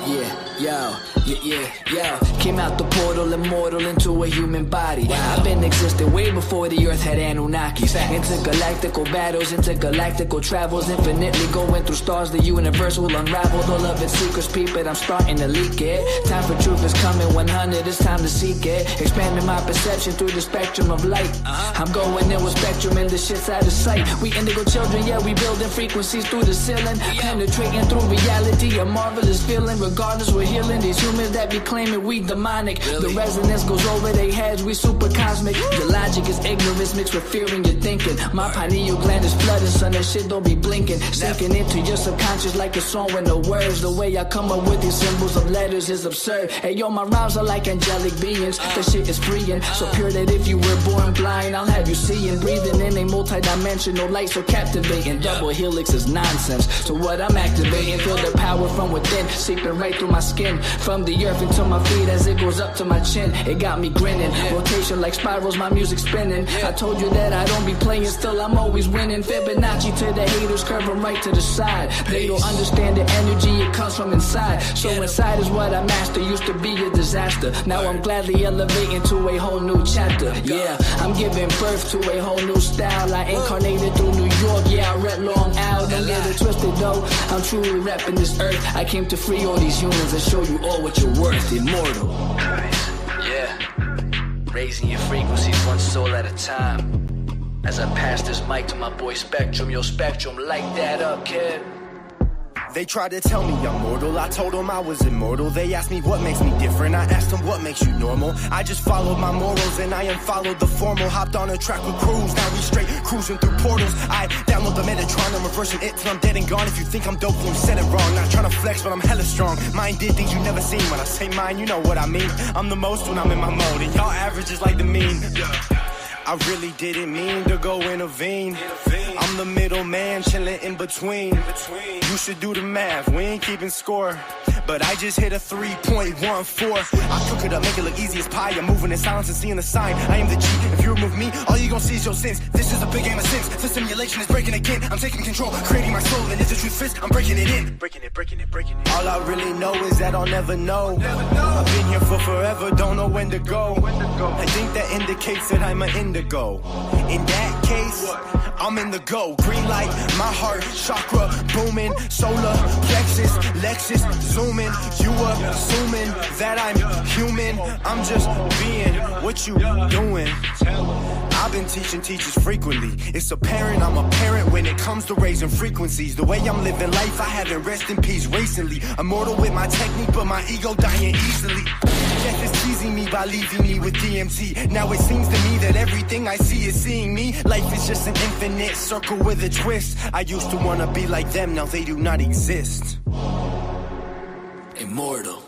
Speaker 1: Yeah. Came out the portal, immortal into a human body. I've been existing way before the earth had Anunnakis. Intergalactical battles, intergalactical travels, infinitely going through stars. The universe will unravel all of its secrets, peep it. I'm starting to leak it. Time for truth is coming, 100, it's time to seek it. Expanding my perception through the spectrum of light. I'm going in with spectrum and the shit's out of sight. We indigo children, yeah, we building frequencies through the ceiling. Penetrating through reality, a marvelous feeling. Regardless, we're healing these humans that be claiming we demonic. The resonance goes over their heads, we super cosmic. Your logic is ignorance mixed with fear in your thinking. My pineal gland is flooded, son, that shit don't be blinking. Sinking into your subconscious like a song with no words. The way I come up with these symbols of letters is absurd. Hey yo, my rhymes are like angelic beings. That shit is freeing, so pure that if you were born blind, I'll have you seeing. Breathing in a multi-dimensional light so captivating. Double helix is nonsense, so what I'm activating. Feel the power from within, seeping right through my skin. From the earth into my feet as it goes up to my chin. It got me grinning, rotation like spirals, my music spinning. I told you that I don't be playing, still I'm always winning. Fibonacci to the haters, curve them right to the side. They don't understand the energy, it comes from inside. So inside is what I master, used to be a disaster. Now I'm gladly elevating to a whole new chapter. Yeah, I'm giving birth to a whole new style. I incarnated through New York, yeah, I read Long Out. Don't get it twisted though, I'm truly repping this earth. I came to free all these humans and show you all what you're worth. Immortal. Yeah, raising your frequencies one soul at a time. As I pass this mic to my boy Spectrum, yo Spectrum, light that up, kid.
Speaker 2: They tried to tell me I'm mortal, I told them I was immortal. They asked me what makes me different, I asked them what makes you normal. I just followed my morals and I unfollowed the formal. Hopped on a track with crews, now we straight cruising through portals. I download the Metatron, I'm reversing it till I'm dead and gone. If you think I'm dope, then you said it wrong. Not trying to flex, but I'm hella strong. Mine did things you never seen. When I say mine, you know what I mean. I'm the most when I'm in my mode, and y'all average is like the mean. I really didn't mean to go intervene. I'm the middleman, chilling in between. You should do the math, we ain't keeping score. But I just hit a 3.14. I cook it up, make it look easy as pie. I'm moving in silence and seeing the sign. I am the G. If you remove me, all you gon' see is your sins. This is a big game of sins. The simulation is breaking again. I'm taking control, creating my soul. And if the truth fits, I'm breaking it in. Breaking it. All I really know is that I'll never know. I've been here for forever, don't know when to go. I think that indicates that I'm an indigo. In that case, I'm in the go. Green light, my heart, chakra booming. Solar plexus, Lexus zooming. You assuming that I'm human. I'm just being what you doing. I've been teaching teachers frequently. It's apparent I'm a parent when it comes to raising frequencies. The way I'm living life, I haven't rest in peace recently. Immortal with my technique, but my ego dying easily. Death is teasing me by leaving me with DMT. Now it seems to me that everything I see is seeing me. Life is just an infinite circle with a twist. I used to wanna be like them, now they do not exist.
Speaker 1: Immortal.